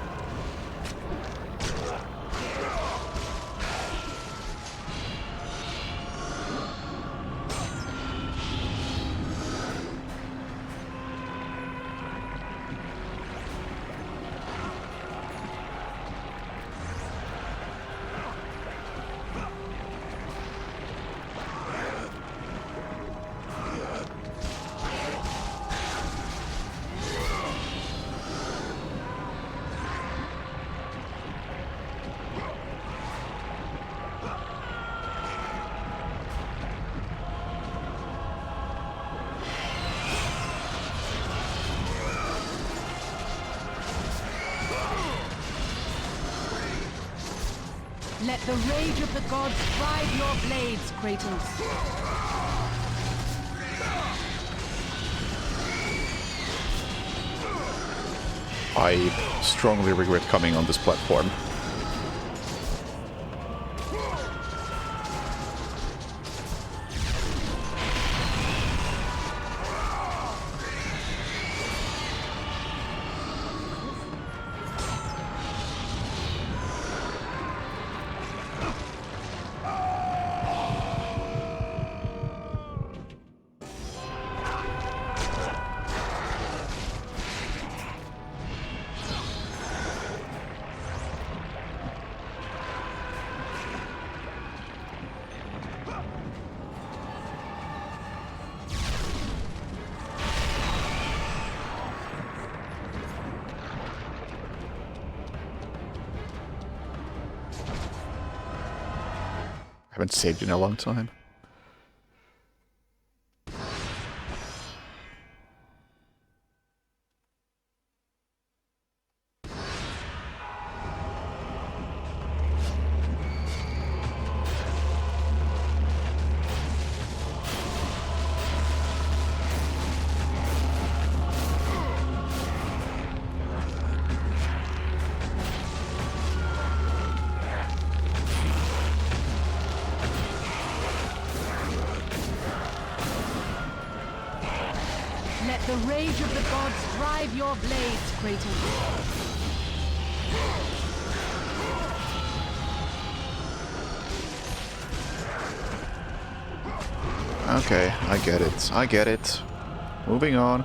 Let the rage of the gods drive your blades, Kratos. I strongly regret coming on this platform. I haven't saved in a long time. Let the rage of the gods drive your blades, Kratos. Okay, I get it. I get it. Moving on.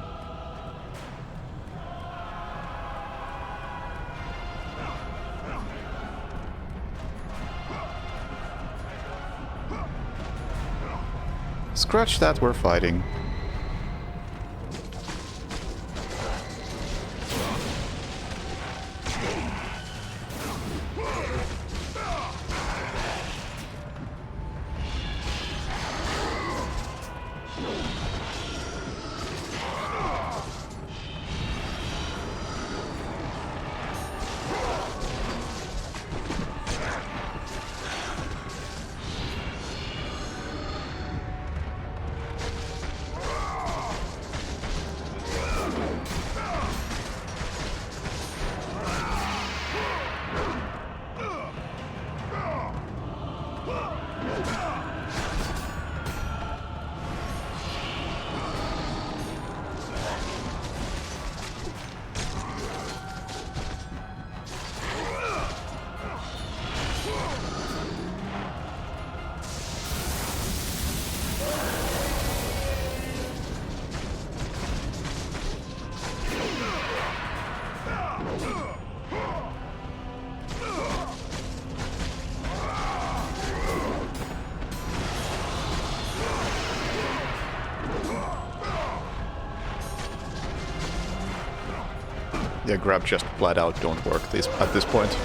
Scratch that, we're fighting. Yeah, grab just flat out don't work at this point.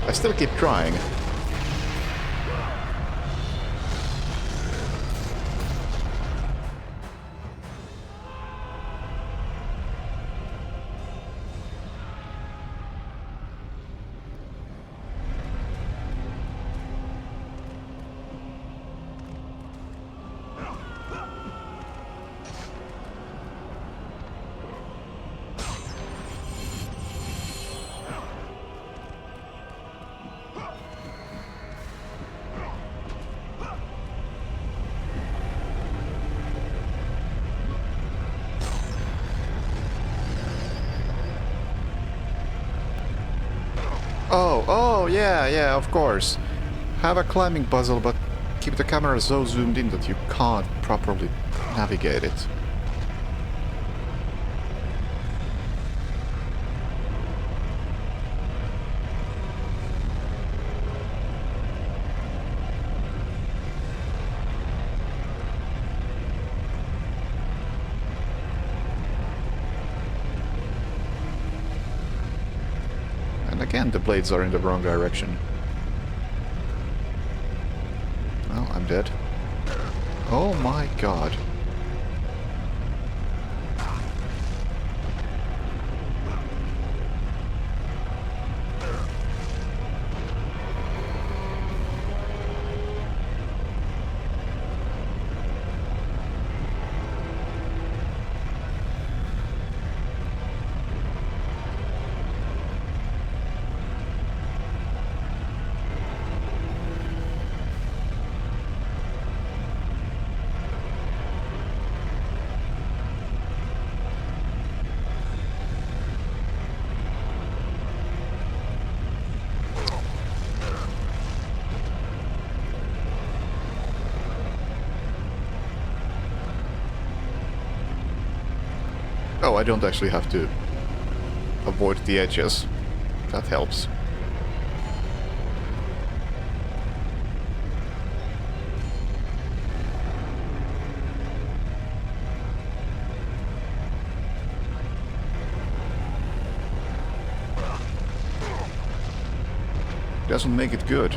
I still keep trying. Oh, yeah, of course. Have a climbing puzzle, but keep the camera so zoomed in that you can't properly navigate it. Again, the blades are in the wrong direction. Well, I'm dead. Oh my god. Oh, I don't actually have to avoid the edges. That helps. Doesn't make it good.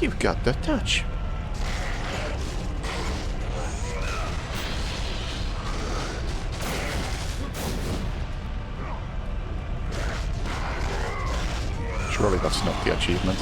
You've got the touch. Surely that's not the achievement.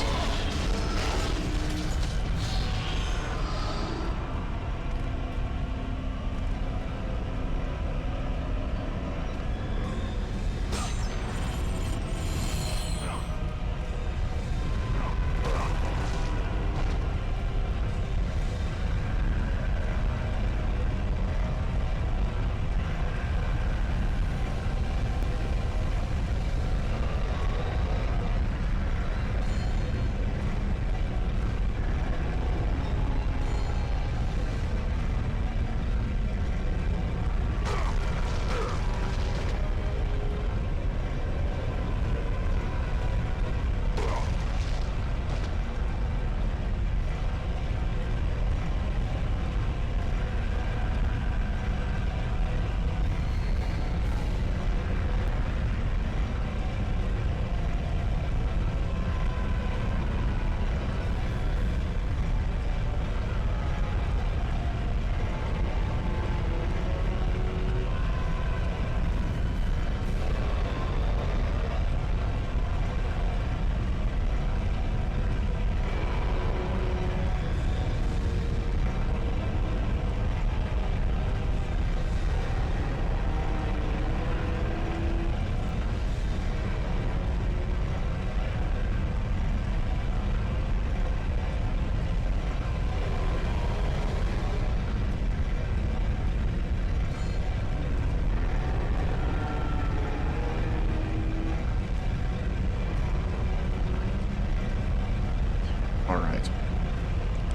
Alright.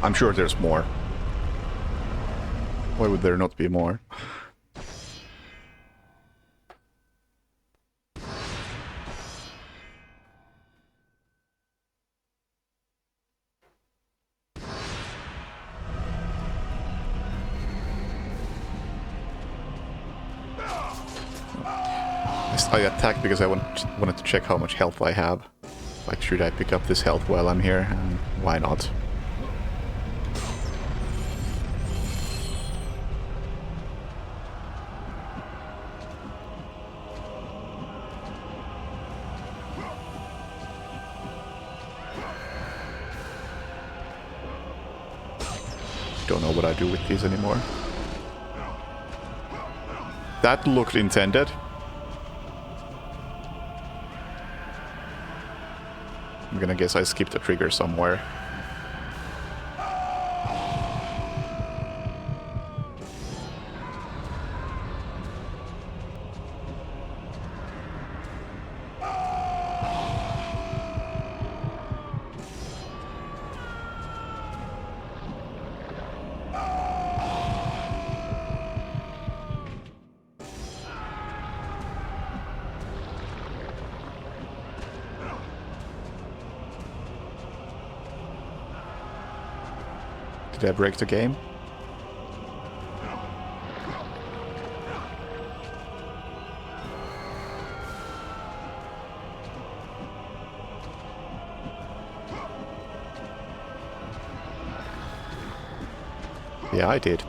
I'm sure there's more. Why would there not be more? I attacked because I wanted to check how much health I have. Like, should I pick up this health while I'm here? And why not? Don't know what I do with these anymore. That looked intended. I'm gonna guess I skipped a trigger somewhere. Did I break the game? Yeah, I did.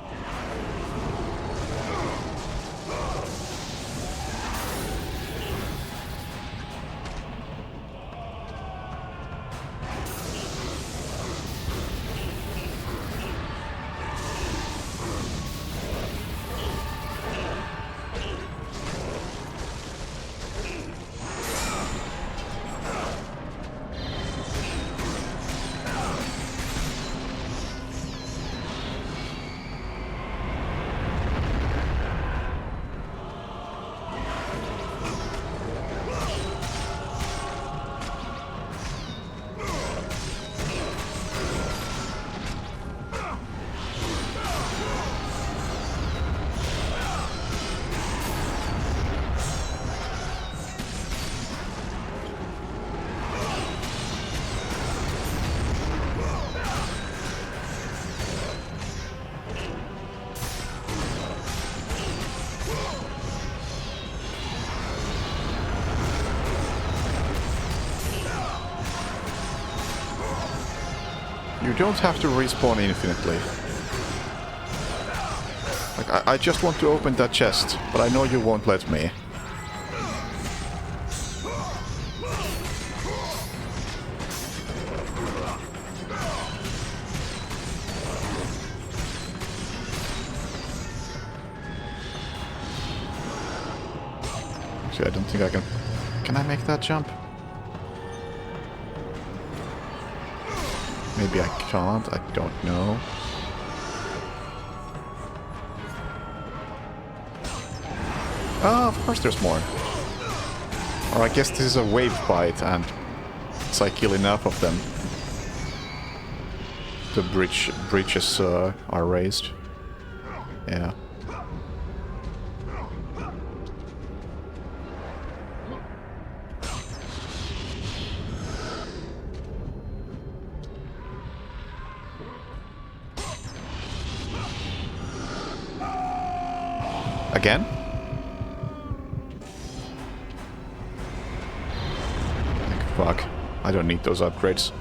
You don't have to respawn infinitely. Like, I just want to open that chest, but I know you won't let me. Actually, I don't think I can... Can I make that jump? Maybe I can't, I don't know. Oh, of course there's more. Or I guess this is a wave bite and it's I kill enough of them. The bridges are raised. Yeah. Again? Like, fuck. I don't need those upgrades.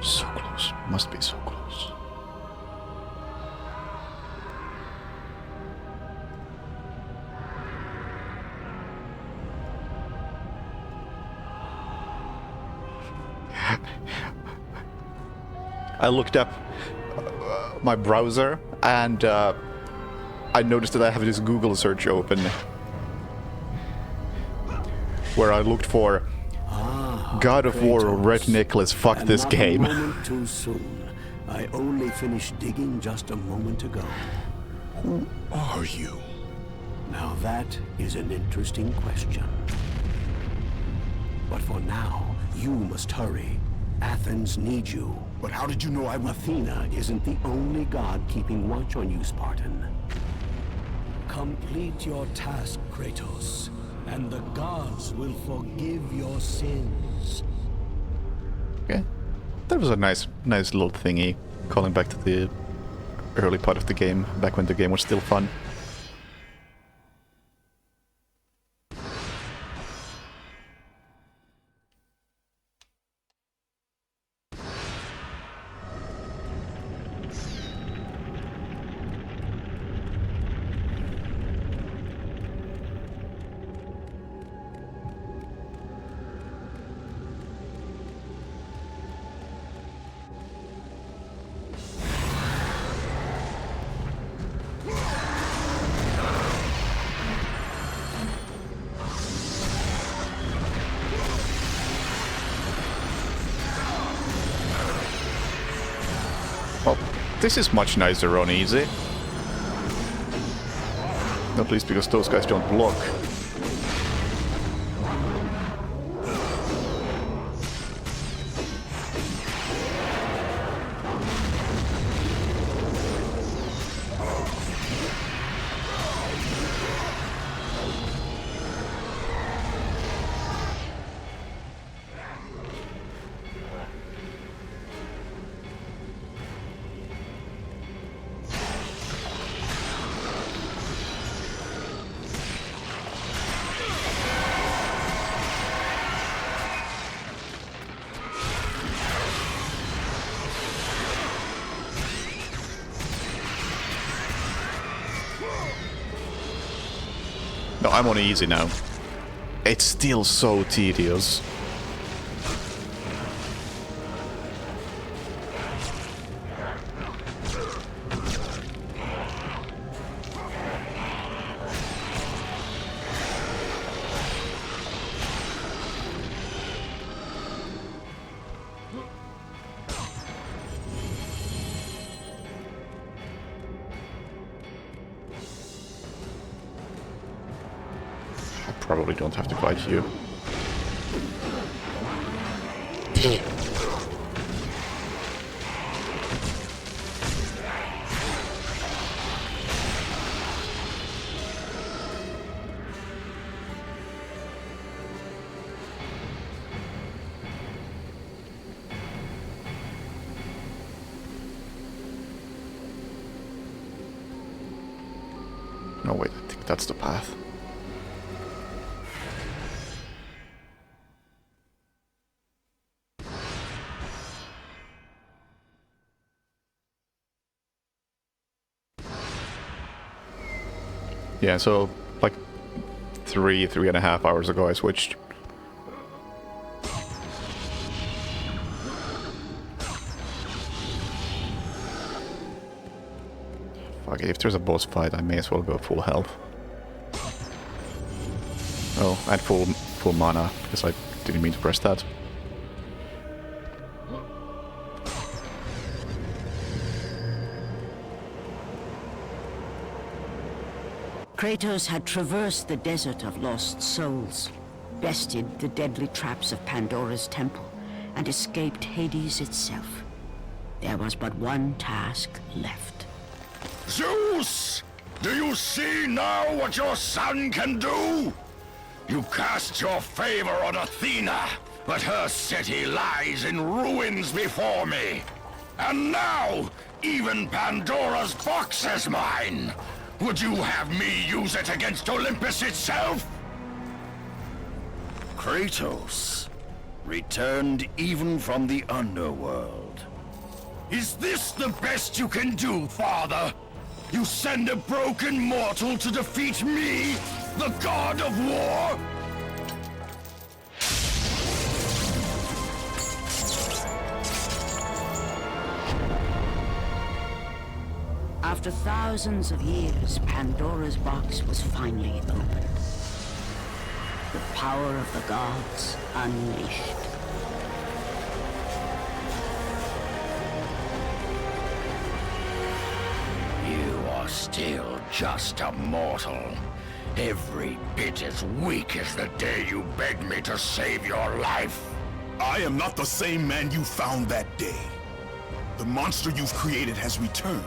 So close. Must be so close. I looked up my browser and I noticed that I have this Google search open where I looked for God of War or Red Nicholas, fuck this game. A moment too soon. I only finished digging just a moment ago. Who are you? Now that is an interesting question. But for now, you must hurry. Athens needs you. But how did you know I would... Athena isn't the only god keeping watch on you, Spartan. Complete your task, Kratos, and the gods will forgive your sins. Okay. That was a nice little thingy, calling back to the early part of the game, back when the game was still fun. This is much nicer on easy. Not least because those guys don't block. No, I'm on easy now. It's still so tedious. Probably don't have to fight you. No, wait, I think that's the path. Yeah, so like 3.5 hours ago I switched. Fuck it, if there's a boss fight I may as well go full health. Oh, and full mana, because I didn't mean to press that. Kratos had traversed the desert of lost souls, bested the deadly traps of Pandora's temple, and escaped Hades itself. There was but one task left. Zeus! Do you see now what your son can do? You cast your favor on Athena, but her city lies in ruins before me. And now, even Pandora's box is mine! Would you have me use it against Olympus itself? Kratos, returned even from the underworld. Is this the best you can do, father? You send a broken mortal to defeat me, the god of war? After thousands of years, Pandora's box was finally opened. The power of the gods unleashed. You are still just a mortal. Every bit as weak as the day you begged me to save your life. I am not the same man you found that day. The monster you've created has returned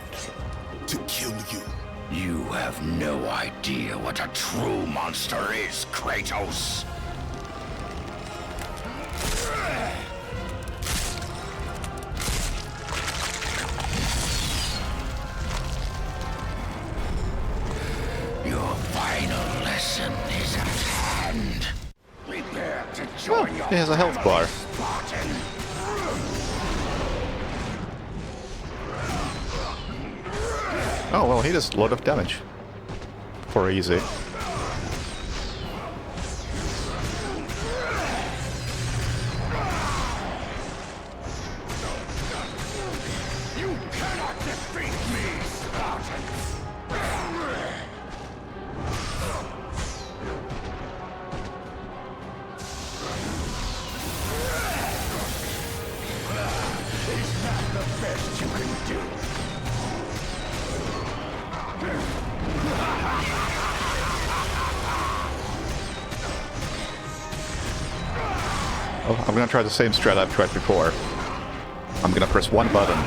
to kill you. You have no idea what a true monster is, Kratos. Your final lesson is at hand. Prepare to join He has a health bar. Spartan. Oh, well, he does a lot of damage. For easy. You cannot defeat me, Spartans! Is that the best you can do? Oh, I'm gonna try the same strat I've tried before. I'm gonna press one button.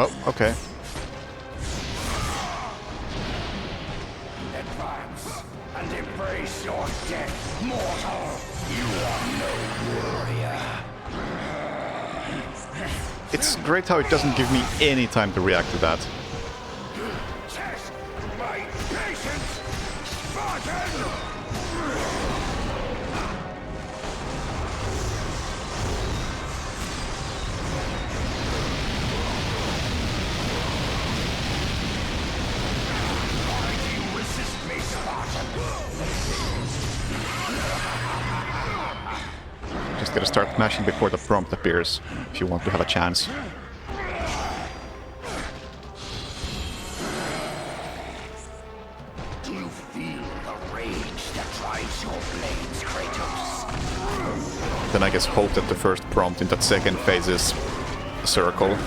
Oh, okay. Advance and embrace your death, mortal. You are no warrior. It's great how it doesn't give me any time to react to that. Test my patience, Spartan! Just gotta start mashing before the prompt appears, if you want to have a chance. Do you feel the rage that drives your blades, Kratos? Then I guess hope that the first prompt in that second phase is a circle.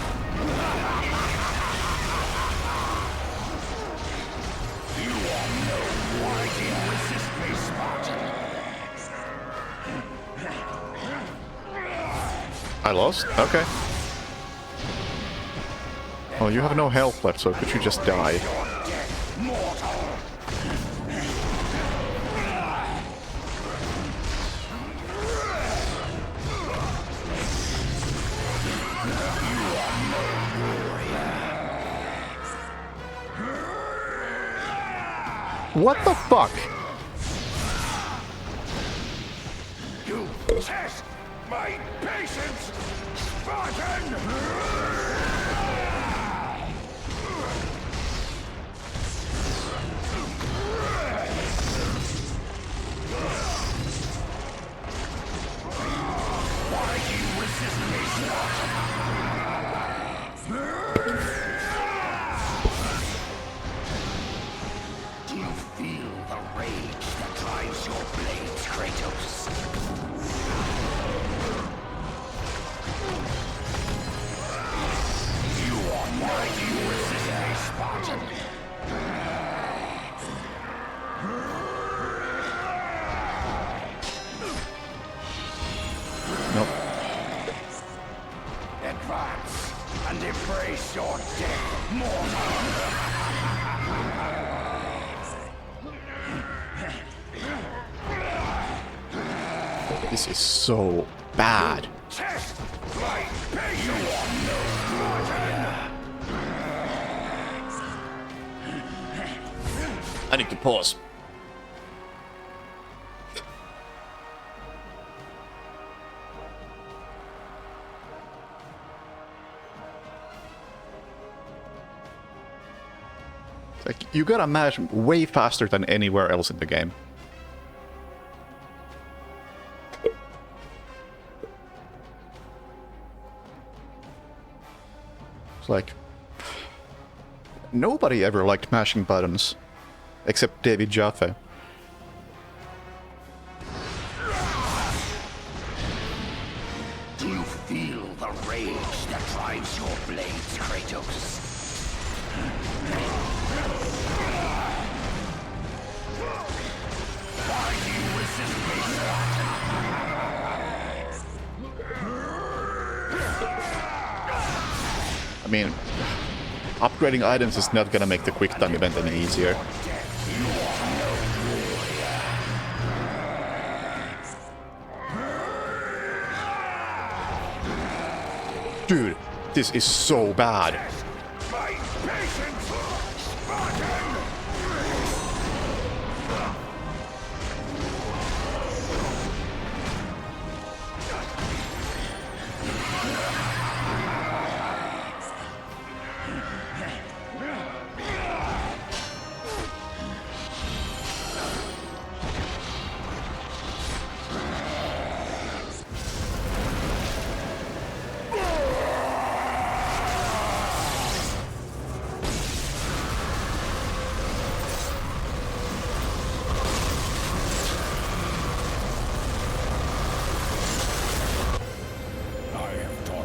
You are no warrior. Resist me, Spartan. I lost? Okay. Oh, you have no health left, so could you just die? What the fuck? You test my patience, Spartan! Why do you resist me, Spartan? Do you feel the rage that drives your blades, Kratos? You are why do you resist me, Spartan? Nope. Advance and embrace your death, mortal! This is so bad. Test my patience! You are no warrior! I need to pause. Like, you gotta mash way faster than anywhere else in the game. It's like... nobody ever liked mashing buttons. Except David Jaffe. Do you feel the rage that drives your blades, Kratos? Why do you resist me, mean, upgrading items is not gonna make the quick time event any easier. Dude, this is so bad.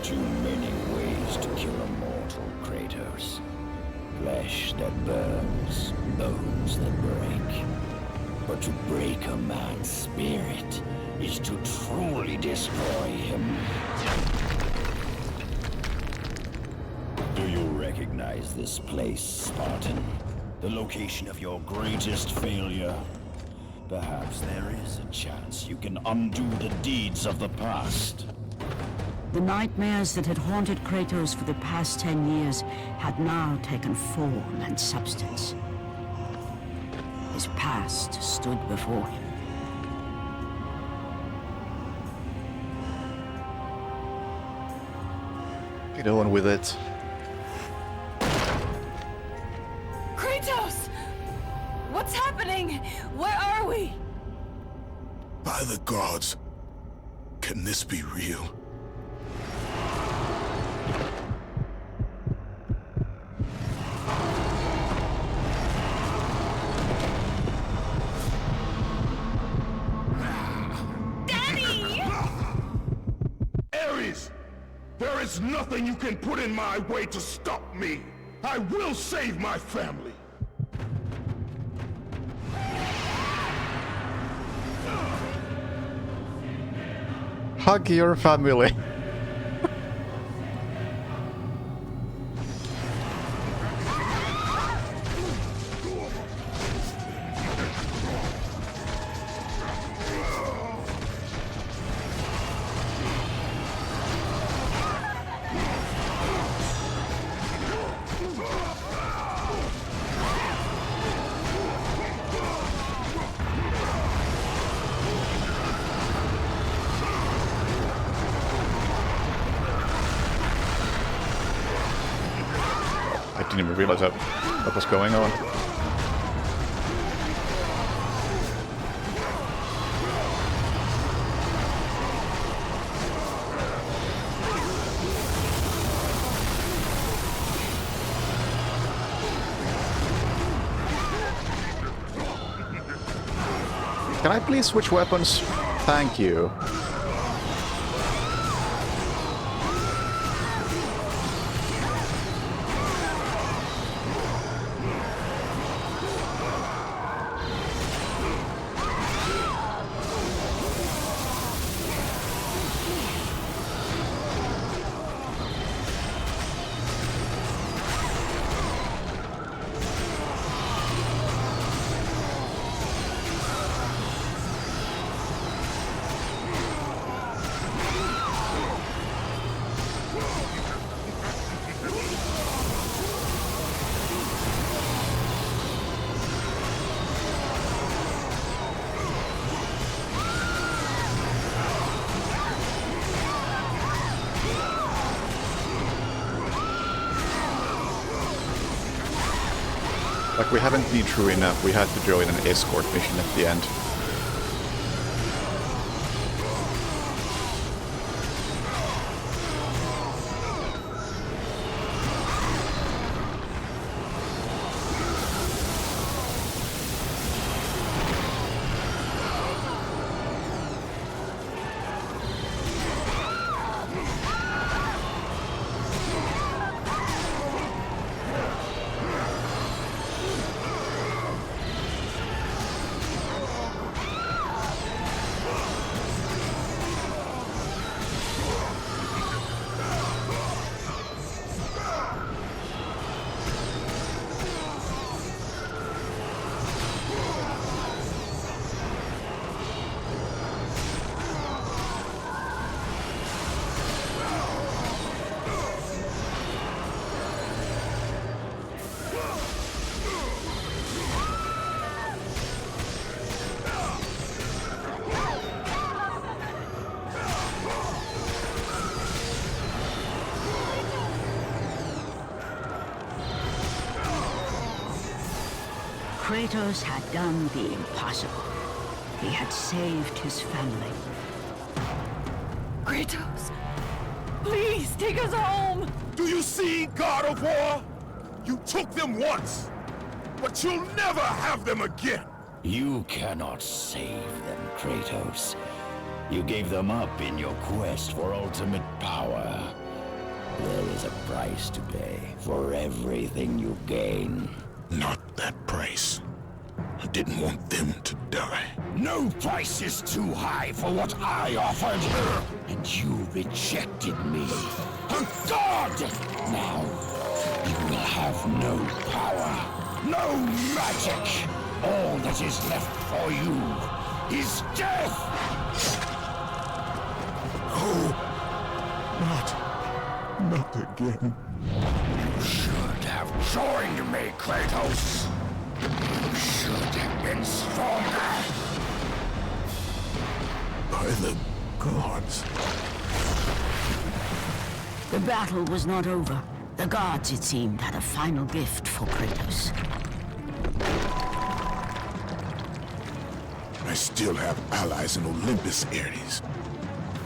Too many ways to kill a mortal, Kratos. Flesh that burns, bones that break. But to break a man's spirit is to truly destroy him. Do you recognize this place, Spartan? The location of your greatest failure? Perhaps there is a chance you can undo the deeds of the past. The nightmares that had haunted Kratos for the past 10 years had now taken form and substance. His past stood before him. Get on with it. Kratos! What's happening? Where are we? By the gods, can this be real? There is nothing you can put in my way to stop me. I will save my family. Hug your family. I didn't even realize what was going on. Can I please switch weapons? Thank you. Like, we haven't been true enough, we had to join an escort mission at the end. Kratos had done the impossible. He had saved his family. Kratos, please take us home! Do you see, God of War? You took them once, but you'll never have them again! You cannot save them, Kratos. You gave them up in your quest for ultimate power. There is a price to pay for everything you gain. Not that price. I didn't want them to die. No price is too high for what I offered. And you rejected me. A god! Now, you will have no power, no magic. All that is left for you is death! Oh, not again. You should have joined me, Kratos. You should have been stronger. By the gods. The battle was not over. The gods, it seemed, had a final gift for Kratos. I still have allies in Olympus, Ares.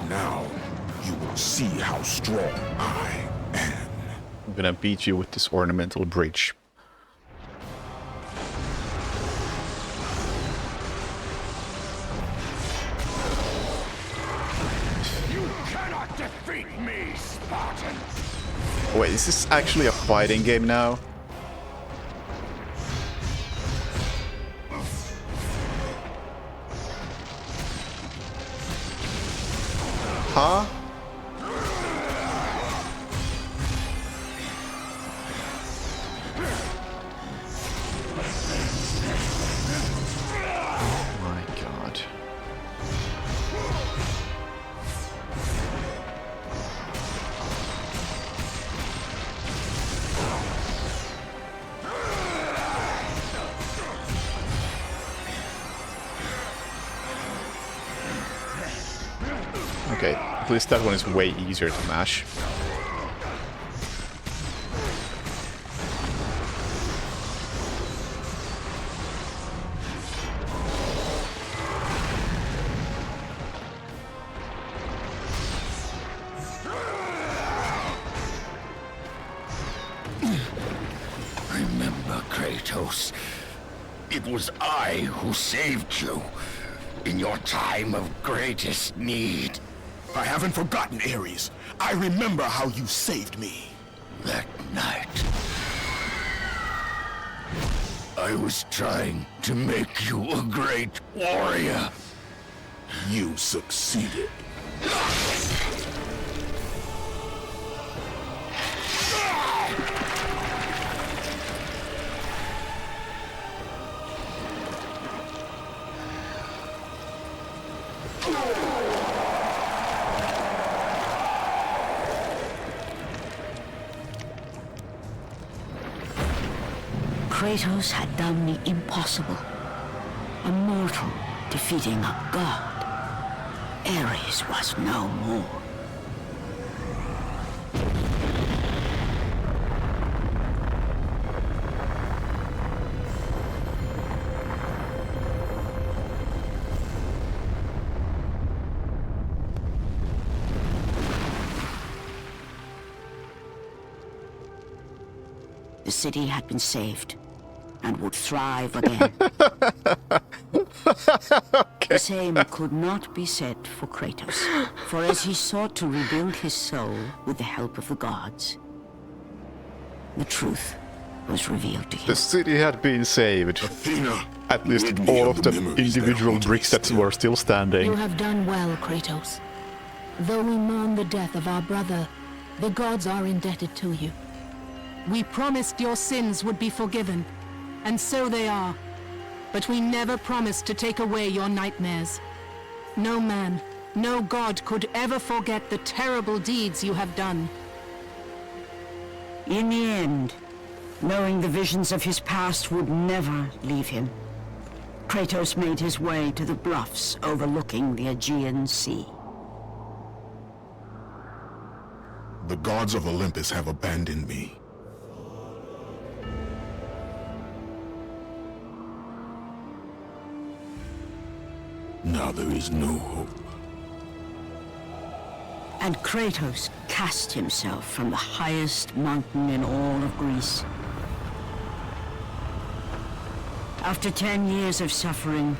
Now, you will see how strong I am. I'm gonna beat you with this ornamental bridge. You cannot defeat me, Spartans! Wait, is this actually a fighting game now? Huh? Oh my god. Okay, at least that one is way easier to mash. Remember, Kratos, it was I who saved you in your time of greatest need. I haven't forgotten, Ares. I remember how you saved me. That night, I was trying to make you a great warrior. You succeeded. Kratos had done the impossible. A mortal defeating a god. Ares was no more. The city had been saved and would thrive again. The same could not be said for Kratos, for as he sought to rebuild his soul with the help of the gods, the truth was revealed to him. The city had been saved. Athena, At least rid me all of of the the memories that individual haunt me bricks that still. were still standing. You have done well, Kratos. Though we mourn the death of our brother, the gods are indebted to you. We promised your sins would be forgiven, and so they are. But we never promised to take away your nightmares. No man, no god could ever forget the terrible deeds you have done. In the end, knowing the visions of his past would never leave him, Kratos made his way to the bluffs overlooking the Aegean Sea. The gods of Olympus have abandoned me. Now there is no hope. And Kratos cast himself from the highest mountain in all of Greece. After 10 years of suffering,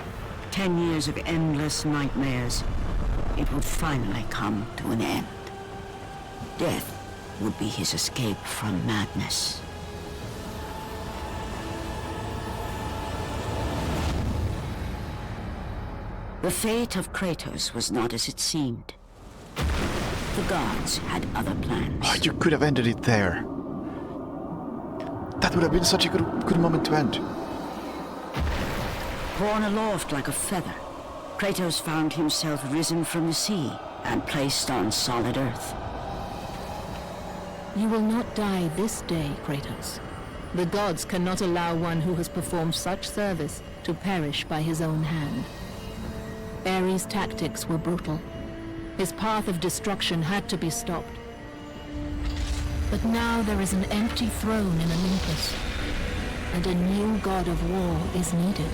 10 years of endless nightmares, it would finally come to an end. Death would be his escape from madness. The fate of Kratos was not as it seemed. The gods had other plans. Oh, you could have ended it there. That would have been such a good moment to end. Borne aloft like a feather, Kratos found himself risen from the sea and placed on solid earth. You will not die this day, Kratos. The gods cannot allow one who has performed such service to perish by his own hand. Ares' tactics were brutal. His path of destruction had to be stopped. But now there is an empty throne in Olympus, and a new god of war is needed.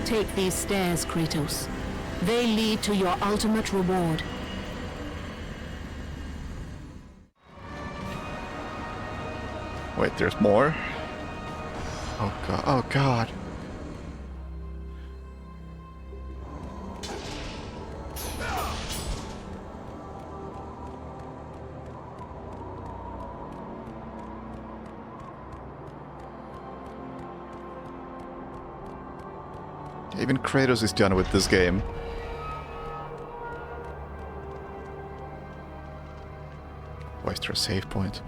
Take these stairs, Kratos. They lead to your ultimate reward. Wait, there's more? Oh god, oh god. Even Kratos is done with this game. Why is there a save point?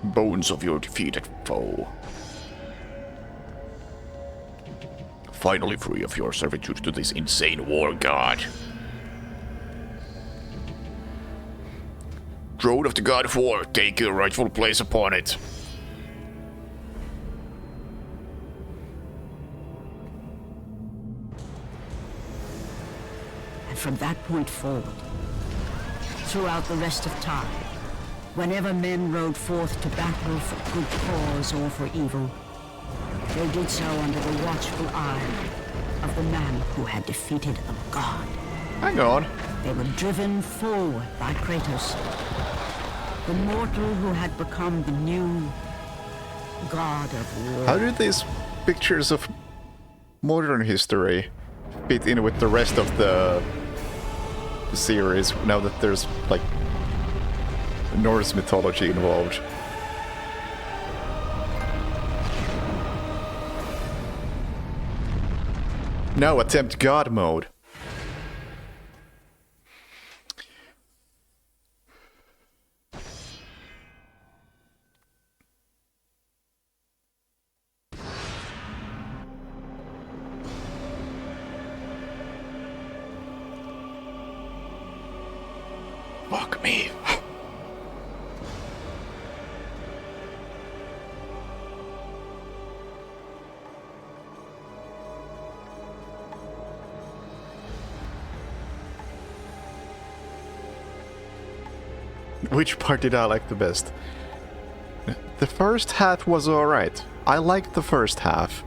Bones of your defeated foe. Finally free of your servitude to this insane war god. Throne of the God of War, take your rightful place upon it. And from that point forward, throughout the rest of time, whenever men rode forth to battle for good cause or for evil, they did so under the watchful eye of the man who had defeated a god. Hang on. They were driven forward by Kratos, the mortal who had become the new god of war. How do these pictures of modern history fit in with the rest of the series now that there's like Norse mythology involved? Now attempt God mode. Fuck me. Which part did I like the best? The first half was alright. I liked the first half.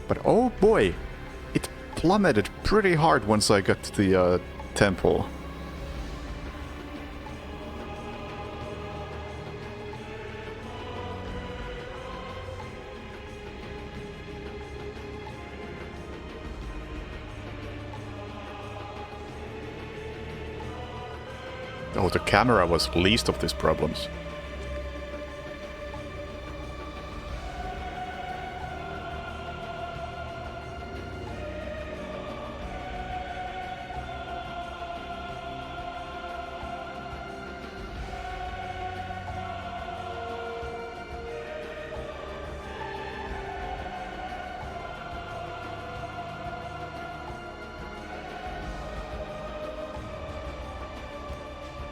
But oh boy, it plummeted pretty hard once I got to the temple. Oh, the camera was least of these problems.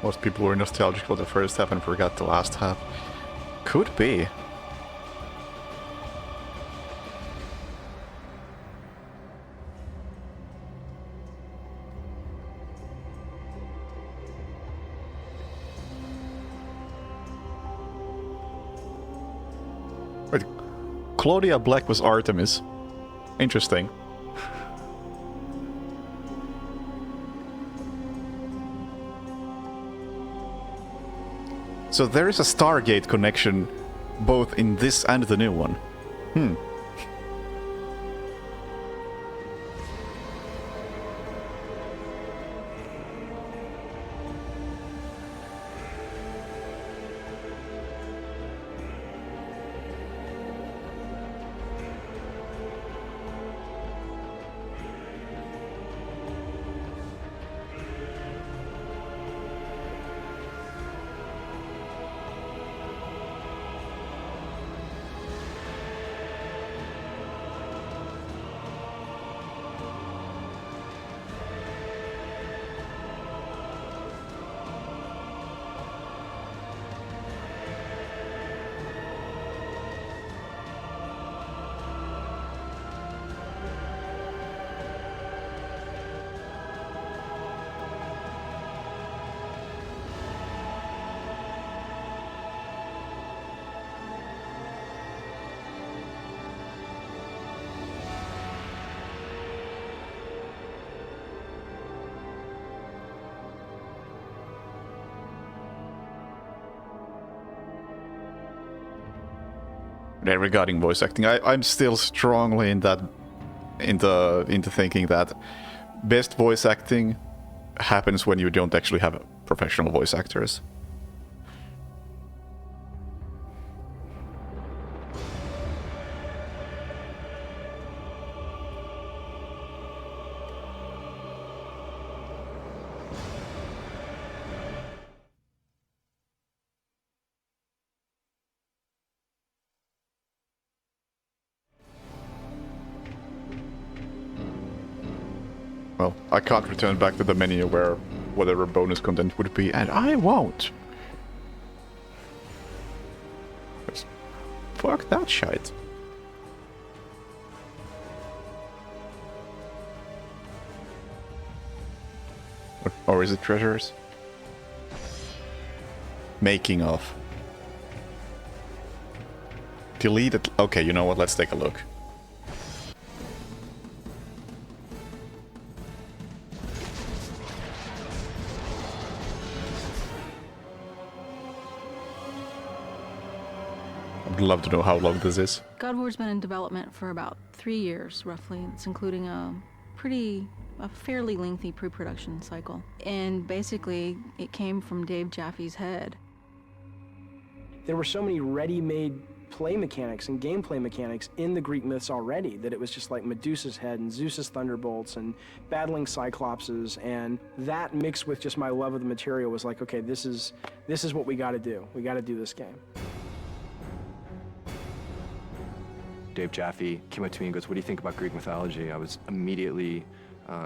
Most people were nostalgic for the first half and forgot the last half. Could be. Claudia Black was Artemis. Interesting. So there is a Stargate connection both in this and the new one. Yeah, regarding voice acting, I'm still strongly into thinking that best voice acting happens when you don't actually have professional voice actors. Well, I can't return back to the menu where whatever bonus content would be, and I won't. Just fuck that shit. Or is it treasures? Making of. Delete it. Okay, you know what? Let's take a look. I'd love to know how long this is. God of War's been in development for about 3 years, roughly. It's including a fairly lengthy pre-production cycle. And basically, it came from Dave Jaffe's head. There were so many ready-made play mechanics and gameplay mechanics in the Greek myths already that it was just like Medusa's head and Zeus's thunderbolts and battling Cyclopses, and that mixed with just my love of the material was like, okay, this is what we got to do. We got to do this game. Dave Jaffe came up to me and goes, "What do you think about Greek mythology?" I was immediately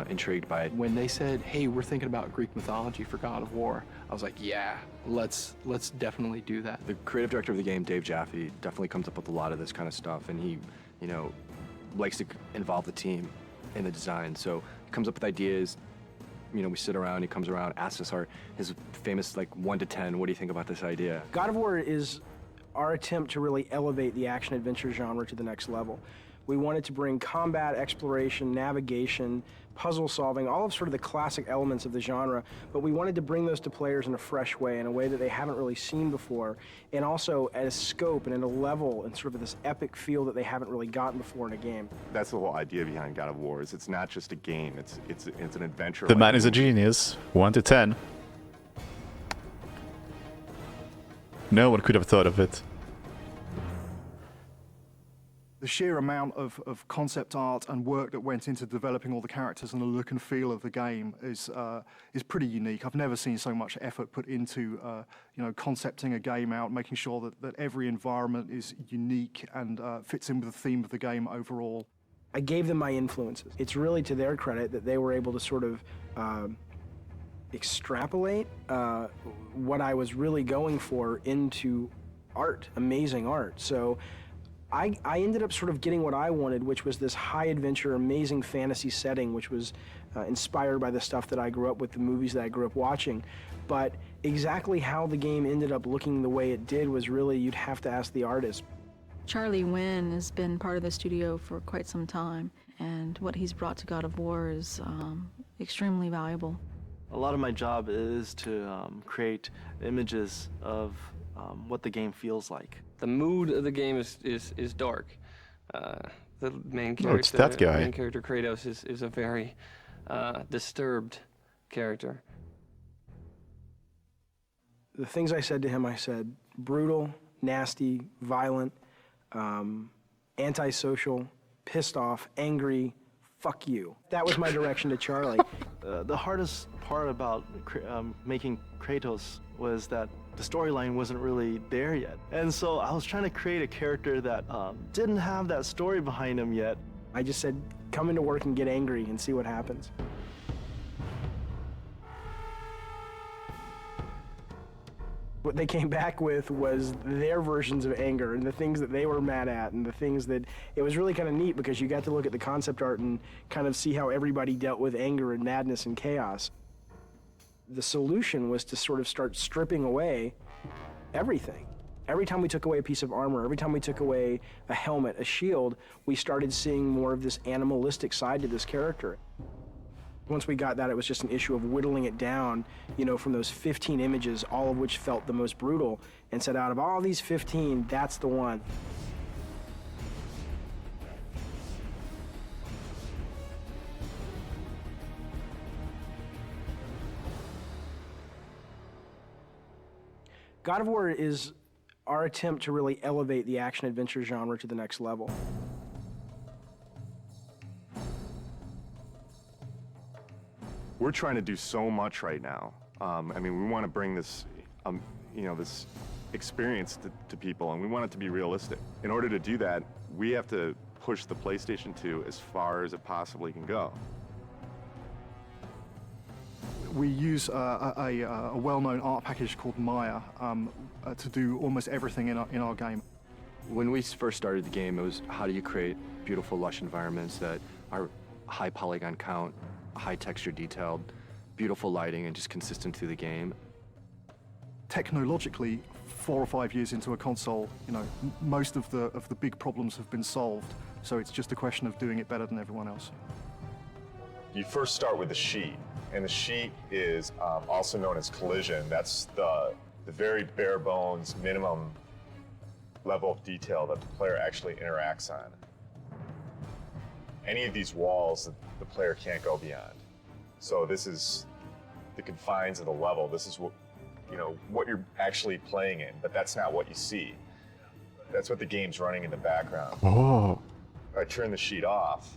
intrigued by it. When they said, "Hey, we're thinking about Greek mythology for God of War," I was like, "Yeah, let's definitely do that." The creative director of the game, Dave Jaffe, definitely comes up with a lot of this kind of stuff, and he, likes to involve the team in the design. So he comes up with ideas. We sit around. He comes around, asks us his famous 1 to 10. What do you think about this idea? God of War is our attempt to really elevate the action-adventure genre to the next level. We wanted to bring combat, exploration, navigation, puzzle solving, all of sort of the classic elements of the genre, but we wanted to bring those to players in a fresh way, in a way that they haven't really seen before, and also at a scope and at a level and sort of this epic feel that they haven't really gotten before in a game. That's the whole idea behind God of War. It's not just a game, it's an adventure. The man is a genius. 1 to 10. No one could have thought of it. The sheer amount of concept art and work that went into developing all the characters and the look and feel of the game is pretty unique. I've never seen so much effort put into concepting a game out, making sure that every environment is unique and fits in with the theme of the game overall. I gave them my influences. It's really to their credit that they were able to sort of extrapolate what I was really going for into art, amazing art. So I ended up sort of getting what I wanted, which was this high adventure, amazing fantasy setting, which was inspired by the stuff that I grew up with, the movies that I grew up watching. But exactly how the game ended up looking the way it did was really, you'd have to ask the artist. Charlie Wynn has been part of the studio for quite some time, and what he's brought to God of War is extremely valuable. A lot of my job is to create images of what the game feels like. The mood of the game is dark. The main character, Oh, it's that guy. main character Kratos is a very disturbed character. The things I said to him, I said brutal, nasty, violent, antisocial, pissed off, angry, fuck you. That was my direction to Charlie. The hardest part about making Kratos was that the storyline wasn't really there yet. And so I was trying to create a character that didn't have that story behind him yet. I just said, come into work and get angry and see what happens. What they came back with was their versions of anger and the things that they were mad at and the things that, it was really kind of neat because you got to look at the concept art and kind of see how everybody dealt with anger and madness and chaos. The solution was to sort of start stripping away everything. Every time we took away a piece of armor, every time we took away a helmet, a shield, we started seeing more of this animalistic side to this character. Once we got that, it was just an issue of whittling it down, you know, from those 15 images, all of which felt the most brutal, and said out of all these 15, that's the one. God of War is our attempt to really elevate the action-adventure genre to the next level. We're trying to do so much right now. I mean, we want to bring this, you know, this experience to people, and we want it to be realistic. In order to do that, we have to push the PlayStation 2 as far as it possibly can go. We use a well-known art package called Maya to do almost everything in our game. When we first started the game, it was how do you create beautiful, lush environments that are high polygon count, high texture detailed, beautiful lighting, and just consistent through the game. Technologically, 4 or 5 years into a console, you know, most of the big problems have been solved. So it's just a question of doing it better than everyone else. You first start with the sheet, and the sheet is also known as collision. That's the very bare bones, minimum level of detail that the player actually interacts on. Any of these walls, the player can't go beyond. So this is the confines of the level. This is what, you know, what you're actually playing in, but that's not what you see. That's what the game's running in the background. Oh. If I turn the sheet off,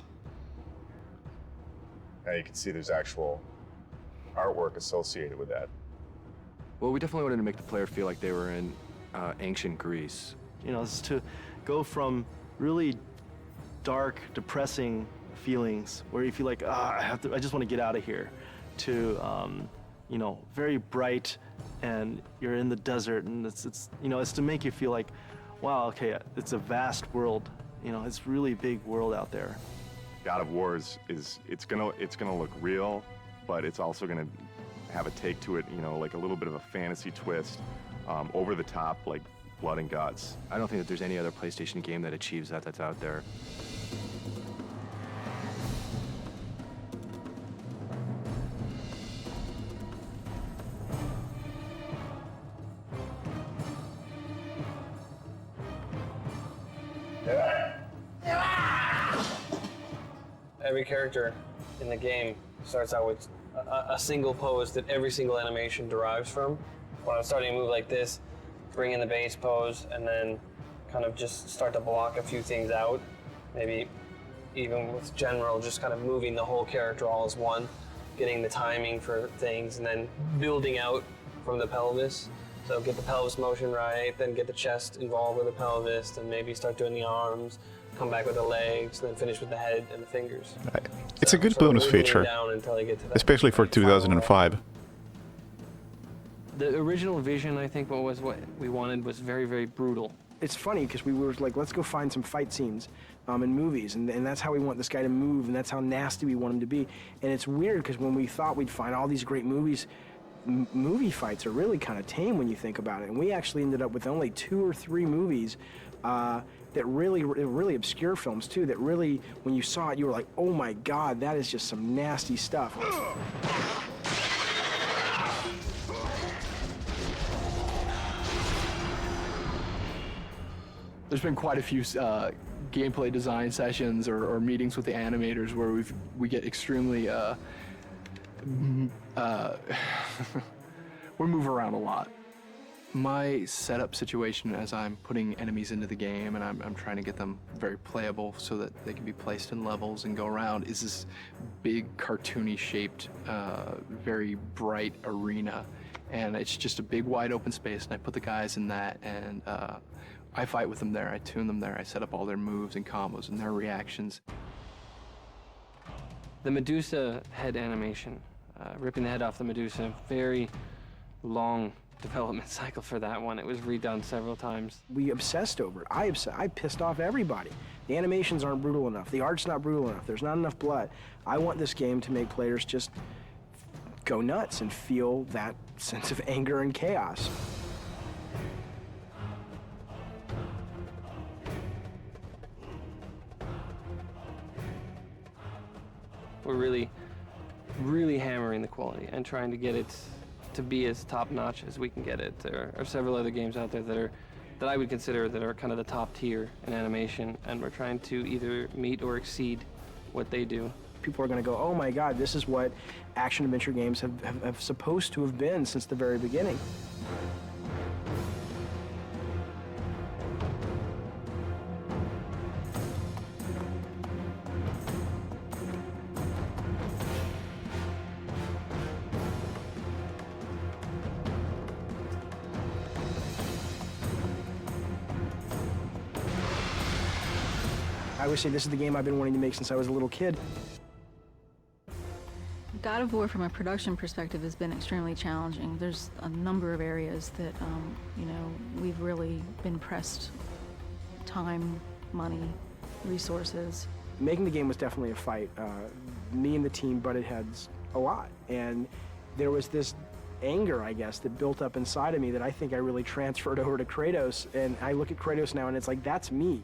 now you can see there's actual artwork associated with that. Well, we definitely wanted to make the player feel like they were in ancient Greece. You know, it's to go from really dark, depressing feelings where you feel like, I just want to get out of here, to, you know, very bright, and you're in the desert, and it's you know, it's to make you feel like, wow, okay, it's a vast world. You know, it's really big world out there. God of War is it's gonna look real, but it's also gonna have a take to it, you know, like a little bit of a fantasy twist, over the top, like blood and guts. I don't think that there's any other PlayStation game that achieves that that's out there. Every character in the game starts out with a single pose that every single animation derives from. When I'm starting to move like this, bring in the base pose, and then kind of just start to block a few things out. Maybe even with general, just kind of moving the whole character all as one, getting the timing for things, and then building out from the pelvis. So get the pelvis motion right, then get the chest involved with the pelvis, and maybe start doing the arms, come back with the legs, and then finish with the head and the fingers. It's a good bonus feature, especially for 2005. The original vision, I think, what we wanted was very, very brutal. It's funny because we were like, let's go find some fight scenes in movies, and that's how we want this guy to move, and that's how nasty we want him to be. And it's weird because when we thought we'd find all these great movies, movie fights are really kind of tame when you think about it. And we actually ended up with only 2 or 3 movies that really obscure films too, that really, when you saw it, you were like, oh my God, that is just some nasty stuff. There's been quite a few gameplay design sessions or meetings with the animators where we get extremely we move around a lot. My setup situation as I'm putting enemies into the game and I'm trying to get them very playable so that they can be placed in levels and go around is this big cartoony shaped, very bright arena. And it's just a big wide open space, and I put the guys in that, and I fight with them there, I tune them there, I set up all their moves and combos and their reactions. The Medusa head animation, ripping the head off the Medusa, very long development cycle for that one. It was redone several times. We obsessed over it. I pissed off everybody. The animations aren't brutal enough. The art's not brutal enough. There's not enough blood. I want this game to make players just go nuts and feel that sense of anger and chaos. We're really hammering the quality and trying to get it to be as top-notch as we can get it. There are several other games out there that I would consider that are kind of the top tier in animation, and we're trying to either meet or exceed what they do. People are going to go, oh my God, this is what action-adventure games have supposed to have been since the very beginning. I always say this is the game I've been wanting to make since I was a little kid. God of War, from a production perspective, has been extremely challenging. There's a number of areas that, you know, we've really been pressed. Time, money, resources. Making the game was definitely a fight. Me and the team butted heads a lot, and there was this anger, I guess, that built up inside of me that I think I really transferred over to Kratos, and I look at Kratos now and it's like, that's me.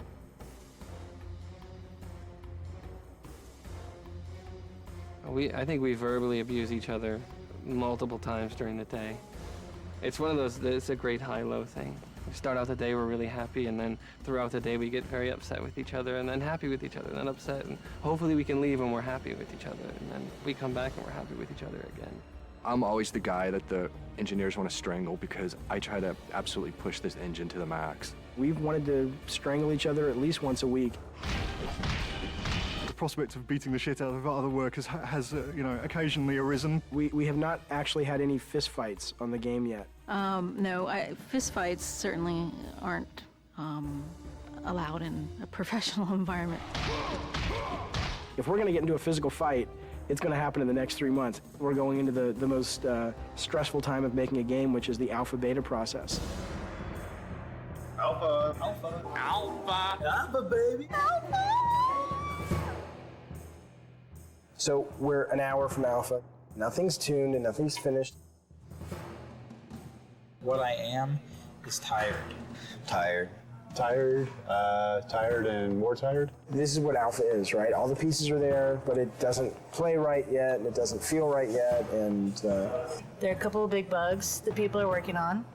I think we verbally abuse each other multiple times during the day. It's one of those, it's a great high-low thing. We start out the day, we're really happy, and then throughout the day we get very upset with each other, and then happy with each other, and then upset, and hopefully we can leave when we're happy with each other, and then we come back and we're happy with each other again. I'm always the guy that the engineers want to strangle because I try to absolutely push this engine to the max. We've wanted to strangle each other at least once a week. The prospect of beating the shit out of other workers has you know, occasionally arisen. We have not actually had any fist fights on the game yet. No, fist fights certainly aren't allowed in a professional environment. If we're going to get into a physical fight, it's going to happen in the next 3 months. We're going into the most stressful time of making a game, which is the alpha-beta process. Alpha. Alpha. Alpha. Alpha, baby. Alpha. So we're an hour from alpha. Nothing's tuned and nothing's finished. What I am is tired. Tired. Tired, tired and more tired. This is what alpha is, right? All the pieces are there, but it doesn't play right yet, and it doesn't feel right yet, and... There are a couple of big bugs that people are working on.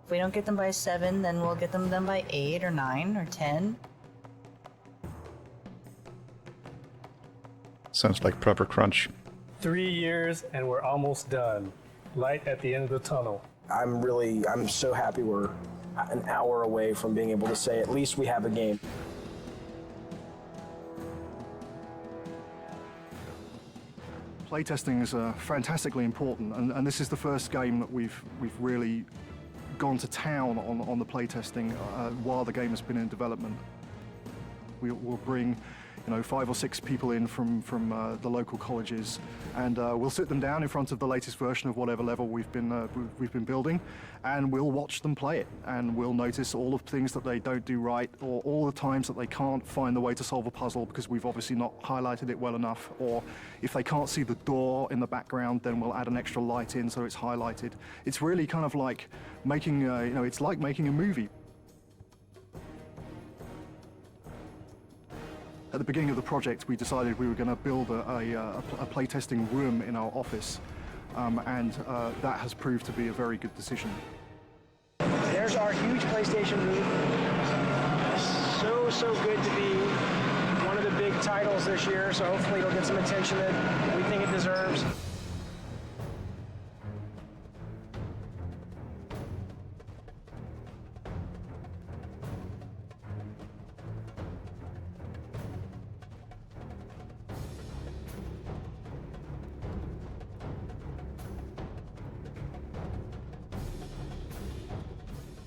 If we don't get them by 7, then we'll get them done by 8 or 9 or 10. Sounds like proper crunch. 3 years and we're almost done. Light at the end of the tunnel. I'm so happy we're an hour away from being able to say at least we have a game. Playtesting is fantastically important, and this is the first game that we've really gone to town on the playtesting while the game has been in development. We'll bring, you know, 5 or 6 people in from the local colleges, and we'll sit them down in front of the latest version of whatever level we've been building, and we'll watch them play it, and we'll notice all of the things that they don't do right, or all the times that they can't find the way to solve a puzzle because we've obviously not highlighted it well enough, or if they can't see the door in the background, then we'll add an extra light in so it's highlighted. It's really kind of like making, you know, it's like making a movie. At the beginning of the project, we decided we were going to build a playtesting room in our office, and that has proved to be a very good decision. There's our huge PlayStation booth. So good to be one of the big titles this year, so hopefully it'll get some attention that we think it deserves.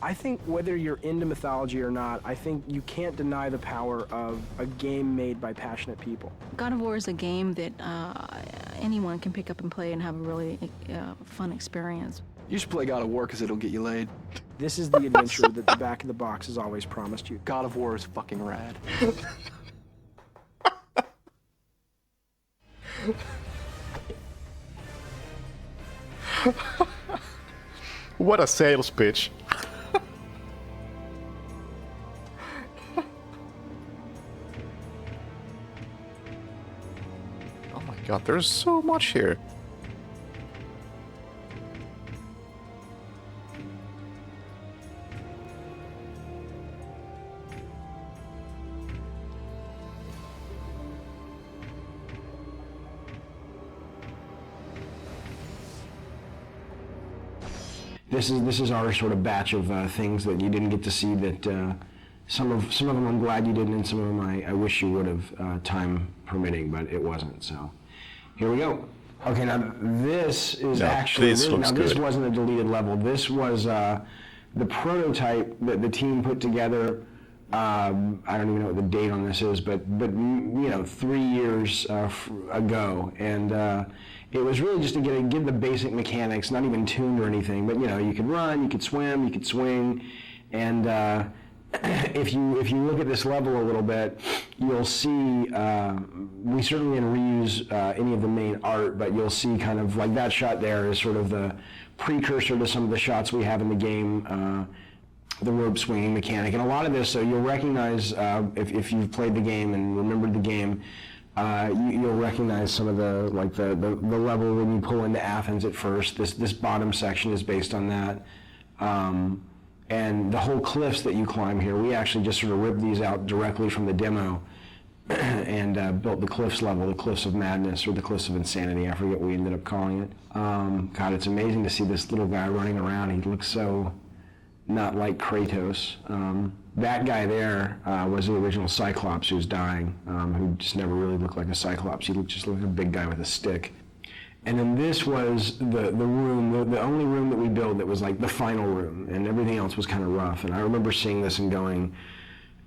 I think whether you're into mythology or not, I think you can't deny the power of a game made by passionate people. God of War is a game that anyone can pick up and play and have a really fun experience. You should play God of War because it'll get you laid. This is the adventure that the back of the box has always promised you. God of War is fucking rad. What a sales pitch. Oh my god, there's so much here. This is our sort of batch of things that you didn't get to see. That some of them I'm glad you didn't, and some of them I wish you would have, time permitting, but it wasn't. So here we go. Okay, now this is this wasn't a deleted level. This was the prototype that the team put together. I don't even know what the date on this is, but you know, 3 years ago, and it was really just to give the basic mechanics, not even tuned or anything, but you know, you could run, you could swim, you could swing, and if you look at this level a little bit, you'll see we certainly didn't reuse any of the main art, but you'll see kind of like that shot there is sort of the precursor to some of the shots we have in the game. The rope swinging mechanic, and a lot of this, so you'll recognize if you've played the game and remembered the game, you'll recognize some of the level when you pull into Athens at first. This bottom section is based on that, and the whole cliffs that you climb here, we actually just sort of ripped these out directly from the demo and built the cliffs level, the Cliffs of Madness or the Cliffs of Insanity. I forget what we ended up calling it. God, it's amazing to see this little guy running around. He looks so not like Kratos. That guy there was the original Cyclops who's dying, who just never really looked like a Cyclops. He just looked like a big guy with a stick. And then this was the room, the only room that we built that was like the final room, and everything else was kind of rough. And I remember seeing this and going,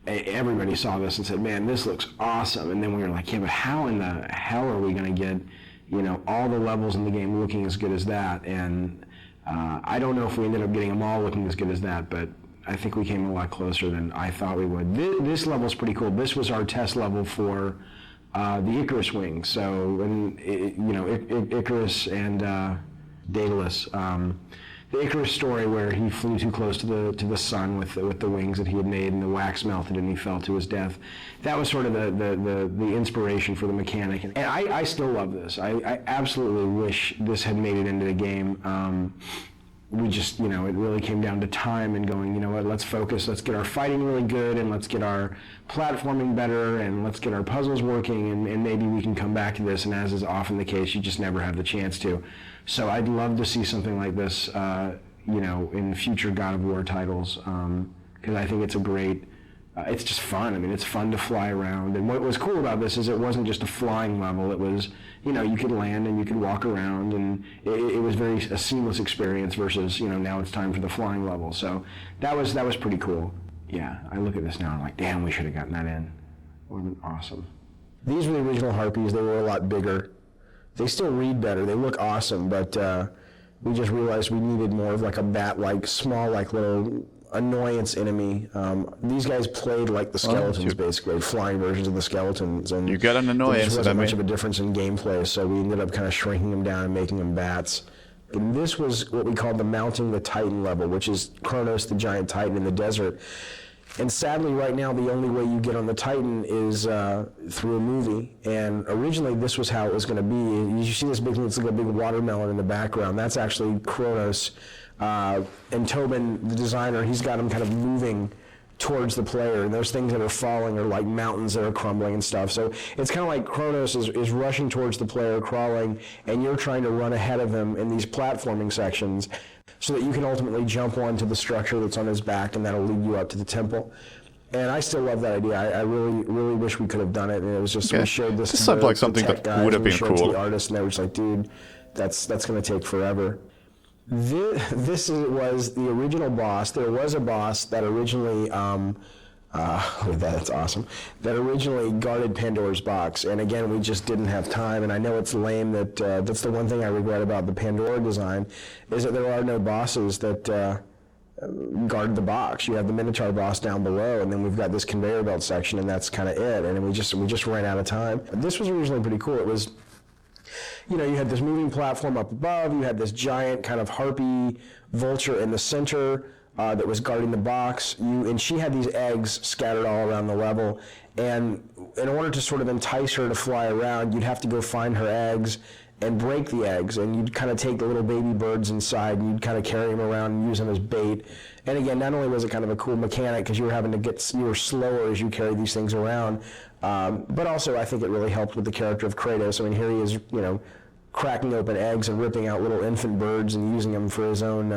everybody saw this and said, man, this looks awesome. And then we were like, yeah, but how in the hell are we going to get, you know, all the levels in the game looking as good as that? And I don't know if we ended up getting them all looking as good as that, but I think we came a lot closer than I thought we would. This level's pretty cool. This was our test level for the Icarus wing. So, Icarus and Daedalus. The Icarus story where he flew too close to the sun with the wings that he had made, and the wax melted and he fell to his death. That was sort of the inspiration for the mechanic. And I still love this. I absolutely wish this had made it into the game. We just, it really came down to time and going, you know what, let's focus, let's get our fighting really good, and let's get our platforming better, and let's get our puzzles working, and maybe we can come back to this, and as is often the case, you just never have the chance to. So I'd love to see something like this, in future God of War titles, because I think it's a great, it's just fun. I mean, it's fun to fly around, and what was cool about this is it wasn't just a flying level, it was, you could land and you could walk around, and it was a seamless experience versus, now it's time for the flying level. So that was pretty cool. Yeah, I look at this now and I'm like, damn, we should have gotten that in. It would have been awesome. These were the original Harpies. They were a lot bigger. They still read better. They look awesome, but we just realized we needed more of like a bat-like, small, like little annoyance enemy. These guys played like the skeletons, basically, flying versions of the skeletons. And you got an annoyance. There wasn't much of a difference in gameplay, so we ended up kind of shrinking them down and making them bats. And this was what we called the Mounting the Titan level, which is Kronos, the giant titan in the desert. And sadly, right now, the only way you get on the Titan is through a movie. And originally, this was how it was going to be. You see this big, it's like a big watermelon in the background. That's actually Kronos. And Tobin, the designer, he's got him kind of moving towards the player, and those things that are falling are like mountains that are crumbling and stuff. So it's kind of like Kronos is rushing towards the player, crawling, and you're trying to run ahead of him in these platforming sections so that you can ultimately jump onto the structure that's on his back, and that'll lead you up to the temple. And I still love that idea. I really, really wish we could have done it. And it was just, we showed this This to sounds the, like something the tech that guys, would have we been showed it to cool. the artists, and they were just like, dude, that's going to take forever. This was the original boss. There was a boss that originally, that's awesome, that originally guarded Pandora's box. And again, we just didn't have time. And I know it's lame that that's the one thing I regret about the Pandora design, is that there are no bosses that guard the box. You have the Minotaur boss down below, and then we've got this conveyor belt section, and that's kind of it. And we just ran out of time. This was originally pretty cool. It was, you know, you had this moving platform up above, you had this giant kind of harpy vulture in the center that was guarding the box, and she had these eggs scattered all around the level, and in order to sort of entice her to fly around, you'd have to go find her eggs and break the eggs, and you'd kind of take the little baby birds inside, and you'd kind of carry them around and use them as bait. And again, not only was it kind of a cool mechanic because you were slower as you carried these things around, but also I think it really helped with the character of Kratos. I mean, here he is, you know, cracking open eggs and ripping out little infant birds and using them for his own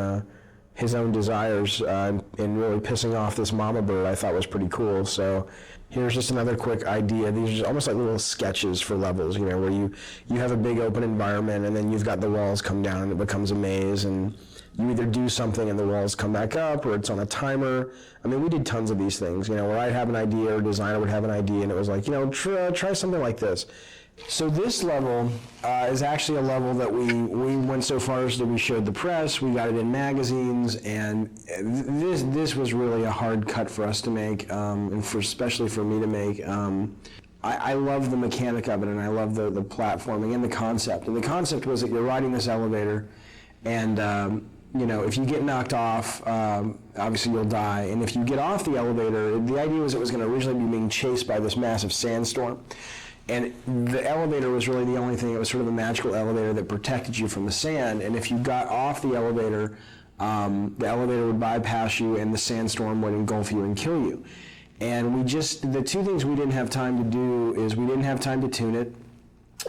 desires, and really pissing off this mama bird. I thought was pretty cool. So here's just another quick idea. These are almost like little sketches for levels, you know, where you have a big open environment, and then you've got the walls come down and it becomes a maze, and you either do something and the walls come back up, or it's on a timer. I mean, we did tons of these things, you know, where I'd have an idea, or a designer would have an idea, and it was like, you know, try something like this. So this level is actually a level that we went so far as that we showed the press, we got it in magazines, and this was really a hard cut for us to make, and especially for me to make. I love the mechanic of it, and I love the platforming and the concept. And the concept was that you're riding this elevator, and you know, if you get knocked off, obviously you'll die. And if you get off the elevator, the idea was it was going to originally be being chased by this massive sandstorm. And the elevator was really the only thing. It was sort of a magical elevator that protected you from the sand. And if you got off the elevator would bypass you, and the sandstorm would engulf you and kill you. And the two things we didn't have time to do is we didn't have time to tune it,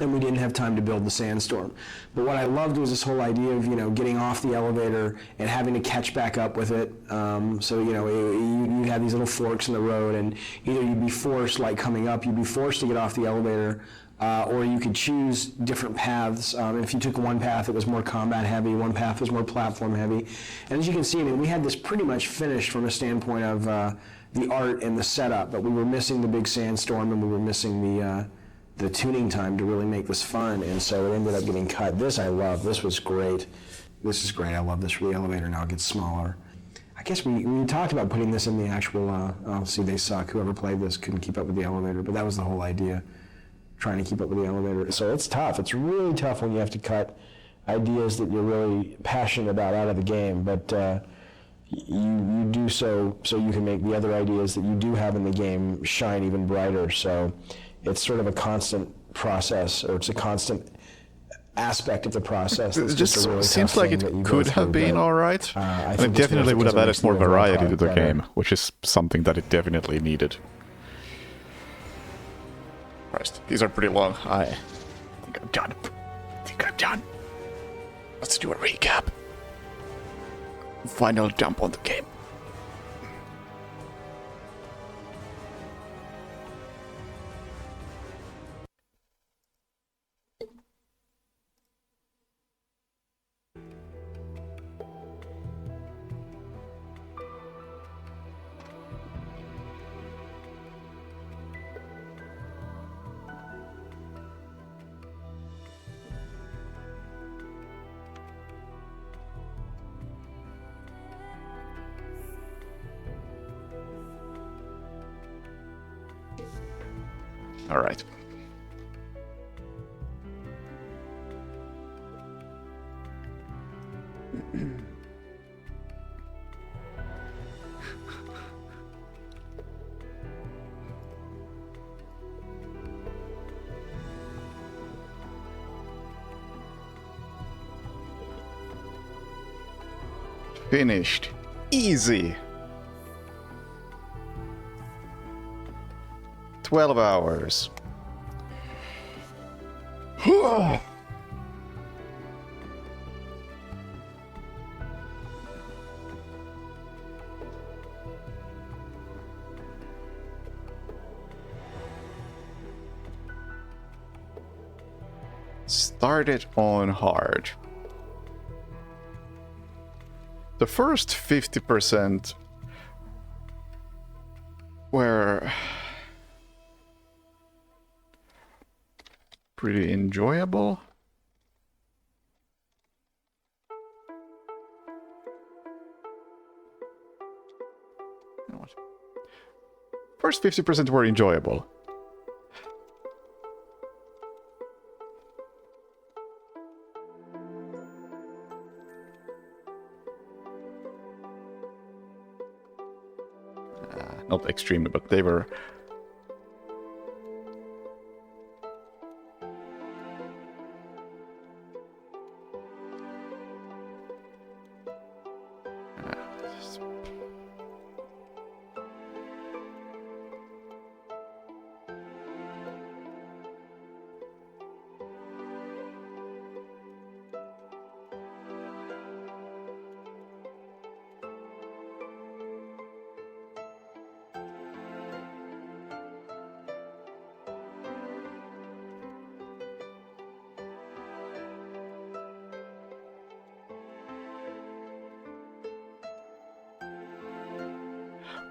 and we didn't have time to build the sandstorm. But what I loved was this whole idea of, you know, getting off the elevator and having to catch back up with it. So, you know, you'd have these little forks in the road, and either you'd be forced, like coming up, you'd be forced to get off the elevator, or you could choose different paths. And if you took one path, it was more combat heavy, one path was more platform heavy. And as you can see, I mean, we had this pretty much finished from a standpoint of the art and the setup, but we were missing the big sandstorm, and we were missing the tuning time to really make this fun, and so it ended up getting cut. This I love. This was great. This is great. I love this. The elevator now gets smaller. I guess we talked about putting this in the actual, see, they suck. Whoever played this couldn't keep up with the elevator, but that was the whole idea, trying to keep up with the elevator. So it's tough. It's really tough when you have to cut ideas that you're really passionate about out of the game, but you do so you can make the other ideas that you do have in the game shine even brighter. So it's sort of a constant process, or it's a constant aspect of the process. It just really seems like it could have been alright. And it definitely would have added more variety to the game, which is something that it definitely needed. Christ, these are pretty long. I think I'm done. Let's do a recap. Final jump on the game. All right. Finished. Easy. 12 hours. Started on hard. The first 50% were pretty enjoyable. You know what? First 50% were enjoyable. Not extremely, but they were...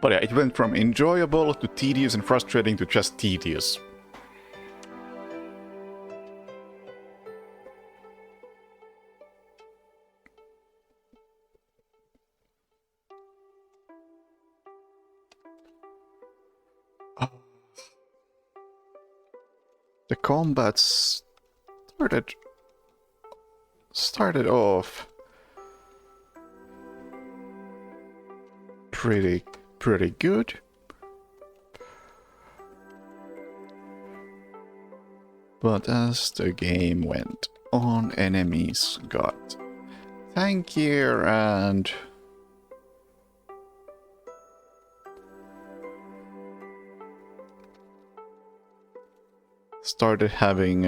But yeah, it went from enjoyable to tedious and frustrating to just tedious. The combat started off pretty good. But as the game went on, enemies got tankier and started having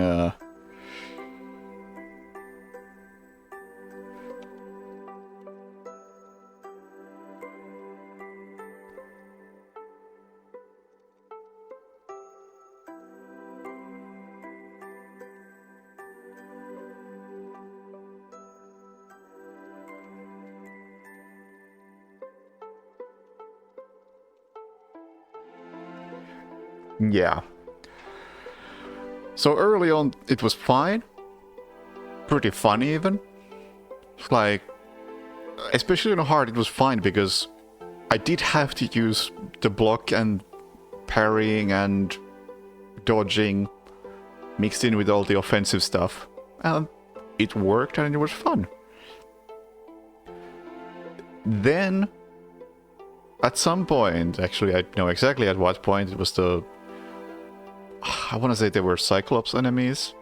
yeah. So early on it was fine. Pretty funny even. Like, especially on hard it was fine because I did have to use the block and parrying and dodging mixed in with all the offensive stuff. And it worked and it was fun. Then, at some point, actually I know exactly at what point, it was the... I want to say they were Cyclops enemies.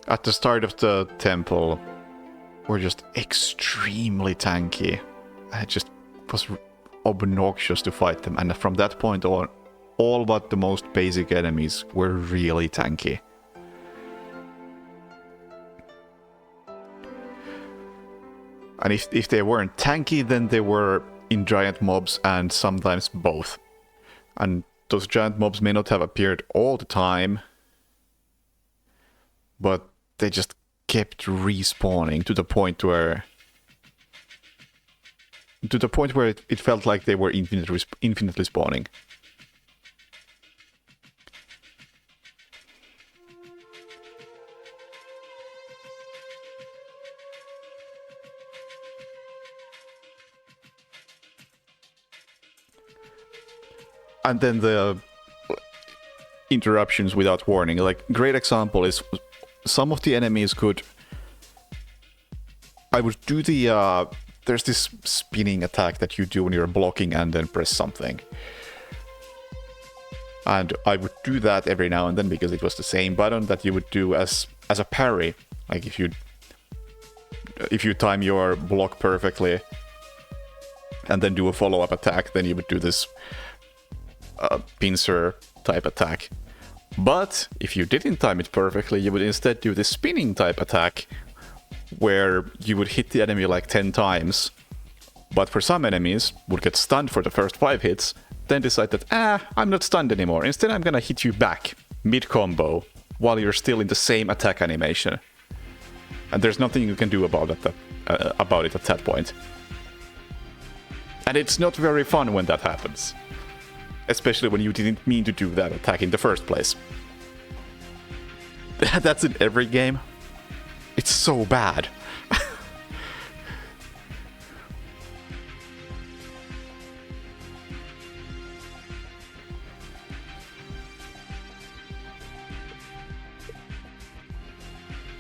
At the start of the temple, were just extremely tanky. It just was obnoxious to fight them, and from that point on, all but the most basic enemies were really tanky. And if they weren't tanky, then they were in giant mobs, and sometimes both. And those giant mobs may not have appeared all the time, but they just kept respawning to the point where it felt like they were infinitely spawning. And then the interruptions without warning. Like, great example is some of the enemies could... I would do the... there's this spinning attack that you do when you're blocking and then press something. And I would do that every now and then because it was the same button that you would do as a parry. Like if you if you time your block perfectly and then do a follow-up attack, then you would do this pincer type attack. But if you didn't time it perfectly, you would instead do this spinning type attack, where you would hit the enemy like 10 times, but for some enemies would get stunned for the first 5 hits, then decide that, I'm not stunned anymore, instead I'm gonna hit you back mid-combo while you're still in the same attack animation. And there's nothing you can do about it at that point. And it's not very fun when that happens. Especially when you didn't mean to do that attack in the first place. That's in every game. It's so bad.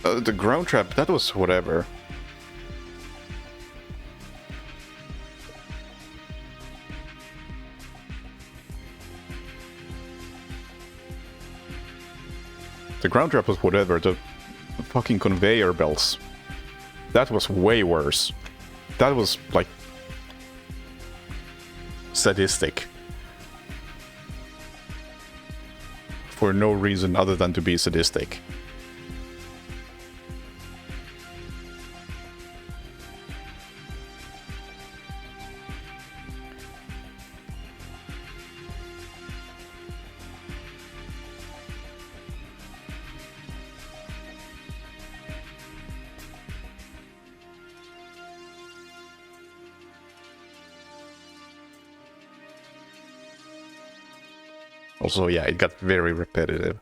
The ground trap, that was whatever. The ground trap was whatever, the fucking conveyor belts. That was way worse. That was, like, sadistic. For no reason other than to be sadistic. Also, yeah, it got very repetitive.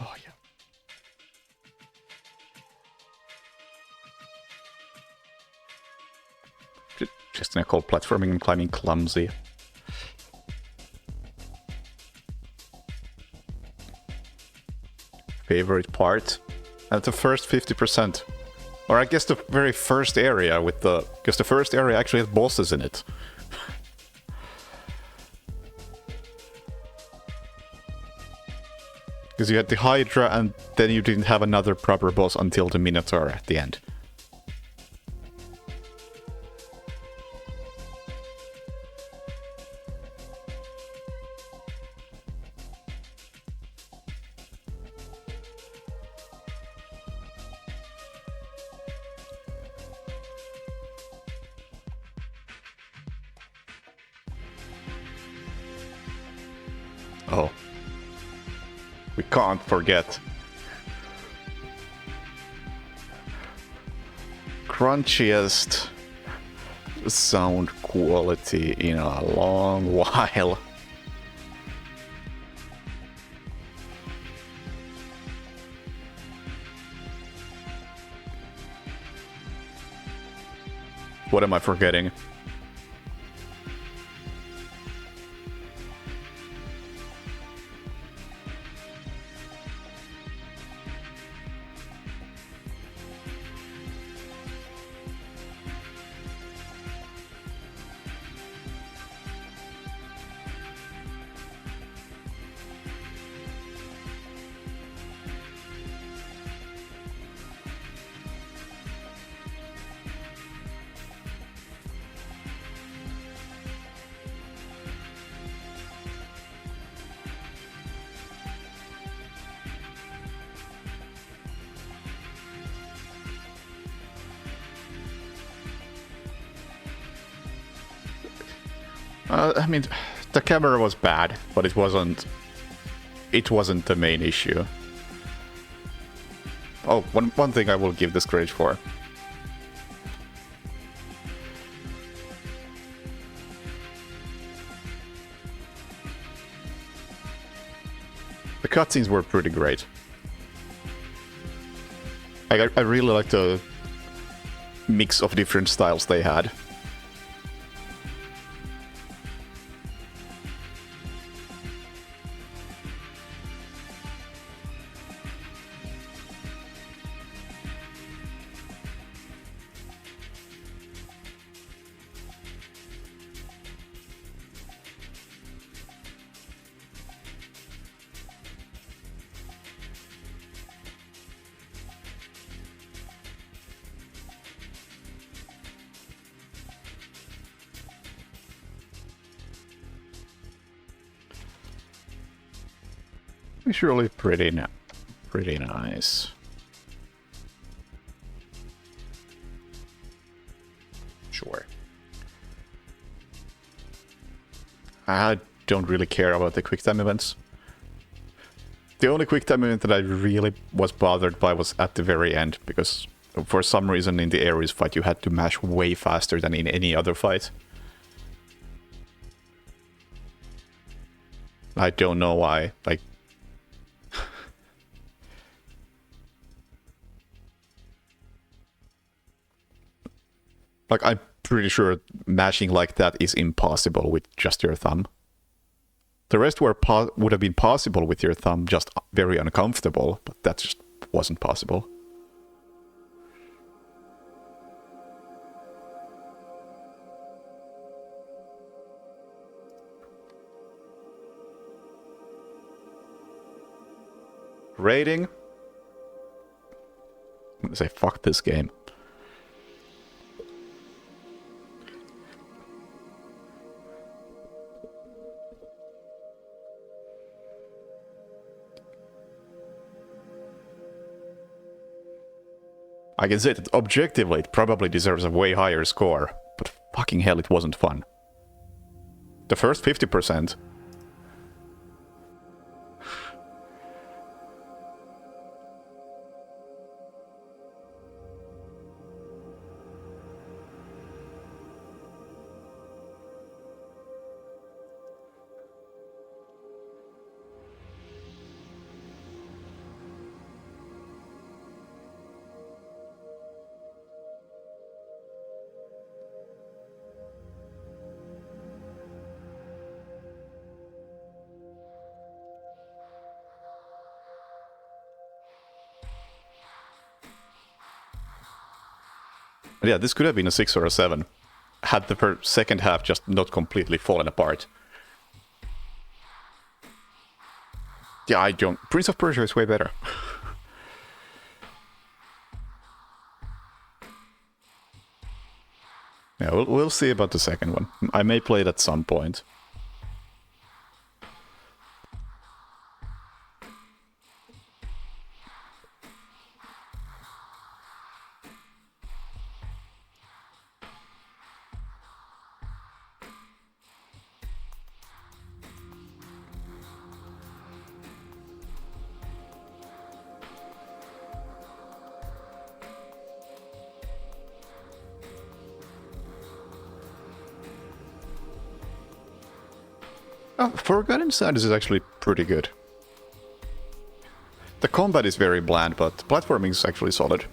Oh, yeah. Just gonna call platforming and climbing clumsy. Favorite part? At the first 50%. Or I guess the very first area with the... Because the first area actually has bosses in it. Because you had the Hydra and then you didn't have another proper boss until the Minotaur at the end. Oh. We can't forget. Crunchiest sound quality in a long while. What am I forgetting? I mean, the camera was bad, but it wasn't the main issue. Oh, one thing I will give this credit for. The cutscenes were pretty great. I really liked the mix of different styles they had. Visually pretty nice. Sure. I don't really care about the quick time events. The only quick time event that I really was bothered by was at the very end, because for some reason in the Ares fight you had to mash way faster than in any other fight. I don't know why, like... like, I'm pretty sure mashing like that is impossible with just your thumb. The rest would have been possible with your thumb, just very uncomfortable, but that just wasn't possible. Rating? I'm gonna say fuck this game. I can say that objectively it probably deserves a way higher score, but fucking hell it wasn't fun. The first 50%. Yeah, this could have been a 6 or a 7, had the second half just not completely fallen apart. Yeah, I don't... Prince of Persia is way better. Yeah, we'll see about the second one. I may play it at some point. Oh, Forgotten Sands is actually pretty good. The combat is very bland, but platforming is actually solid.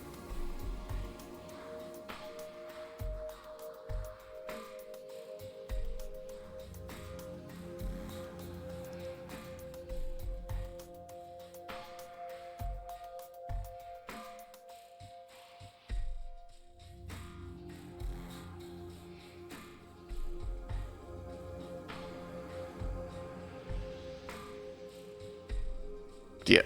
Yeah.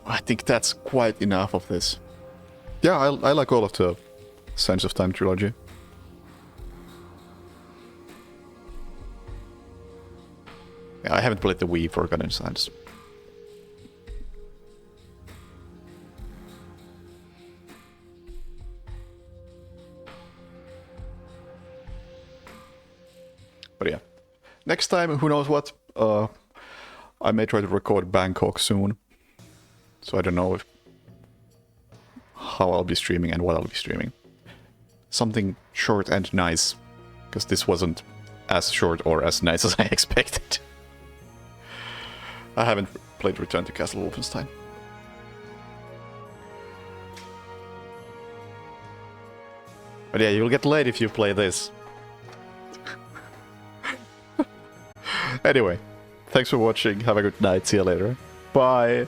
I think that's quite enough of this. Yeah, I like all of the Sands of Time trilogy. Yeah, I haven't played the Wii Forgotten Sands. But yeah. Next time, who knows what, I may try to record Bangkok soon. So I don't know how I'll be streaming and what I'll be streaming. Something short and nice, because this wasn't as short or as nice as I expected. I haven't played Return to Castle Wolfenstein. But yeah, you'll get late if you play this. Anyway, thanks for watching, have a good night, see you later. Bye!